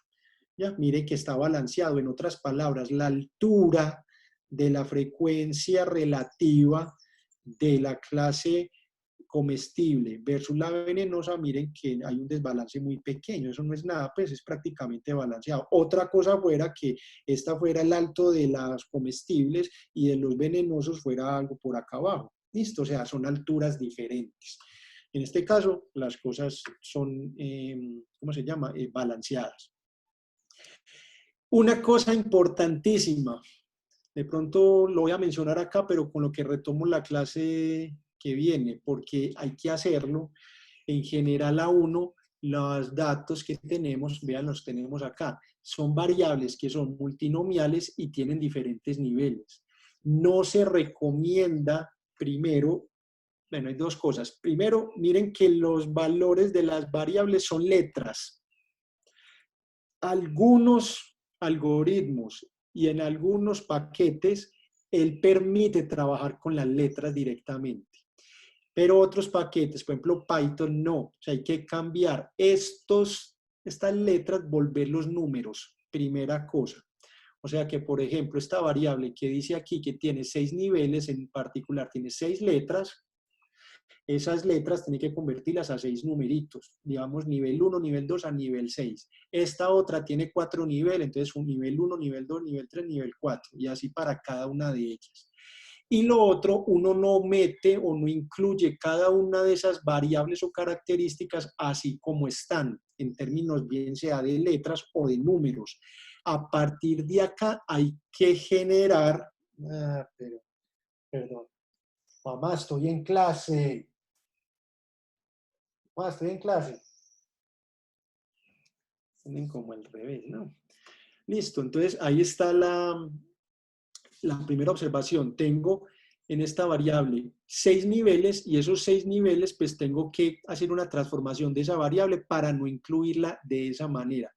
Ya, miren que está balanceado. En otras palabras, la altura de la frecuencia relativa de la clase comestible versus la venenosa, miren que hay un desbalance muy pequeño, eso no es nada, pues es prácticamente balanceado. Otra cosa fuera que esta fuera el alto de las comestibles y de los venenosos fuera algo por acá abajo. Listo, o sea, son alturas diferentes. En este caso, las cosas son, ¿cómo se llama? Balanceadas. Una cosa importantísima, de pronto lo voy a mencionar acá, pero con lo que retomo la clase que viene, porque hay que hacerlo. En general a uno, los datos que tenemos, vean, los tenemos acá, son variables que son multinomiales y tienen diferentes niveles. No se recomienda primero, bueno, hay dos cosas. Primero, miren que los valores de las variables son letras. Algunos algoritmos y en algunos paquetes, él permite trabajar con las letras directamente. Pero otros paquetes, por ejemplo Python, no. O sea, hay que cambiar estas letras, volverlos números, primera cosa. O sea que, por ejemplo, esta variable que dice aquí que tiene 6 niveles, en particular tiene 6 letras, esas letras tiene que convertirlas a 6 numeritos, digamos nivel 1, nivel 2 a nivel 6. Esta otra tiene 4 niveles, entonces un nivel 1, nivel 2, nivel 3, nivel 4, y así para cada una de ellas. Y lo otro, uno no mete o no incluye cada una de esas variables o características así como están, en términos bien sea de letras o de números. A partir de acá hay que generar... perdón. Mamá, estoy en clase. Mamá, estoy en clase. Tienen como al revés, ¿no? Listo, entonces ahí está la primera observación. Tengo en esta variable 6 niveles y esos 6 niveles pues tengo que hacer una transformación de esa variable para no incluirla de esa manera.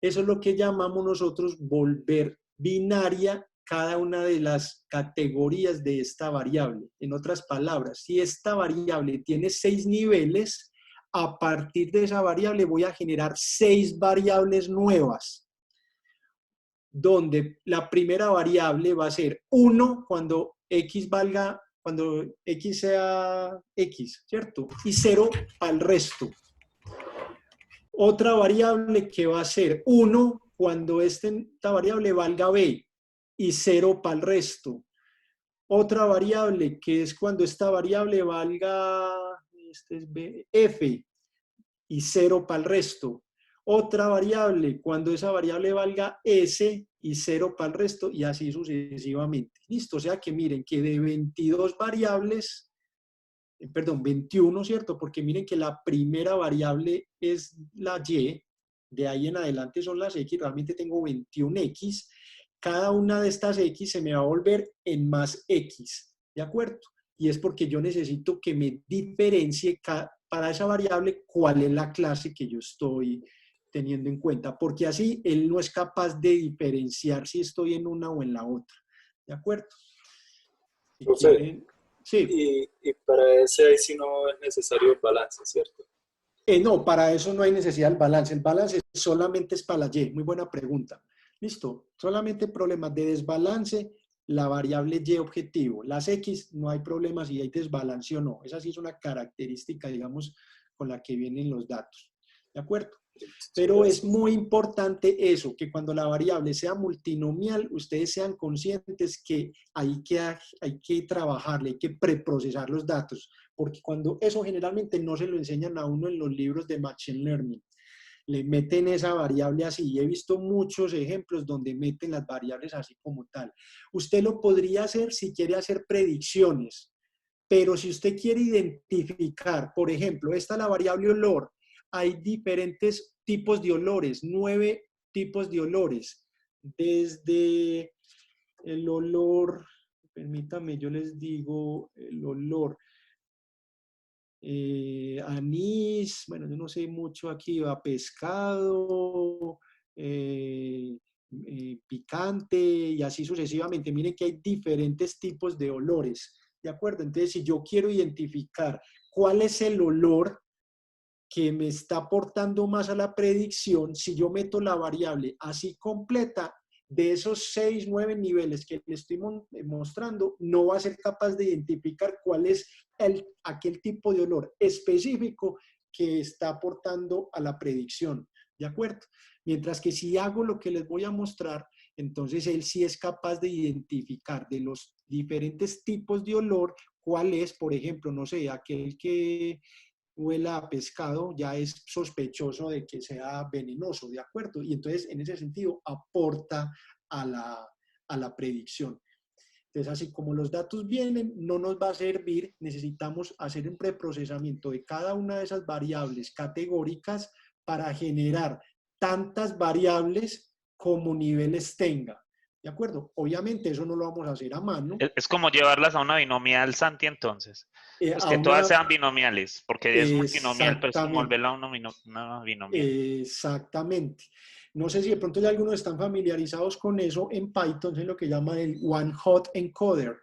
Eso es lo que llamamos nosotros volver binaria cada una de las categorías de esta variable. En otras palabras, si esta variable tiene 6 niveles, a partir de esa variable voy a generar 6 variables nuevas, donde la primera variable va a ser 1 cuando x sea x, ¿cierto? Y 0 al resto. Otra variable que va a ser 1 cuando esta variable valga b y 0 para el resto. Otra variable que es cuando esta variable valga f y 0 para el resto. Otra variable cuando esa variable valga s y 0 para el resto y así sucesivamente. Listo, o sea que miren que de 22 variables, perdón, 21, ¿cierto? Porque miren que la primera variable es la y, de ahí en adelante son las x, realmente tengo 21x. Cada una de estas x se me va a volver en más x, ¿de acuerdo? Y es porque yo necesito que me diferencie para esa variable cuál es la clase que yo estoy teniendo en cuenta, porque así él no es capaz de diferenciar si estoy en una o en la otra, ¿de acuerdo? Si quieren, sí. Y para ese ahí sí no es necesario el balance, ¿cierto? No, para eso no hay necesidad del balance. El balance solamente es para la y. Muy buena pregunta. Listo. Solamente problemas de desbalance, la variable y objetivo. Las x no hay problema si hay desbalance o no. Esa sí es una característica, digamos, con la que vienen los datos. ¿De acuerdo? Pero es muy importante eso, que cuando la variable sea multinomial, ustedes sean conscientes que hay que trabajarle, hay que preprocesar los datos, porque cuando eso generalmente no se lo enseñan a uno en los libros de Machine Learning. Le meten esa variable así, y he visto muchos ejemplos donde meten las variables así como tal. Usted lo podría hacer si quiere hacer predicciones, pero si usted quiere identificar, por ejemplo, esta es la variable olor, hay diferentes tipos de olores, 9 tipos de olores, desde el olor, permítame, yo les digo, el olor anís, bueno, yo no sé mucho aquí, a pescado, picante y así sucesivamente. Miren que hay diferentes tipos de olores, ¿de acuerdo? Entonces, si yo quiero identificar cuál es el olor que me está aportando más a la predicción, si yo meto la variable así completa, de esos 6, 9 niveles que le estoy mostrando, no va a ser capaz de identificar cuál es aquel tipo de olor específico que está aportando a la predicción, ¿de acuerdo? Mientras que si hago lo que les voy a mostrar, entonces él sí es capaz de identificar de los diferentes tipos de olor cuál es, por ejemplo, no sé, aquel que huela a pescado ya es sospechoso de que sea venenoso, ¿de acuerdo? Y entonces, en ese sentido, aporta a la predicción. Entonces, así como los datos vienen, no nos va a servir, necesitamos hacer un preprocesamiento de cada una de esas variables categóricas para generar tantas variables como niveles tenga. ¿De acuerdo? Obviamente eso no lo vamos a hacer a mano. Es como llevarlas a una binomial, Santi, entonces. Pues A que todas una, sean binomiales, porque es multinomial, pero es como exactamente. volverla a una binomial. Exactamente. No sé si de pronto ya algunos están familiarizados con eso en Python, en lo que llaman el one hot encoder.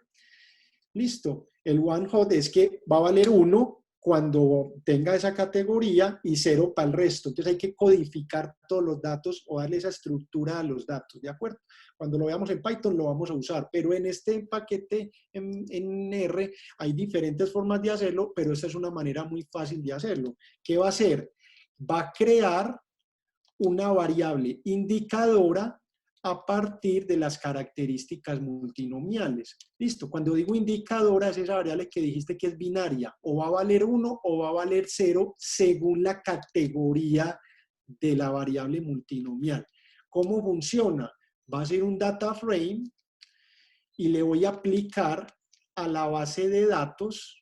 Listo. El one hot es que va a valer 1 cuando tenga esa categoría y 0 para el resto. Entonces hay que codificar todos los datos o darle esa estructura a los datos, ¿de acuerdo? Cuando lo veamos en Python lo vamos a usar, pero en este paquete en R hay diferentes formas de hacerlo, pero esta es una manera muy fácil de hacerlo. ¿Qué va a hacer? Va a crear una variable indicadora a partir de las características multinomiales. Listo, cuando digo indicadora es esa variable que dijiste que es binaria, o va a valer 1 o va a valer 0 según la categoría de la variable multinomial. ¿Cómo funciona? Va a ser un data frame y le voy a aplicar a la base de datos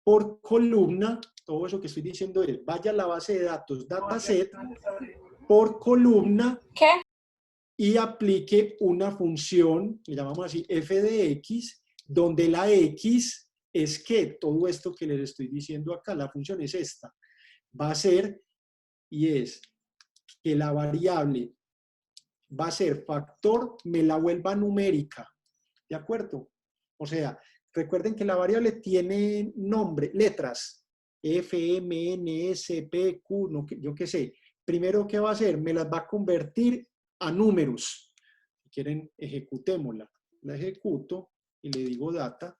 por columna. Todo eso que estoy diciendo es, vaya a la base de datos dataset por columna. ¿Qué? Y aplique una función, le llamamos así, f de x, donde la x es que todo esto que les estoy diciendo acá, la función es esta, va a ser, y es que la variable va a ser factor, me la vuelva numérica, ¿de acuerdo? O sea, recuerden que la variable tiene nombre, letras, F, M, N, S, P, Q, no, yo qué sé. Primero, ¿qué va a hacer? Me las va a convertir a números. Si quieren, ejecutémosla. La ejecuto y le digo data.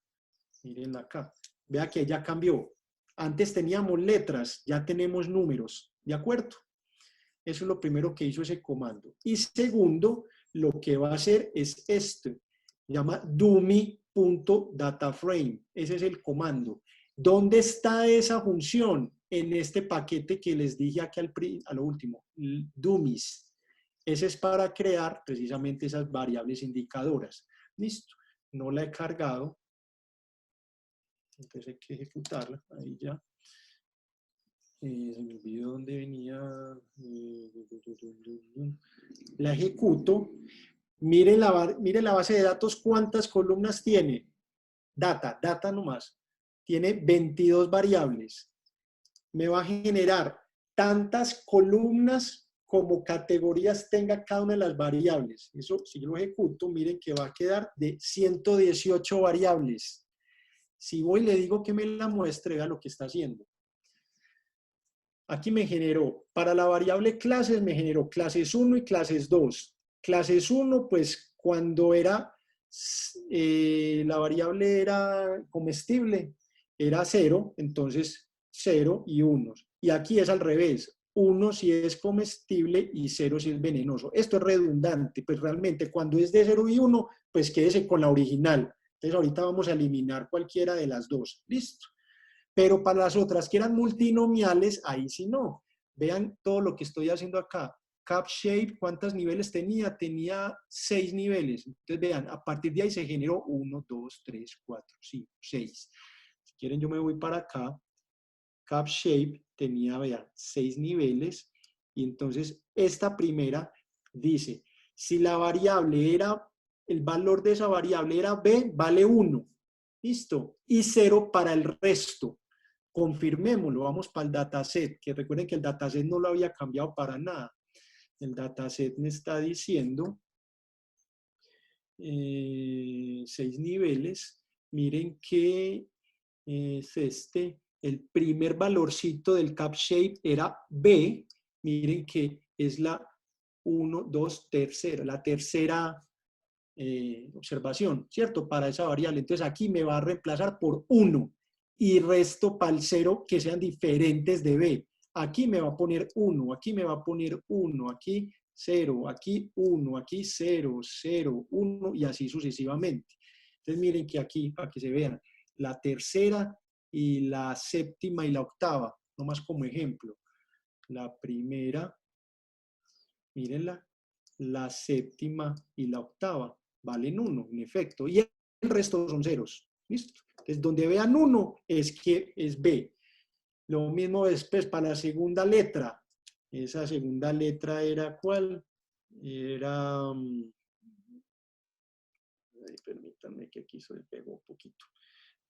Mírenla acá. Vea que ya cambió. Antes teníamos letras, ya tenemos números. ¿De acuerdo? Eso es lo primero que hizo ese comando. Y segundo, lo que va a hacer es esto. Se llama dummy.dataframe. Ese es el comando. ¿Dónde está esa función? En este paquete que les dije aquí a lo último, dummies. Ese es para crear precisamente esas variables indicadoras. Listo. No la he cargado. Entonces hay que ejecutarla. Ahí ya. Se me olvidó dónde venía. La ejecuto. Mire la base de datos, ¿cuántas columnas tiene? Data nomás. Tiene 22 variables. Me va a generar tantas columnas como categorías tenga cada una de las variables. Eso, si yo lo ejecuto, miren que va a quedar de 118 variables. Si voy y le digo que me la muestre, vea lo que está haciendo. Aquí me generó, para la variable clases, me generó clases 1 y clases 2. Clases 1, pues cuando era, la variable era comestible, era 0, entonces 0 y 1. Y aquí es al revés, 1 si es comestible y 0 si es venenoso. Esto es redundante, pues realmente cuando es de 0 y 1, pues quédese con la original. Entonces ahorita vamos a eliminar cualquiera de las dos. Listo. Pero para las otras que eran multinomiales, ahí sí no. Vean todo lo que estoy haciendo acá. CapShape, ¿cuántos niveles tenía? Tenía 6 niveles. Entonces vean, a partir de ahí se generó 1, 2, 3, 4, 5, 6. Si quieren yo me voy para acá. CapShape tenía, vean, 6 niveles. Y entonces esta primera dice, si la variable era, el valor de esa variable era B, vale 1. Listo. Y 0 para el resto. Confirmémoslo, vamos para el dataset, que recuerden que el dataset no lo había cambiado para nada. El dataset me está diciendo 6 niveles. Miren que es este, el primer valorcito del CapShape era B. Miren que es la 1, 2, tercera, la tercera observación, ¿cierto? Para esa variable. Entonces aquí me va a reemplazar por 1. y resto para el 0 que sean diferentes de B. Aquí me va a poner 1, aquí me va a poner 1, aquí 0, aquí 1, aquí 0, 0, 1 y así sucesivamente. Entonces miren que aquí, para que se vean, la tercera y la séptima y la octava, nomás como ejemplo. La primera, mírenla, la séptima y la octava valen 1, en efecto, y el resto son ceros. ¿Listo? Entonces, donde vean 1 es que es B. Lo mismo después para la segunda letra. Esa segunda letra era ¿cuál? Era... permítanme que aquí se le pegó un poquito.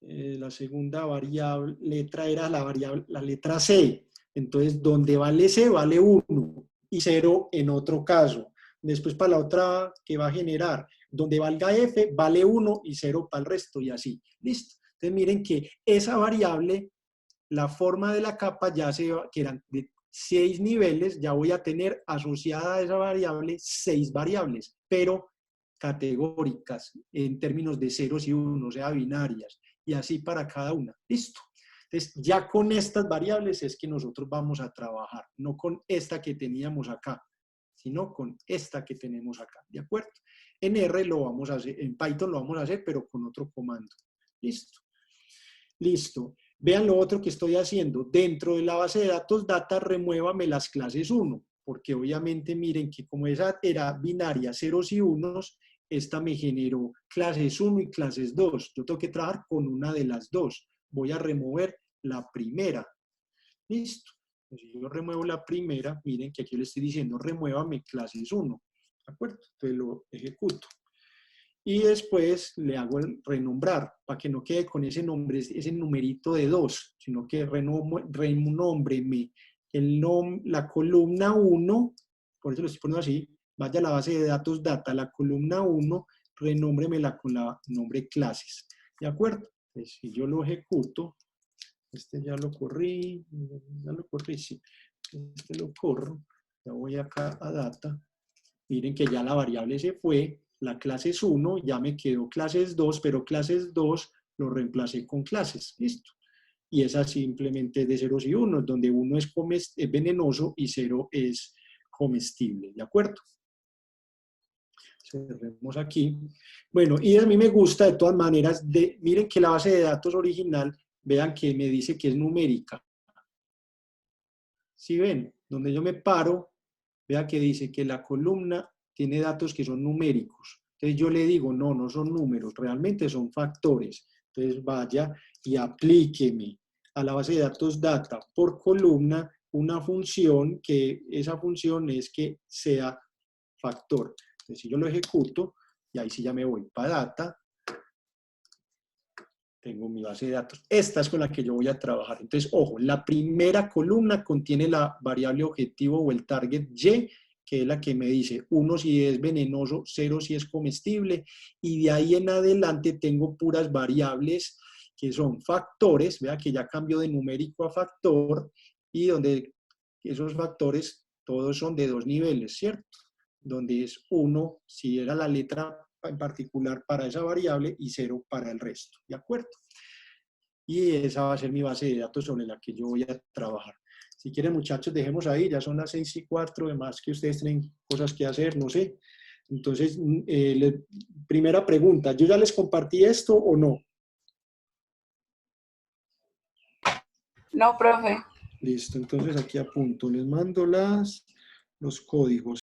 La segunda variable, letra era la letra C. Entonces, donde vale C, vale 1 y 0 en otro caso. Después para la otra que va a generar, donde valga F, vale 1 y 0 para el resto y así. Listo. Entonces, miren que esa variable, la forma de la capa ya se va, que eran de 6 niveles, ya voy a tener asociada a esa variable 6 variables, pero categóricas en términos de ceros y unos, o sea, binarias, y así para cada una. Listo. Entonces, ya con estas variables es que nosotros vamos a trabajar, no con esta que teníamos acá, sino con esta que tenemos acá, ¿de acuerdo? En R lo vamos a hacer, en Python lo vamos a hacer, pero con otro comando. Listo. Listo. Vean lo otro que estoy haciendo. Dentro de la base de datos data, remuévame las clases 1, porque obviamente miren que como esa era binaria, ceros y unos, esta me generó clases 1 y clases 2. Yo tengo que trabajar con una de las dos. Voy a remover la primera. Listo. Si yo remuevo la primera, miren que aquí le estoy diciendo remuévame clases 1. ¿De acuerdo? Entonces lo ejecuto. Y después le hago el renombrar, para que no quede con ese nombre, ese numerito de 2, sino que renombreme la columna 1, por eso lo estoy poniendo así, vaya a la base de datos data, la columna 1, renómbremela con la nombre clases. ¿De acuerdo? Pues si yo lo ejecuto, este ya lo corrí, sí, este lo corro, ya voy acá a data, miren que ya la variable se fue, la clases 1, ya me quedó clases 2, pero clases 2 lo reemplacé con clases, listo. Y esa simplemente es de ceros y unos, donde 1 es venenoso y 0 es comestible, ¿de acuerdo? Cerremos aquí. Bueno, y a mí me gusta de todas maneras, miren que la base de datos original, vean que me dice que es numérica. ¿Sí ven? Donde yo me paro, vean que dice que la columna tiene datos que son numéricos. Entonces yo le digo, no, no son números, realmente son factores. Entonces vaya y aplíqueme a la base de datos data por columna una función que esa función es que sea factor. Entonces si yo lo ejecuto, y ahí sí ya me voy para data, tengo mi base de datos. Esta es con la que yo voy a trabajar. Entonces, ojo, la primera columna contiene la variable objetivo o el target Y, que es la que me dice 1 si es venenoso, 0 si es comestible, y de ahí en adelante tengo puras variables que son factores, vea que ya cambio de numérico a factor, y donde esos factores todos son de 2 niveles, ¿cierto? Donde es 1 si era la letra en particular para esa variable y 0 para el resto, ¿de acuerdo? Y esa va a ser mi base de datos sobre la que yo voy a trabajar. Si quieren, muchachos, dejemos ahí, ya son las 6:04, además que ustedes tienen cosas que hacer, no sé. Entonces, primera pregunta, ¿yo ya les compartí esto o no? No, profe. Listo, entonces aquí apunto, les mando los códigos.